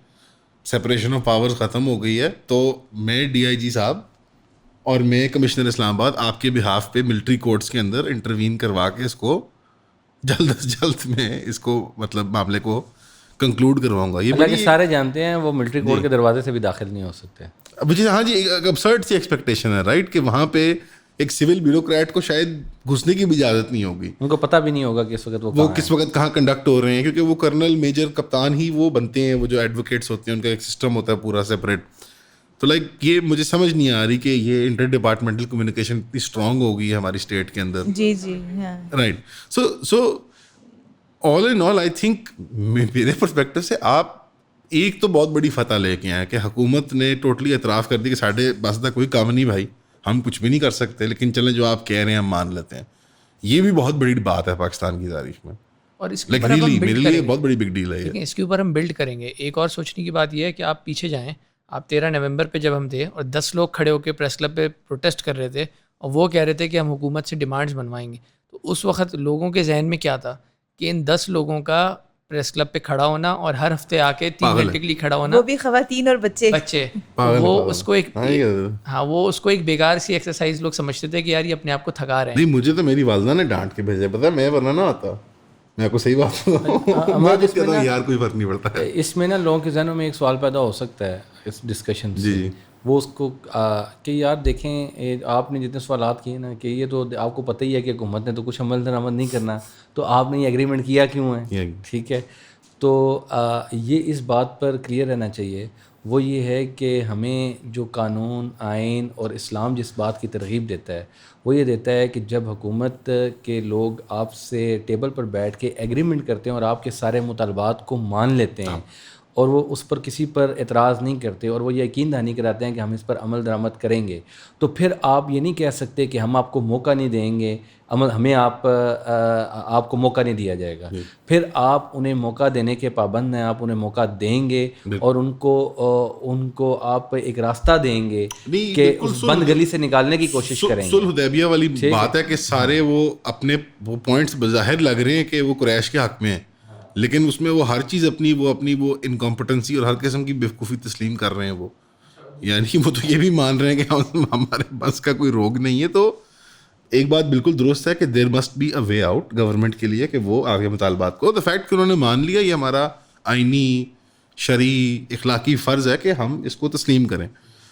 Speaker 1: سپریشن آف پاورز ختم ہو گئی ہے. تو میں ڈی آئی جی صاحب اور میں کمشنر اسلام آباد آپ کے بہاف پہ ملٹری کورٹس کے اندر انٹروین کروا کے اس کو جلد از جلد میں اس کو مطلب معاملے کو کنکلوڈ کرواؤں گا. یہ
Speaker 4: اللہ کے سارے جانتے ہیں وہ ملٹری کورٹ کے دروازے سے بھی داخل نہیں ہو سکتے.
Speaker 1: ہاں جی, ایک ابسرڈ سی ایکسپیکٹیشن ہے رائٹ, کہ وہاں پہ ایک سول بیوروکریٹ کو شاید گھسنے کی بھی اجازت نہیں ہوگی,
Speaker 4: ان کو پتہ بھی نہیں ہوگا کہ اس وقت
Speaker 1: وہ کس وقت کہاں کنڈکٹ ہو رہے ہیں, کیونکہ وہ کرنل میجر کپتان ہی وہ بنتے ہیں, وہ جو ایڈوکیٹس ہوتے ہیں ان کا ایک سسٹم ہوتا ہے پورا سیپریٹ. تو لائک یہ مجھے سمجھ نہیں آ رہی کہ یہ انٹر ڈپارٹمنٹل کمیونیکیشن اتنی اسٹرانگ ہو گئی ہے ہماری اسٹیٹ کے اندر.
Speaker 3: جی جی
Speaker 1: right. So all in all I think میرے پرسپیکٹو سے آپ ایک تو بہت بڑی فتح لے کے آئے کہ حکومت نے ٹوٹلی اعتراف کر دی کہ ساڈے بس کا کوئی کام نہیں بھائی, ہم کچھ بھی نہیں کر سکتے, لیکن چلیں جو آپ کہہ رہے ہیں ہم مان لیتے ہیں. یہ بھی بہت بڑی بات ہے پاکستان کی تاریخ میں,
Speaker 2: اور اس کے اوپر ہم
Speaker 1: میرے
Speaker 2: بلڈ
Speaker 1: لیے
Speaker 2: کریں
Speaker 1: بہت بڑی بگ ڈیل ہے.
Speaker 2: لیکن اس کے اوپر ہم بلڈ کریں گے. ایک اور سوچنے کی بات یہ ہے کہ آپ پیچھے جائیں, آپ 13 نومبر پہ جب ہم تھے اور 10 لوگ کھڑے ہو کے پریس کلب پہ پروٹیسٹ کر رہے تھے اور وہ کہہ رہے تھے کہ ہم حکومت سے ڈیمانڈز بنوائیں گے, تو اس وقت لوگوں کے ذہن میں کیا تھا کہ ان 10 لوگوں کا پریس کلب پہ کھڑا ہونا اور ہر ہفتے آ کے 3 گھنٹے کے لیے کھڑا ہونا,
Speaker 3: وہ بھی خواتین اور بچے,
Speaker 2: وہ اس کو ایک وہ اس کو ایک بیکار سی ایکسرسائز لوگ سمجھتے تھے کہ یار یہ اپنے آپ کو تھکا رہے ہیں.
Speaker 1: نہیں, مجھے تو میری والدہ نے ڈانٹ کے بھیجا, پتا میں ورنہ نہ آتا, میں آپ کو صحیح بات بتاؤں, یار کوئی فرق نہیں پڑتا.
Speaker 4: اس میں نا لوگوں کے ذہنوں میں ایک سوال پیدا ہو سکتا ہے اس ڈسکشن سے, وہ اس کو کہ یار دیکھیں آپ نے جتنے سوالات کیے نا کہ یہ تو آپ کو پتہ ہی ہے کہ حکومت نے تو کچھ عمل درآمد نہیں کرنا, تو آپ نے یہ ایگریمنٹ کیا کیوں ہے, ٹھیک ہے. تو یہ اس بات پر کلیئر رہنا چاہیے, وہ یہ ہے کہ ہمیں جو قانون, آئین اور اسلام جس بات کی ترغیب دیتا ہے وہ یہ دیتا ہے کہ جب حکومت کے لوگ آپ سے ٹیبل پر بیٹھ کے ایگریمنٹ کرتے ہیں اور آپ کے سارے مطالبات کو مان لیتے ہیں اور وہ اس پر کسی پر اعتراض نہیں کرتے اور وہ یقین دہانی کراتے ہیں کہ ہم اس پر عمل درآمد کریں گے, تو پھر آپ یہ نہیں کہہ سکتے کہ ہم آپ کو موقع نہیں دیں گے, ہمیں آپ کو موقع نہیں دیا جائے گا. پھر آپ انہیں موقع دینے کے پابند ہیں, آپ انہیں موقع دیں گے اور ان کو آپ ایک راستہ دیں گے کہ اس بند گلی سے نکالنے کی کوشش کریں گے.
Speaker 1: صلح حدیبیہ والی بات ہے کہ سارے وہ اپنے وہ پوائنٹس بظاہر لگ رہے ہیں کہ وہ قریش کے حق میں ہیں, لیکن اس میں وہ ہر چیز اپنی وہ انکمپٹنسی اور ہر قسم کی بیوقوفی تسلیم کر رہے ہیں. وہ یعنی وہ تو یہ بھی مان رہے ہیں کہ ہمارے بس کا کوئی روگ نہیں ہے. تو ایک بات بالکل درست ہے کہ there must be a way out government کے لیے کہ وہ آگے مطالبات کو, دا فیکٹ کہ انہوں نے مان لیا یہ ہمارا آئینی, شرعی, اخلاقی فرض ہے کہ ہم اس کو تسلیم کریں.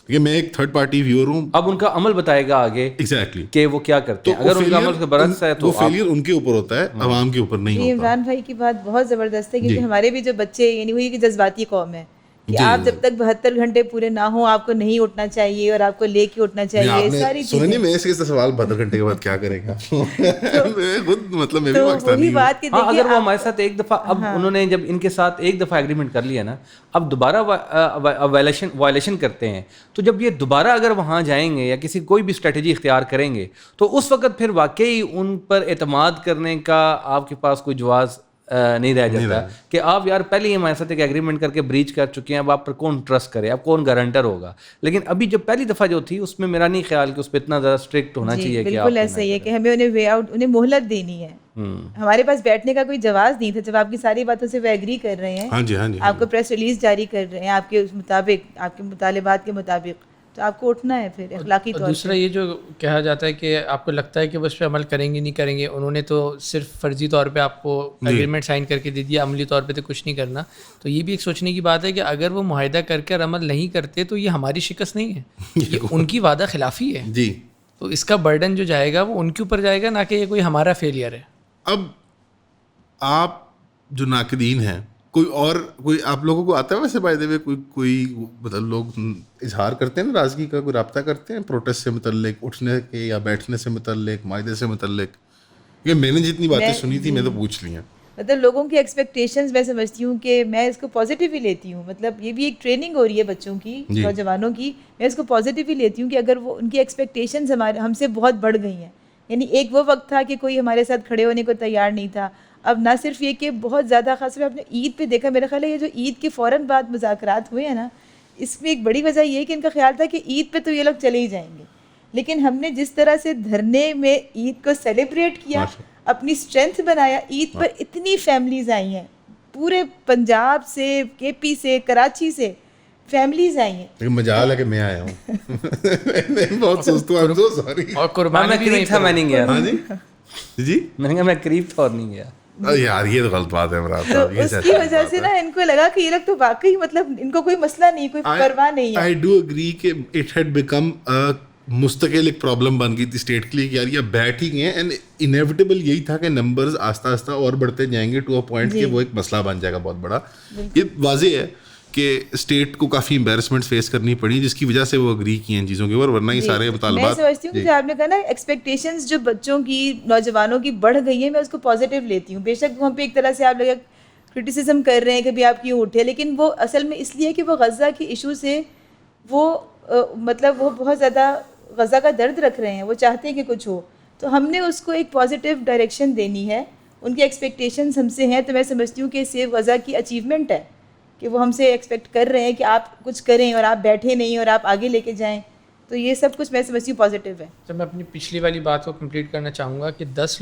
Speaker 1: کیونکہ میں ایک تھرڈ پارٹی ویور ہوں,
Speaker 4: اب ان کا عمل بتائے گا آگے
Speaker 1: ایگزیکٹلی
Speaker 4: کہ وہ کیا کرتے ہیں. اگر ان کا عمل کے برعکس ہے تو
Speaker 1: وہ فیلئر ان کے اوپر ہوتا ہے, عوام کے اوپر نہیں ہوتا.
Speaker 3: عمران بھائی کی بات بہت زبردست ہے کیونکہ ہمارے بھی جو بچے, یعنی وہی کہ جذباتی قوم ہے کہ آپ جب تک 72 گھنٹے پورے نہ ہوں آپ کو نہیں اٹھنا چاہیے اور آپ کو لے کے اٹھنا چاہیے, ساری چیزیں.
Speaker 1: نہیں, میں اس کے سوال 72 گھنٹے کے بعد کیا کریں گا خود, مطلب میں بھی پاکستانی ہوں.
Speaker 4: اگر وہ ہمارے ساتھ ایک دفعہ, اب انہوں نے جب ان کے ساتھ ایک دفعہ ایگریمنٹ کر لیا نا, اب دوبارہ وائلیشن کرتے ہیں, تو جب یہ دوبارہ اگر وہاں جائیں گے یا کسی کوئی بھی اسٹریٹجی اختیار کریں گے تو اس وقت پھر واقعی ان پر اعتماد کرنے کا آپ کے پاس کوئی جواز نہیں رہ جاتا کہ آپ یار پہلے ہی ہمارے ساتھ ایک ایگریمنٹ کر کے بریچ کر چکے ہیں, اب آپ پر کون ٹرسٹ کرے, اب کون گارنٹر ہوگا. لیکن ابھی جو پہلی دفعہ جو تھی اس میں میرا نہیں خیال کہ اس پہ اتنا زیادہ اسٹرکٹ ہونا چاہیے.
Speaker 3: بالکل ایسا ہی ہے کہ ہمیں انہیں وے آؤٹ, انہیں مہلت دینی ہے. ہمارے پاس بیٹھنے کا کوئی جواز نہیں تھا جب آپ کی ساری باتوں سے وہ ایگری کر رہے ہیں, آپ کو پریس ریلیز جاری کر رہے ہیں آپ کے مطابق, آپ کے مطالبات کے مطابق, تو آپ کو اٹھنا ہے پھر اخلاقی طور پر.
Speaker 2: دوسرا یہ جو کہا جاتا ہے کہ آپ کو لگتا ہے کہ وہ اس پہ عمل کریں گے نہیں کریں گے, انہوں نے تو صرف فرضی طور پہ آپ کو ایگریمنٹ سائن کر کے دے دیا, عملی طور پہ تو کچھ نہیں کرنا. تو یہ بھی ایک سوچنے کی بات ہے کہ اگر وہ معاہدہ کر کے عمل نہیں کرتے تو یہ ہماری شکست نہیں ہے, یہ ان کی وعدہ خلافی ہے.
Speaker 1: جی,
Speaker 2: تو اس کا برڈن جو جائے گا وہ ان کے اوپر جائے گا, نہ کہ یہ کوئی ہمارا فیلئر ہے.
Speaker 1: اب آپ جو ناقدین ہیں, کوئی آپ لوگوں کو آتا ہے ویسے بائی دی وے کوئی مطلب لوگ اظہار کرتے ہیں ناراضگی کا, کوئی رابطہ کرتے ہیں پروٹیسٹ سے متعلق, اٹھنے کے یا بیٹھنے سے متعلق, معاہدے سے متعلق؟ یہ میں نے جتنی باتیں سنی تھی میں تو پوچھ لی ہیں.
Speaker 3: مطلب لوگوں کی ایکسپیکٹیشنز میں سمجھتی ہوں کہ میں اس کو پازیٹیو ہی لیتی ہوں. مطلب یہ بھی ایک ٹریننگ ہو رہی ہے بچوں کی, نوجوانوں کی, میں اس کو پازیٹیو ہی لیتی ہوں کہ اگر وہ ان کی ایکسپیکٹیشنز ہم سے بہت بڑھ گئی ہیں. یعنی ایک وہ وقت تھا کہ کوئی ہمارے ساتھ کھڑے ہونے کو تیار نہیں تھا, اب نہ صرف یہ کہ بہت زیادہ, خاص طور پہ آپ نے عید پہ دیکھا, میرا خیال ہے یہ جو عید کے فوراً بعد مذاکرات ہوئے ہیں نا, اس میں ایک بڑی وجہ یہ ہے کہ ان کا خیال تھا کہ عید پہ تو یہ لوگ چلے ہی جائیں گے, لیکن ہم نے جس طرح سے دھرنے میں عید کو سیلیبریٹ کیا, اپنی اسٹرینتھ بنایا, عید پر اتنی فیملیز آئی ہیں پورے پنجاب سے, کے پی سے, کراچی سے فیملیز آئی ہیں.
Speaker 1: لیکن مجال ہے کہ میں آیا ہوں, میں بہت سست ہوں, سو سوری.
Speaker 2: اور قربانی بھی نہیں
Speaker 4: تھا, میں نہیں گیا.
Speaker 1: ہاں جی,
Speaker 4: میں نے کہا میں قریب تھا اور نہیں گیا.
Speaker 1: یار یہ تو غلط بات ہے عمران
Speaker 3: تو
Speaker 1: صاحب.
Speaker 3: اس کی وجہ سے نا ان کو لگا کہ یہ لوگ تو واقعی مطلب ان کو کوئی مسئلہ نہیں, کوئی پرواہ نہیں ہے.
Speaker 1: آئی ڈو اگری کہ اٹ ہیڈ بیکم مستقل ایک پرابلم بن گئی تھی اسٹیٹ کے لیے کہ یار یہ بیٹھ ہی گئے, اینڈ انیویٹیبل یہی تھا کہ نمبرز آہستہ آہستہ اور بڑھتے جائیں گے ٹو اے پوائنٹ کہ وہ ایک مسئلہ بن جائے گا بہت بڑا. یہ واضح ہے کہ اسٹیٹ کو کافی امبیرسمنٹ فیس کرنی پڑی جس کی وجہ سے وہ اگری کی ہیں چیزوں کے اوپر, ورنہ یہ سارے مطالبات.
Speaker 3: میں سمجھتی ہوں کہ آپ نے کہا نا ایکسپیکٹیشنز جو بچوں کی, نوجوانوں کی بڑھ گئی ہیں, میں اس کو پازیٹیو لیتی ہوں. بے شک وہاں پہ ایک طرح سے آپ لوگ کرٹیسزم کر رہے ہیں کہ بھی آپ کیوں اٹھے, لیکن وہ اصل میں اس لیے کہ وہ غزہ کی ایشو سے وہ مطلب وہ بہت زیادہ غزہ کا درد رکھ رہے ہیں, وہ چاہتے ہیں کہ کچھ ہو. تو ہم نے اس کو ایک پازیٹیو ڈائریکشن دینی ہے, ان کی ایکسپیکٹیشنز ہم سے ہیں. تو میں سمجھتی ہوں کہ سیو غزہ کی اچیومنٹ ہے کہ وہ ہم سے ایکسپیکٹ کر رہے ہیں کہ آپ کچھ کریں اور آپ بیٹھے نہیں اور آپ آگے لے کے جائیں. تو یہ سب کچھ میں سمجھتی ہوں پازیٹیو ہے.
Speaker 2: تو میں اپنی پچھلی والی بات کو کمپلیٹ کرنا چاہوں گا کہ 10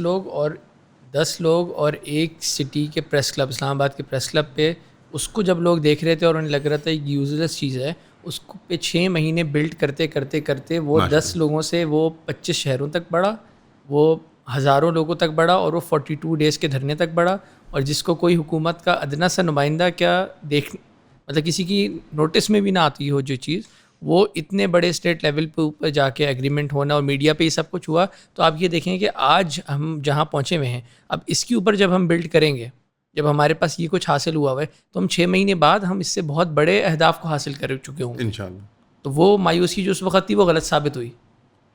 Speaker 2: لوگ اور ایک سٹی کے پریس کلب, اسلام آباد کے پریس کلب پہ, اس کو جب لوگ دیکھ رہے تھے اور انہیں لگ رہا تھا ایک یوزلیس چیز ہے, اس کو پہ 6 مہینے بلڈ کرتے وہ 10 لوگوں سے وہ 25 شہروں تک بڑھا, وہ ہزاروں لوگوں تک بڑھا, اور وہ 42 ڈیز کے دھرنے تک بڑھا. اور جس کو کوئی حکومت کا ادنا سا نمائندہ کیا مطلب کسی کی نوٹس میں بھی نہ آتی ہو جو چیز, وہ اتنے بڑے اسٹیٹ لیول پہ اوپر جا کے ایگریمنٹ ہونا اور میڈیا پہ یہ سب کچھ ہوا. تو آپ یہ دیکھیں کہ آج ہم جہاں پہنچے ہوئے ہیں, اب اس کے اوپر جب ہم بلڈ کریں گے, جب ہمارے پاس یہ کچھ حاصل ہوا ہے, تو ہم 6 مہینے بعد ہم اس سے بہت بڑے اہداف کو حاصل کر چکے ہوں گے
Speaker 1: انشاءاللہ.
Speaker 2: تو وہ مایوسی جو اس وقت تھی وہ غلط ثابت ہوئی.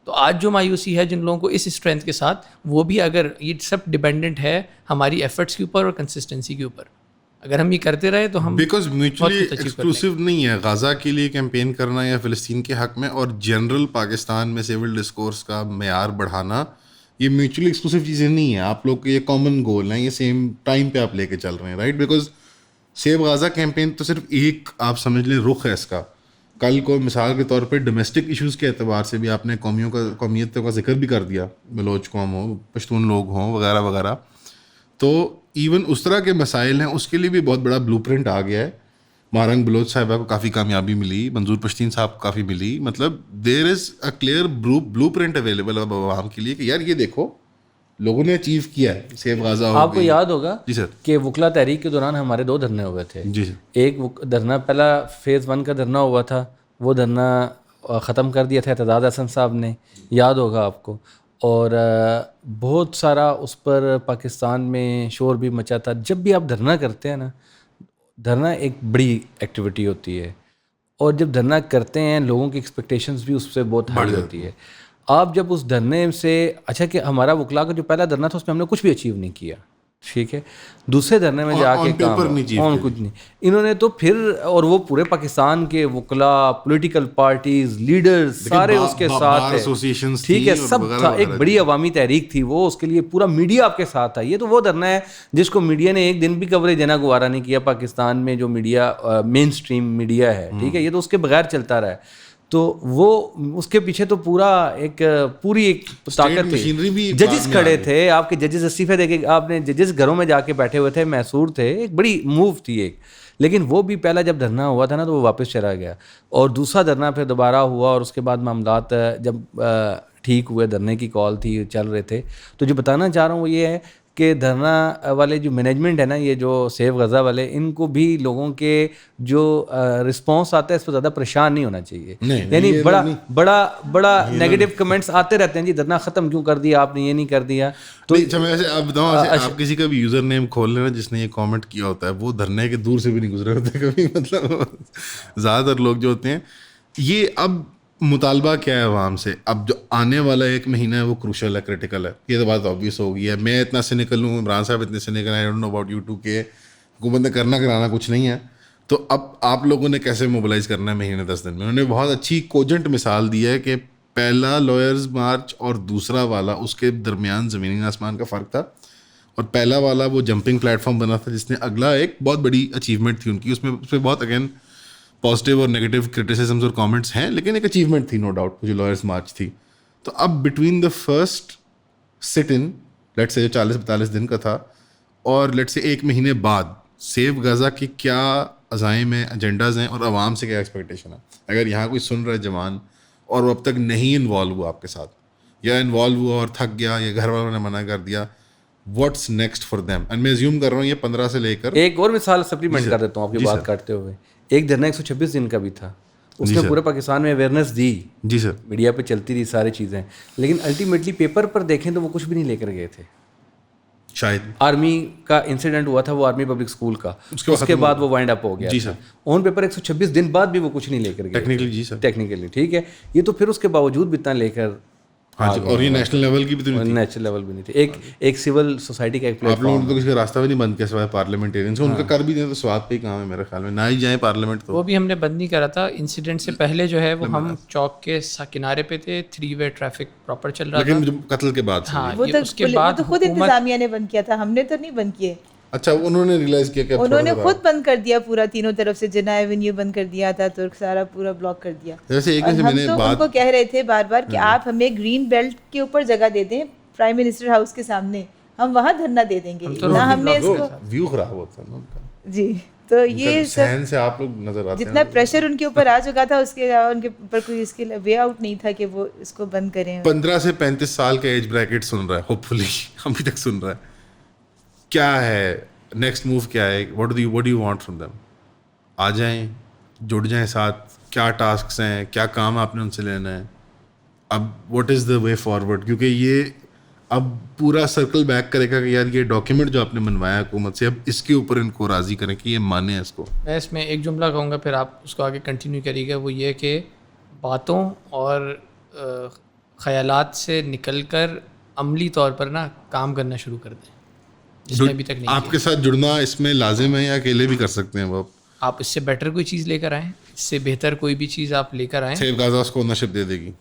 Speaker 2: تو آج جو مایوسی ہے جن لوگوں کو اس اسٹرینتھ کے ساتھ, وہ بھی اگر یہ سب ڈیپینڈنٹ ہے ہماری ایفرٹس کے اوپر اور کنسسٹنسی کے اوپر. اگر ہم یہ کرتے رہے تو ہم
Speaker 1: بیکاز میوچلی ایکسکلوسیو نہیں ہے غزہ کے لیے کیمپین کرنا یا فلسطین کے حق میں, اور جنرل پاکستان میں سول ڈسکورس کا معیار بڑھانا, یہ میوچلی ایکسکلوسیو چیزیں نہیں ہیں. آپ لوگ کے یہ کامن گول ہیں, یہ سیم ٹائم پہ آپ لے کے چل رہے ہیں, right. Because save Gaza campaign تو صرف ایک آپ سمجھ لیں رخ ہے اس کا. کل کو مثال کے طور پہ ڈومیسٹک ایشوز کے اعتبار سے بھی آپ نے قومیتوں کا ذکر بھی کر دیا, بلوچ قوم ہو, پشتون لوگ ہوں وغیرہ وغیرہ. تو ایون اس طرح کے مسائل ہیں, اس کے لیے بھی بہت بڑا بلو پرنٹ آ گیا ہے. مارنگ بلوچ صاحبہ کو کافی کامیابی ملی, منظور پشتین صاحب کو کافی ملی. مطلب there is a clear blueprint available عوام کے لیے کہ یار یہ دیکھو لوگوں نے اچیو کیا ہے. سیف غزہ
Speaker 4: آپ کو یاد ہوگا
Speaker 1: جی سر
Speaker 4: کہ وکلا تحریک کے دوران ہمارے 2 دھرنے ہوئے تھے.
Speaker 1: جی سر.
Speaker 4: ایک دھرنا پہلا فیز 1 کا دھرنا ہوا تھا, وہ دھرنا ختم کر دیا تھا اعتزاز احسن صاحب نے, یاد ہوگا آپ کو. اور بہت سارا اس پر پاکستان میں شور بھی مچا تھا. جب بھی آپ دھرنا کرتے ہیں نا, دھرنا ایک بڑی ایکٹیویٹی ہوتی ہے, اور جب دھرنا کرتے ہیں لوگوں کی ایکسپیکٹیشنز بھی اس سے بہت ہائی ہوتی ہے. آپ جب اس دھرنے سے, اچھا کہ ہمارا وکلا کا جو پہلا دھرنا تھا اس میں ہم نے کچھ بھی اچیو نہیں کیا, ٹھیک ہے. دوسرے دھرنے میں جا کے کام کچھ نہیں انہوں نے, تو پھر اور وہ پورے پاکستان کے وکلا, پولیٹیکل پارٹیز, لیڈرز سارے اس کے ساتھ ہیں, ٹھیک ہے, سب تھا. ایک بڑی عوامی تحریک تھی وہ, اس کے لیے پورا میڈیا آپ کے ساتھ تھا. یہ تو وہ دھرنا ہے جس کو میڈیا نے ایک دن بھی کوریج دینا گوارا نہیں کیا. پاکستان میں جو میڈیا مین اسٹریم میڈیا ہے, ٹھیک ہے, یہ تو اس کے بغیر چلتا رہا ہے. تو وہ اس کے پیچھے تو پوری ایک طاقت تھی. ججز کھڑے تھے, آپ کے ججز استعفے دے کے, آپ نے ججز گھروں میں جا کے بیٹھے ہوئے تھے, محصور تھے. ایک بڑی موو تھی ایک. لیکن وہ بھی پہلا جب دھرنا ہوا تھا نا تو وہ واپس چلا گیا, اور دوسرا دھرنا پھر دوبارہ ہوا, اور اس کے بعد معاملات جب ٹھیک ہوئے, دھرنے کی کال تھی, چل رہے تھے. تو جو بتانا چاہ رہا ہوں وہ یہ ہے کہ دھرنا والے جو مینجمنٹ ہے نا, یہ جو سیو غزہ والے, ان کو بھی لوگوں کے جو رسپانس آتا ہے اس پہ زیادہ پریشان نہیں ہونا چاہیے. یعنی بڑا نیگیٹو کمنٹس آتے رہتے ہیں, جی دھرنا ختم کیوں کر دیا آپ نے, یہ نہیں کر دیا. تو
Speaker 1: آپ بتاؤں, آپ کسی کا بھی یوزر نیم کھول لینا جس نے یہ کامنٹ کیا ہوتا ہے, وہ دھرنے کے دور سے بھی نہیں گزرے ہوتے کبھی. مطلب زیادہ تر لوگ جو ہوتے ہیں, یہ اب مطالبہ کیا ہے عوام سے, اب جو آنے والا 1 مہینہ ہے وہ کروشل ہے, کریٹیکل ہے. یہ تو بات آبویس ہو گئی ہے. میں اتنا سینیکل ہوں, عمران صاحب اتنے سینیکل ہیں, I don't know about you too کہ حکومت نے کرنا کرانا کچھ نہیں ہے. تو اب آپ لوگوں نے کیسے موبلائز کرنا ہے مہینے 10 دن میں. انہوں نے بہت اچھی کوجنٹ مثال دی ہے کہ پہلا لائرز مارچ اور دوسرا والا, اس کے درمیان زمین آسمان کا فرق تھا. اور پہلا والا وہ جمپنگ پلیٹ فارم بنا تھا, جس نے اگلا ایک بہت بڑی اچیومنٹ تھی ان کی. اس پہ بہت اگین پازیٹیو اور نیگیٹو کرٹیسزمز اور کامنٹس ہیں, لیکن ایک اچیومنٹ تھی نو ڈاؤٹ جو لائرز مارچ تھی. تو اب بٹوین دا فرسٹ سٹ ان لیٹ سے جو 40-42 دن کا تھا, اور لیٹ سے 1 مہینے بعد سیو غزہ کی کیا عزائم ہیں, ایجنڈاز ہیں, اور عوام سے کیا ایکسپیکٹیشن ہے. اگر یہاں کوئی سن رہا ہے جوان اور وہ اب تک نہیں انوالو ہوا آپ کے ساتھ, یا انوالو ہوا اور تھک گیا, یا گھر والوں نے منع کر دیا, what's next for them. And میں زیوم کر رہا ہوں یہ 15 سے لے کر,
Speaker 4: ایک اور مثال سپلیمنٹ کر دیتا ہوں آپ کی بات کاٹتے ہوئے. ایک دھرنا 126 دن کا بھی تھا, اس نے پورے پاکستان میں اویئرنیس دی.
Speaker 1: جی سر,
Speaker 4: میڈیا پہ چلتی رہی ساری چیزیں, لیکن الٹیمیٹلی پیپر پر دیکھیں تو وہ کچھ بھی نہیں لے کر گئے تھے.
Speaker 1: شاید
Speaker 4: آرمی کا انسیڈنٹ ہوا تھا, وہ آرمی پبلک اسکول کا, اس کے بعد وہ وائنڈ اپ ہو گیا.
Speaker 1: جی سر,
Speaker 4: آن پیپر 126 دن بعد بھی وہ کچھ نہیں لے کر گئے
Speaker 1: ٹیکنیکلی. جی سر,
Speaker 4: ٹیکنیکلی, ٹھیک ہے. یہ تو پھر اس کے باوجود بھی اتنا لے کر
Speaker 1: ہاں جی, اور یہ نیشنل لیول کی بھی تو نہیں تھی,
Speaker 4: نیشنل لیول بھی نہیں تھی. ایک سول سوسائٹی کا ایک
Speaker 1: آپ
Speaker 4: پلیٹ
Speaker 1: لوگوں
Speaker 4: فارم.
Speaker 1: نے تو کسی کا راستہ بھی نہیں بند کیا سوائے پارلیمنٹیرین سے, ان کا کر بھی دیں تو سواد پہ ہی کام ہے میرے خیال میں, نہ ہی جائیں پارلیمنٹ تو.
Speaker 2: وہ بھی ہم نے بند نہیں کرا تھا. انسیڈنٹ سے پہلے جو ہے وہ ہم چوک کے کنارے پہ تھے, 3 وے ٹریفک پراپر چل رہا تھا.
Speaker 1: لیکن جب قتل کے بعد
Speaker 2: ہاں
Speaker 3: وہ
Speaker 2: یہ
Speaker 3: تو
Speaker 2: اس کے بعد
Speaker 3: وہ تو خود انتظامیہ نے بند کیا تھا, ہم نے تو نہیں بند کیے.
Speaker 1: اچھا, انہوں نے ریئلائز کیا کہ
Speaker 3: انہوں نے خود بند کر دیا پورا, تینوں طرف سے جنا ایونیو بند کر دیا تھا, ترک سارا پورا بلاک کر دیا.
Speaker 1: جیسے ایک
Speaker 3: اور
Speaker 1: میں
Speaker 3: ہم
Speaker 1: نے
Speaker 3: تو ان
Speaker 1: بات
Speaker 3: کو کہہ رہے تھے بار بار کہ آپ ہمیں گرین بیلٹ کے اوپر جگہ دے دیں, پرائم منسٹر ہاؤس کے سامنے, ہم وہاں دھرنا دے دیں گے. نہ ہم نے اس کو
Speaker 1: ویو خراب ہوتا ہے نا ان کا,
Speaker 3: جی, تو یہ
Speaker 1: سہن سے آپ لوگ نظر آتے ہیں.
Speaker 3: جتنا پریشر ان کے اوپر آ چکا تھا اس کے علاوہ ان کے اوپر کوئی اس کے وے آؤٹ نہیں تھا کہ وہ اس کو بند کریں.
Speaker 1: 15 سے 35 سال کا ایج بریکٹ سن رہا ہے, ہوپ فلی ابھی تک سن رہا ہے. کیا ہے نیکسٹ موو, کیا ہے, what do you want from them? آ جائیں, جڑ جائیں ساتھ, کیا ٹاسکس ہیں, کیا کام آپ نے ان سے لینا ہے, اب what is the way forward? کیونکہ یہ اب پورا سرکل بیک کرے گا کہ یار یہ ڈاکیومنٹ جو آپ نے بنوایا حکومت سے, اب اس کے اوپر ان کو راضی کریں کہ یہ مانیں اس کو.
Speaker 2: میں اس میں ایک جملہ کہوں گا, پھر آپ اس کو آگے کنٹینیو کریے گا. وہ یہ کہ باتوں اور خیالات سے نکل کر عملی طور پر نا کام کرنا شروع کر دیں, جس نے ابھی تک نہیں.
Speaker 1: آپ کے ساتھ جڑنا اس میں لازم ہے یا اکیلے بھی کر سکتے ہیں وہ؟
Speaker 2: آپ اس سے بیٹر کوئی چیز لے کر آئیں, اس سے بہتر کوئی بھی چیز آپ لے کر آئیں.
Speaker 1: سیف غازہ اس کو اونرشپ دے دے گی.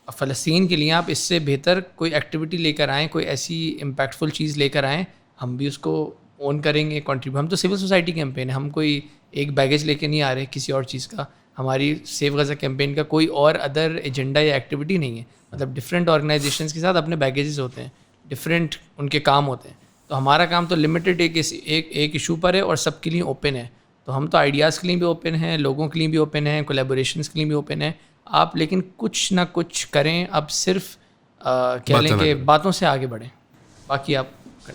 Speaker 2: فلسطین کے لیے آپ اس سے بہتر کوئی ایکٹیویٹی لے کر آئیں, کوئی ایسی امپیکٹفل چیز لے کر آئیں, ہم بھی اس کو اون کریں گے, کنٹریبیوٹ. ہم تو سول سوسائٹی کیمپین ہے, ہم کوئی ایک بیگیج لے کے نہیں آ رہے کسی اور چیز کا. ہماری سیف غزہ کیمپین کا کوئی اور ادر ایجنڈا یا ایکٹیویٹی نہیں ہے. مطلب ڈفرینٹ آرگنائزیشنس کے ساتھ اپنے بیگیجز ہوتے ہیں, ڈفرینٹ ان کے کام ہوتے ہیں. تو ہمارا کام تو لمیٹڈ ایک ایشو پر ہے اور سب کے لیے اوپن ہے. تو ہم تو آئیڈیاز کے لیے بھی اوپن ہیں, لوگوں کے لیے بھی اوپن ہیں, کولیبوریشنس کے لیے بھی اوپن ہیں. آپ لیکن کچھ نہ کچھ کریں, اب صرف کہہ لیں کہ باتوں سے آگے بڑھیں, باقی آپ.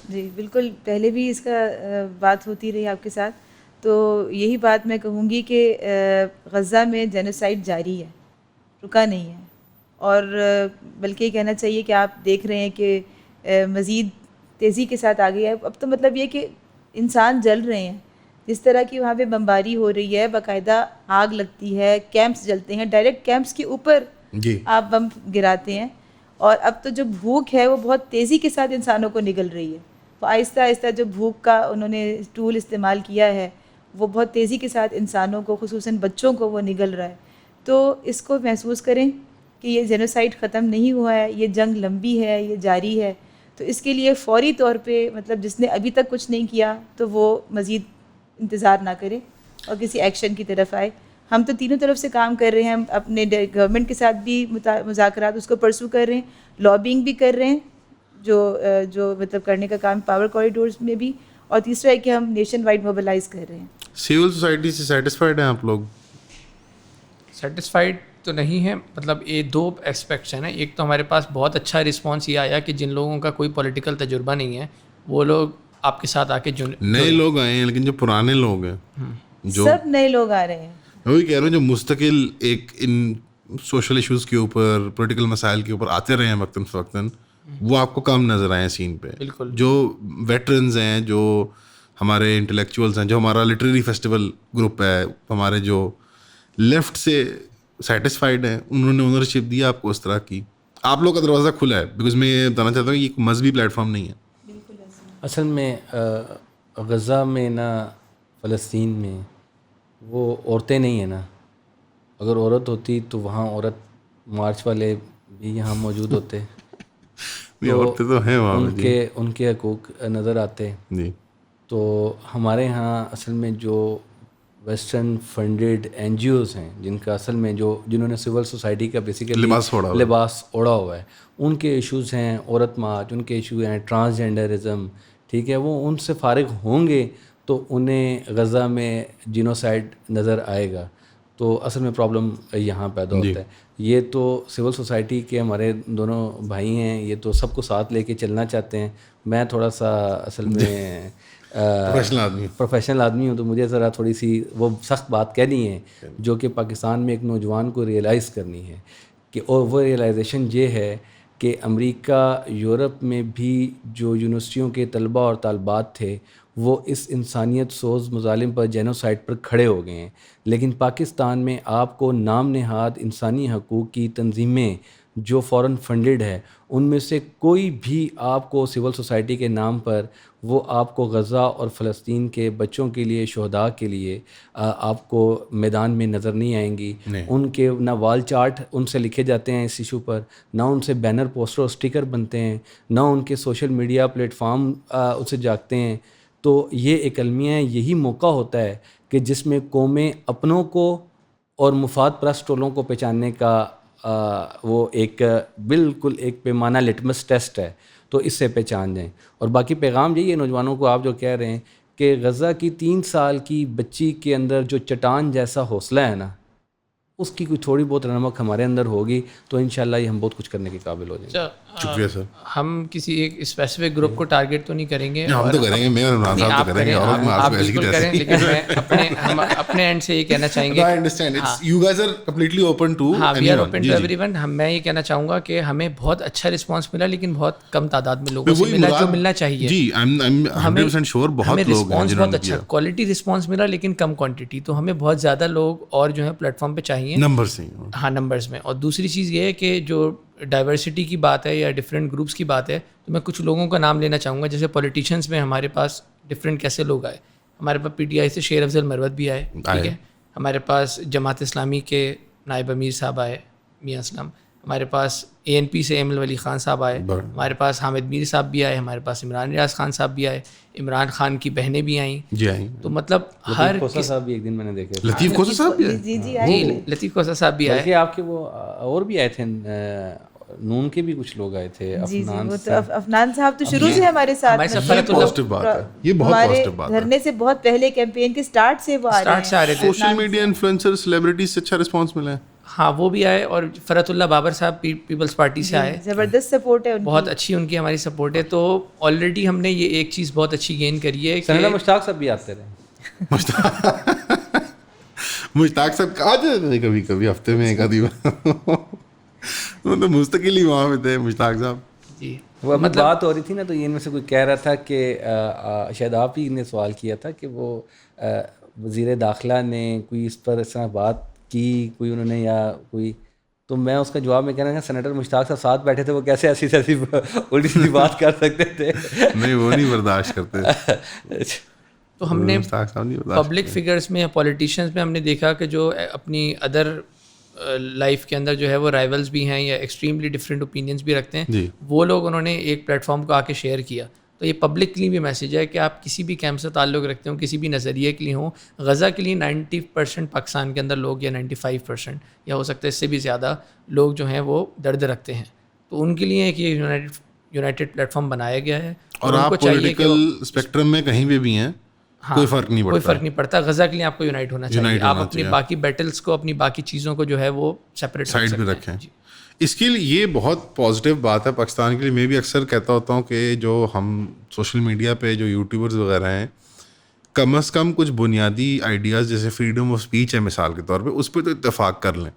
Speaker 3: جی بالکل, پہلے بھی اس کا بات ہوتی رہی آپ کے ساتھ, تو یہی بات میں کہوں گی کہ غزہ میں جینوسائیڈ جاری ہے, رکا نہیں ہے. اور بلکہ یہ کہنا چاہیے کہ آپ دیکھ رہے ہیں کہ مزید تیزی کے ساتھ آگے ہے. اب تو مطلب یہ کہ انسان جل رہے ہیں, جس طرح کی وہاں پہ بمباری ہو رہی ہے, باقاعدہ آگ لگتی ہے, کیمپس جلتے ہیں, ڈائریکٹ کیمپس کے اوپر آپ بم گراتے ہیں. اور اب تو جو بھوک ہے وہ بہت تیزی کے ساتھ انسانوں کو نگل رہی ہے. تو آہستہ آہستہ جو بھوک کا انہوں نے ٹول استعمال کیا ہے وہ بہت تیزی کے ساتھ انسانوں کو, خصوصاً بچوں کو, وہ نگل رہا ہے. تو اس کو محسوس کریں کہ یہ جینوسائیڈ ختم نہیں ہوا ہے, یہ جنگ لمبی ہے, یہ جاری ہے. تو اس کے لیے فوری طور پہ مطلب جس نے ابھی تک کچھ نہیں کیا تو وہ مزید انتظار نہ کرے اور کسی ایکشن کی طرف آئے. ہم تو تینوں طرف سے کام کر رہے ہیں, ہم اپنے گورنمنٹ کے ساتھ بھی مذاکرات اس کو پرسو کر رہے ہیں, لابنگ بھی کر رہے ہیں جو مطلب کرنے کا کام پاور کوریڈورز میں بھی, اور تیسرا ہے کہ ہم نیشن وائڈ موبلائز کر رہے ہیں.
Speaker 1: سول سوسائٹی سے سیٹسفائڈ ہیں آپ لوگ؟
Speaker 2: سیٹسفائڈ تو نہیں ہے, مطلب یہ 2 اسپیکٹس ہیں نا. ایک تو ہمارے پاس بہت اچھا رسپانس یہ آیا کہ جن لوگوں کا کوئی پولیٹیکل تجربہ نہیں ہے وہ لوگ آپ کے ساتھ آ کے
Speaker 1: نئے لوگ آئے ہیں, لیکن جو پرانے لوگ ہیں, جو
Speaker 3: سب نئے لوگ آ رہے ہیں,
Speaker 1: میں وہی کہہ رہا ہوں, جو مستقل ایک ان سوشل ایشوز کے اوپر, پولیٹیکل مسائل کے اوپر آتے رہے ہیں وقتاً فوقتاً, وہ آپ کو کم نظر آئے ہیں سین پہ.
Speaker 2: بالکل.
Speaker 1: جو ویٹرنز ہیں, جو ہمارے انٹلیکچوئلس ہیں, جو ہمارا لٹریری فیسٹیول گروپ ہے, ہمارے جو لیفٹ سے سیٹسفائڈ ہیں, انہوں نے اونرشپ دی آپ کو اس طرح کی. آپ لوگ کا دروازہ کھلا ہے, بیکاز میں یہ بتانا چاہتا ہوں کہ یہ مذہبی پلیٹ فارم نہیں ہے.
Speaker 4: اصل میں غزہ میں نہ فلسطین میں وہ عورتیں نہیں ہیں نا. اگر عورت ہوتی تو وہاں عورت مارچ والے بھی یہاں موجود ہوتے,
Speaker 1: عورتیں تو ہیں وہاں,
Speaker 4: ان کے حقوق نظر آتے.
Speaker 1: جی.
Speaker 4: تو ہمارے یہاں اصل میں جو western funded NGOs ہیں, جن کا اصل میں جنہوں نے سول سوسائٹی کا بیسیکلی لباس اوڑا ہوا ہے, ان کے ایشوز ہیں عورت مارچ, ان کے ایشو ہیں ٹرانسجینڈرزم, ٹھیک ہے, وہ ان سے فارغ ہوں گے تو انہیں غزہ میں جینوسائیڈ نظر آئے گا. تو اصل میں پرابلم یہاں پیدا ہوتا ہے. یہ تو سول سوسائٹی کے ہمارے دونوں بھائی ہیں, یہ تو سب کو ساتھ لے کے چلنا چاہتے ہیں. میں تھوڑا سا اصل میں پروفیشنل آدمی ہوں, تو مجھے ذرا تھوڑی سی وہ سخت بات کہنی ہے جو کہ پاکستان میں ایک نوجوان کو ریئلائز کرنی ہے. کہ اور وہ ریئلائزیشن یہ ہے کہ امریکہ یورپ میں بھی جو یونیورسٹیوں کے طلباء اور طالبات تھے وہ اس انسانیت سوز مظالم پر جینوسائیڈ پر کھڑے ہو گئے ہیں, لیکن پاکستان میں آپ کو نام نہاد انسانی حقوق کی تنظیمیں جو فورن فنڈڈ ہے ان میں سے کوئی بھی آپ کو سول سوسائٹی کے نام پر وہ آپ کو غزہ اور فلسطین کے بچوں کے لیے شہداء کے لیے آپ کو میدان میں نظر نہیں آئیں گی. ان کے نہ وال چارٹ ان سے لکھے جاتے ہیں اس ایشو پر, نہ ان سے بینر پوسٹر اور اسٹیکر بنتے ہیں, نہ ان کے سوشل میڈیا پلیٹ فارم اس سے جاگتے ہیں. تو یہ ایک المیہ ہے, یہی موقع ہوتا ہے کہ جس میں قومیں اپنوں کو اور مفاد پرست ٹولوں کو پہچاننے کا وہ ایک بالکل ایک پیمانہ لٹمس ٹیسٹ ہے, تو اس سے پہچان دیں. اور باقی پیغام یہی ہے نوجوانوں کو, آپ جو کہہ رہے ہیں کہ غزہ کی 3 سال کی بچی کے اندر جو چٹان جیسا حوصلہ ہے نا, اس کی کوئی تھوڑی بہت رونق ہمارے اندر ہوگی تو انشاءاللہ یہ ہم بہت کچھ کرنے کے قابل ہو جائیں گے.
Speaker 1: شکریہ سر.
Speaker 2: ہم کسی ایک اسپیسیفک گروپ کو ٹارگیٹ تو نہیں کریں گے,
Speaker 1: ہم تو کریں گے, میں عمران صاحب تو کریں گے, اور میں آپ کو ایسی کی
Speaker 2: کریں, لیکن میں اپنے اینڈ سے یہ کہنا چاہیں گے,
Speaker 1: I understand it's you guys are completely open to
Speaker 2: we are open to everyone. میں یہ کہنا چاہوں گا کہ ہمیں بہت اچھا رسپانس ملا, لیکن بہت کم تعداد میں لوگوں سے ملا جو ملنا چاہیے.
Speaker 1: جی I'm 100% sure بہت لوگ ہیں
Speaker 2: بہت اچھا کوالٹی رسپانس ملا, لیکن کم کوانٹٹی. تو ہمیں بہت زیادہ لوگ اور جو ہے پلیٹ فارم پہ چاہیے
Speaker 1: نمبر سے.
Speaker 2: ہاں نمبرز میں. اور دوسری چیز یہ ہے کہ جو ڈائیورسٹی کی بات ہے یا ڈفرینٹ گروپس کی بات ہے, تو میں کچھ لوگوں کا نام لینا چاہوں گا. جیسے پولیٹیشینس میں ہمارے پاس ڈفرینٹ کیسے لوگ آئے. ہمارے پاس پی ٹی آئی سے شیر افضل مروت بھی آئے, ٹھیک ہے. ہمارے پاس جماعت اسلامی کے نائب امیر صاحب آئے میاں اسلم. ہمارے پاس ANP سے ایم ولی خان صاحب آئے. ہمارے پاس حامد میر صاحب بھی آئے. ہمارے پاس عمران ریاض خان صاحب بھی آئے. عمران خان کی بہنیں بھی آئیں.
Speaker 1: جی آئیں.
Speaker 2: تو مطلب ہر
Speaker 4: صاحب بھی ایک دن میں نے دیکھے,
Speaker 1: لطیف کوسا صاحب بھی
Speaker 3: جی
Speaker 2: لطیف کوسا صاحب بھی آئے.
Speaker 4: بلکہ آپ کے وہ اور بھی آئے تھے, نون کے بھی کچھ لوگ آئے تھے.
Speaker 3: افنان صاحب تو شروع سے ہمارے ساتھ,
Speaker 1: یہ بہت پازیٹیو بات ہے.
Speaker 3: دھرنے سے بہت پہلے کیمپین کے سٹارٹ سے وہ آ رہے ہیں.
Speaker 1: سوشل میڈیا انفلوئنسر سیلیبریٹیز سے اچھا رسپانس ملا ہے.
Speaker 2: ہاں وہ بھی آئے. اور فرت اللہ بابر صاحب پیپلز پارٹی سے آئے,
Speaker 3: زبردست سپورٹ ہے,
Speaker 2: بہت اچھی ان کی ہماری سپورٹ ہے. تو آلریڈی ہم نے یہ ایک چیز بہت اچھی گین کری ہے.
Speaker 4: سنیٹر مشتاق صاحب بھی آتے رہے.
Speaker 1: مشتاق صاحب آ جاتے کبھی کبھی, ہفتے میں ایک آدھی بار, تو مستقل ہی وہاں پہ تھے مشتاق صاحب.
Speaker 2: جی
Speaker 4: وہ بات ہو رہی تھی نا, تو یہ ان میں سے کوئی کہہ رہا تھا کہ شاید آپ ہی نے سوال کیا تھا کہ وہ وزیر داخلہ نے کوئی اس پر اس طرح بات کی, کوئی انہوں نے یا کوئی, تو میں اس کا جواب میں کہنا کہ سینیٹر مشتاق صاحب ساتھ بیٹھے تھے, وہ کیسے ایسی الٹی سیدھی بات کر سکتے تھے.
Speaker 1: نہیں وہ نہیں برداشت کرتے.
Speaker 2: تو ہم نے پبلک فگرز میں یا پولیٹیشینس میں ہم نے دیکھا کہ جو اپنی ادر لائف کے اندر جو ہے وہ رائیولز بھی ہیں یا ایکسٹریملی ڈفرینٹ اوپینینس بھی رکھتے ہیں, وہ لوگ انہوں نے ایک پلیٹ فارم کو آ کے شیئر کیا. تو یہ پبلکلی بھی میسیج ہے کہ آپ کسی بھی کیمپ سے تعلق رکھتے ہوں, کسی بھی نظریے کے لیے ہوں. غزہ کے لیے 90% پاکستان کے اندر لوگ یا 95% یا ہو سکتا ہے اس سے بھی زیادہ لوگ جو ہیں وہ درد رکھتے ہیں. تو ان کے لیے ایک یہ یونائٹڈ پلیٹ فارم بنایا گیا ہے.
Speaker 1: اور آپ پولیٹیکل اسپیکٹرم میں کہیں بھی ہیں, کوئی فرق نہیں
Speaker 2: پڑتا. غزہ کے لیے آپ کو یونائٹ ہونا چاہیے. آپ اپنی باقی بیٹلز کو, اپنی باقی چیزوں کو جو ہے وہ سیپریٹ
Speaker 1: سائڈ پہ رکھیں. اس کے لیے یہ بہت پازیٹیو بات ہے پاکستان کے لیے. میں بھی اکثر کہتا ہوتا ہوں کہ جو ہم سوشل میڈیا پہ جو یوٹیوبرز وغیرہ ہیں, کم از کم کچھ بنیادی آئیڈیاز جیسے فریڈم آف اسپیچ ہے مثال کے طور پہ, اس پہ تو اتفاق کر لیں,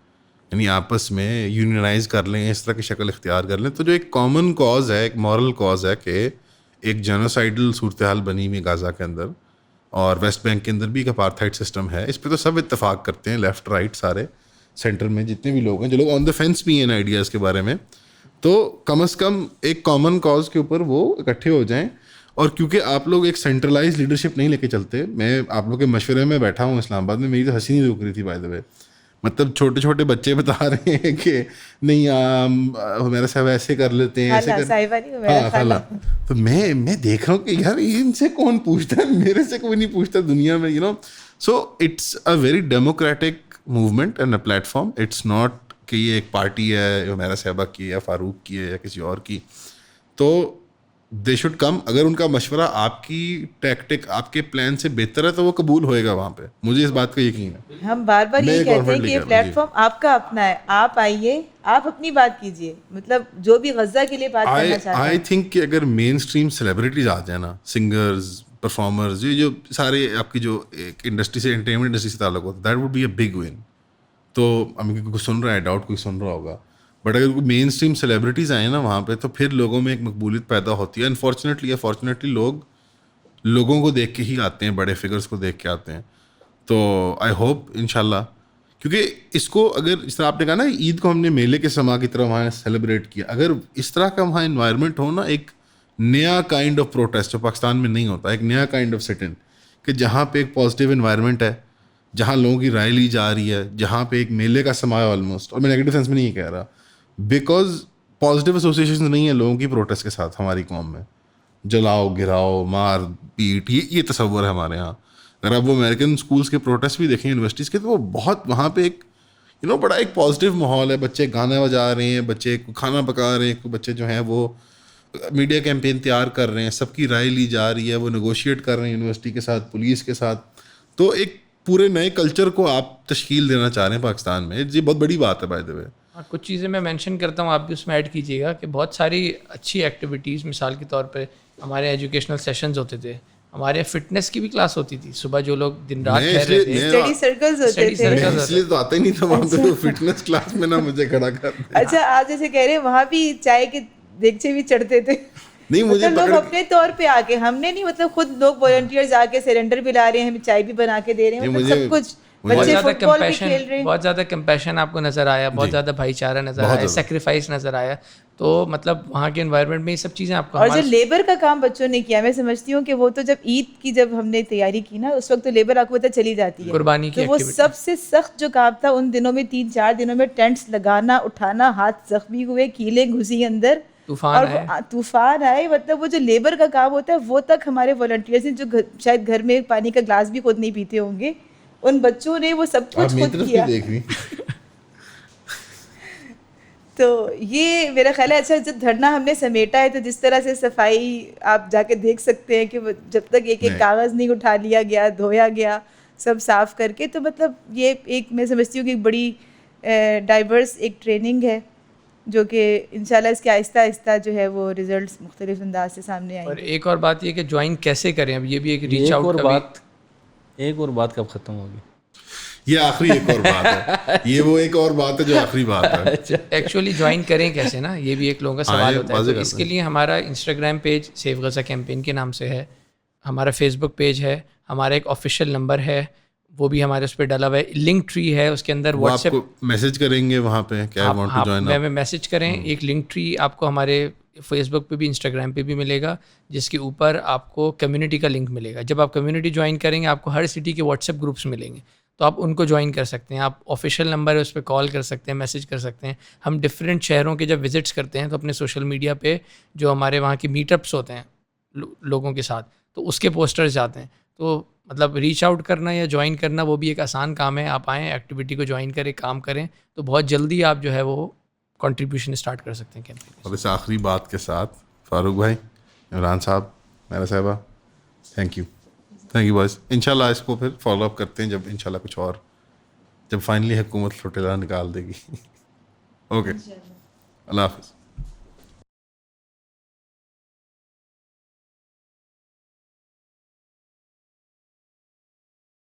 Speaker 1: یعنی آپس میں یونینائز کر لیں, اس طرح کی شکل اختیار کر لیں. تو جو ایک کامن کاز ہے, ایک مورل کاز ہے کہ ایک جینوسائڈل صورتحال بنی ہوئی غزہ کے اندر اور ویسٹ بینک کے اندر بھی ایک اپارتھائڈ سسٹم ہے, اس پہ تو سب اتفاق کرتے ہیں, لیفٹ رائٹ سارے, سینٹر میں جتنے بھی لوگ ہیں, جو لوگ آن دا فینس بھی ہیں آئیڈیاز کے بارے میں. تو کم از کم ایک کامن کاز کے اوپر وہ اکٹھے ہو جائیں. اور کیونکہ آپ لوگ ایک سینٹرلائز لیڈرشپ نہیں لے کے چلتے, میں آپ لوگ کے مشورے میں بیٹھا ہوں اسلام آباد میں, میری تو ہنسی نہیں رک رہی تھی بائی دا وے. مطلب چھوٹے چھوٹے بچے بتا رہے ہیں کہ نہیں ہمارا صاحب ایسے کر لیتے ہیں, ایسے کر, تو میں دیکھ رہا ہوں کہ یار ان سے کون پوچھتا ہے, میرے سے کوئی نہیں پوچھتا دنیا میں, you know. So it's a very democratic movement and a platform. It's not کہ یہ ایک پارٹی ہے, ہمارا صاحبہ کی ہے یا فاروق کی ہے یا کسی اور کی. تو دے شوڈ کم. اگر ان کا مشورہ آپ کی ٹیکٹک, آپ کے پلان سے بہتر ہے تو وہ قبول ہوئے گا وہاں پہ, مجھے اس بات کا یقین ہے.
Speaker 3: ہم بار بار یہ کہتے ہیں کہ یہ پلیٹ فارم آپ کا اپنا ہے, آپ آئیے, آپ اپنی بات کیجیے. مطلب جو بھی غزہ کے لیے بات کرنا چاہتے ہیں.
Speaker 1: آئی تھنک کہ اگر مین اسٹریم سیلیبریٹیز آ جائیں نا, سنگرز, پرفارمرز, یہ جو سارے آپ کی جو ایک انڈسٹری سے, انٹرٹینمنٹ انڈسٹری سے تعلق ہوتا ہے, that would be a big one. تو کوئی سن رہا ہے, ڈاؤٹ کوئی سن رہا ہوگا, بٹ اگر کوئی مین اسٹریم سیلیبریٹیز آئیں نا وہاں پہ, تو پھر لوگوں میں ایک مقبولیت پیدا ہوتی ہے. انفارچونیٹلی یا فارچونیٹلی لوگوں کو دیکھ کے ہی آتے ہیں, بڑے فگرس کو دیکھ کے آتے ہیں. تو آئی ہوپ انشاءاللہ کیونکہ اس کو اگر اس طرح آپ نے کہا نا عید کو ہم نے میلے کے سما کی طرح وہاں سیلیبریٹ کیا, اگر اس طرح کا وہاں انوائرمنٹ ہو نا, ایک نیا کائنڈ آف پروٹیسٹ جو پاکستان میں نہیں ہوتا, ایک نیا کائنڈ آف سٹ ان, کہ جہاں پہ ایک پازیٹیو انوائرمنٹ ہے, جہاں لوگوں کی رائے لی جا رہی ہے, جہاں پہ ایک میلے کا سما ہے آلموسٹ. اور میں نیگیٹو سینس میں نہیں کہہ رہا, بیکاز پازیٹیو ایسوسیشن نہیں ہے لوگوں کی پروٹیسٹ کے ساتھ ہماری قوم میں. جلاؤ گراؤ مار پیٹ یہ تصور ہے ہمارے یہاں. اگر آپ وہ امریکن اسکولس کے پروٹیسٹ بھی دیکھیں یونیورسٹیز کے, تو وہ بہت وہاں پہ ایک بڑا ایک پازیٹیو ماحول ہے. بچے گانا بجا رہے ہیں, بچے کھانا پکا رہے ہیں, بچے جو ہیں وہ میڈیا کیمپین تیار کر رہے ہیں, سب کی رائے لی جا رہی ہے, وہ نیگوشیٹ کر رہے ہیں یونیورسٹی کے ساتھ, پولیس کے ساتھ. تو ایک پورے نئے کلچر کو آپ تشکیل دینا چاہ رہے ہیں پاکستان میں. یہ بہت بڑی بات ہے بائی دی وے.
Speaker 2: کچھ چیزیں میں مینشن کرتا ہوں, آپ بھی اس میں ایڈ کیجیے گا کہ بہت ساری اچھی ایکٹیویٹیز, مثال کے طور پہ ہمارے ایجوکیشنل سیشنز ہوتے تھے, ہمارے فٹنس کی بھی کلاس ہوتی تھی صبح, جو لوگ دن رات ٹھہر رہے تھے,
Speaker 3: اسٹڈی سرکلز ہوتے تھے.
Speaker 1: اس لیے تو آتا ہی نہیں تھا وہاں پہ, فٹنس کلاس میں نہ مجھے کھڑا کر.
Speaker 3: اچھا آپ جیسے کہہ رہے ہیں وہاں بھی چائے کے دیگچے بھی چڑھتے تھے.
Speaker 1: نہیں مجھے
Speaker 3: لوگ اپنے طور پہ آ کے, ہم نے نہیں, مطلب خود لوگ والنٹیئرز آ کے سلینڈر بھی لا رہے ہیں, ہمیں چائے بھی بنا کے دے رہے ہیں, مطلب سب کچھ.
Speaker 2: بہت زیادہ کمپیشن, بہت زیادہ کمپیشن آپ کو نظر آیا, بہت زیادہ بھائی چارہ نظر آیا, سیکریفائس نظر آیا. تو مطلب وہاں کے انوائرمنٹ میں یہ سب چیزیں آپ کو.
Speaker 3: اور جو لیبر کا کام بچوں نے کیا, میں سمجھتی ہوں کہ وہ تو جب عید کی جب ہم نے تیاری کی نا, اس وقت تو لیبر آپ کو پتہ چلی جاتی ہے
Speaker 2: قربانی کی.
Speaker 3: وہ سب سے سخت جو کام تھا ان دنوں میں, 3-4 دنوں میں ٹینٹس لگانا, اٹھانا, ہاتھ زخمی ہوئے, کیلیں گھسی اندر, طوفان آئے. مطلب وہ جو لیبر کا کام ہوتا ہے وہ تک ہمارے والنٹیئرز ہیں, جو شاید گھر میں پانی کا گلاس بھی خود نہیں پیتے ہوں گے, ان بچوں نے وہ سب کچھ خود کیا. تو یہ میرا خیال ہے. اچھا جب دھرنا ہم نے سمیٹا ہے تو جس طرح سے صفائی آپ جا کے دیکھ سکتے ہیں کہ جب تک ایک ایک کاغذ نہیں اٹھا لیا گیا, دھویا گیا, سب صاف کر کے, تو مطلب یہ ایک میں سمجھتی ہوں کہ ایک بڑی ڈائیورس ایک ٹریننگ ہے, جو کہ انشاءاللہ اس کے آہستہ آہستہ جو ہے وہ ریزلٹس مختلف انداز سے سامنے آئیں گے.
Speaker 2: اور ایک اور بات یہ کہ جوائن کیسے کریں, اب یہ بھی ایک ریچ آؤٹ کا بات.
Speaker 4: ایک اور بات کب ختم ہوگی,
Speaker 1: یہ آخری ایک اور بات ہے, یہ وہ ایک اور بات ہے جو آخری بات ہے.
Speaker 2: ایکچولی جوائن کریں کیسے نا, یہ بھی ایک لوگوں کا سوال ہوتا ہے. تو اس کے لیے ہمارا Instagram page save Gaza campaign کے نام سے ہے, ہمارا فیس بک پیج ہے, ہمارا ایک آفیشیل نمبر ہے, وہ بھی ہمارے اس پہ ڈلا ہوا ہے, لنک ٹری ہے, اس کے اندر واٹس ایپ
Speaker 1: میسج کریں گے وہاں پہ, کیا وانٹ ٹو جوائن,
Speaker 2: میں میسج کریں. ایک لنک ٹری آپ کو ہمارے فیس بک پہ بھی انسٹاگرام پہ بھی ملے گا, جس کے اوپر آپ کو کمیونٹی کا لنک ملے گا. جب آپ کمیونٹی جوائن کریں گے آپ کو ہر سٹی کے واٹس ایپ گروپس ملیں گے, تو آپ ان کو جوائن کر سکتے ہیں. آپ آفیشیل نمبر ہے, اس پہ کال کر سکتے ہیں, میسج کر سکتے ہیں. ہم ڈفرینٹ شہروں کے جب وزٹس کرتے ہیں تو اپنے سوشل میڈیا پہ جو ہمارے وہاں کے میٹ اپس ہوتے ہیں لوگوں کے ساتھ, تو اس کے پوسٹرز جاتے ہیں. تو مطلب ریچ آؤٹ کرنا یا جوائن کرنا وہ بھی ایک آسان کام ہے. آپ آئیں, ایکٹیویٹی کو جوائن کریں, کام کریں, تو بہت جلدی آپ جو ہے وہ کنٹریبیوشن اسٹارٹ کر سکتے ہیں کیمپین.
Speaker 1: اور اس آخری بات کے ساتھ فاروق بھائی, عمران صاحب, میرا صاحبہ, تھینک یو بائز. انشاءاللہ اس کو پھر فالو اپ کرتے ہیں جب انشاءاللہ کچھ اور, جب فائنلی حکومت لوٹیلا نکال دے گی. اوکے, اللہ حافظ.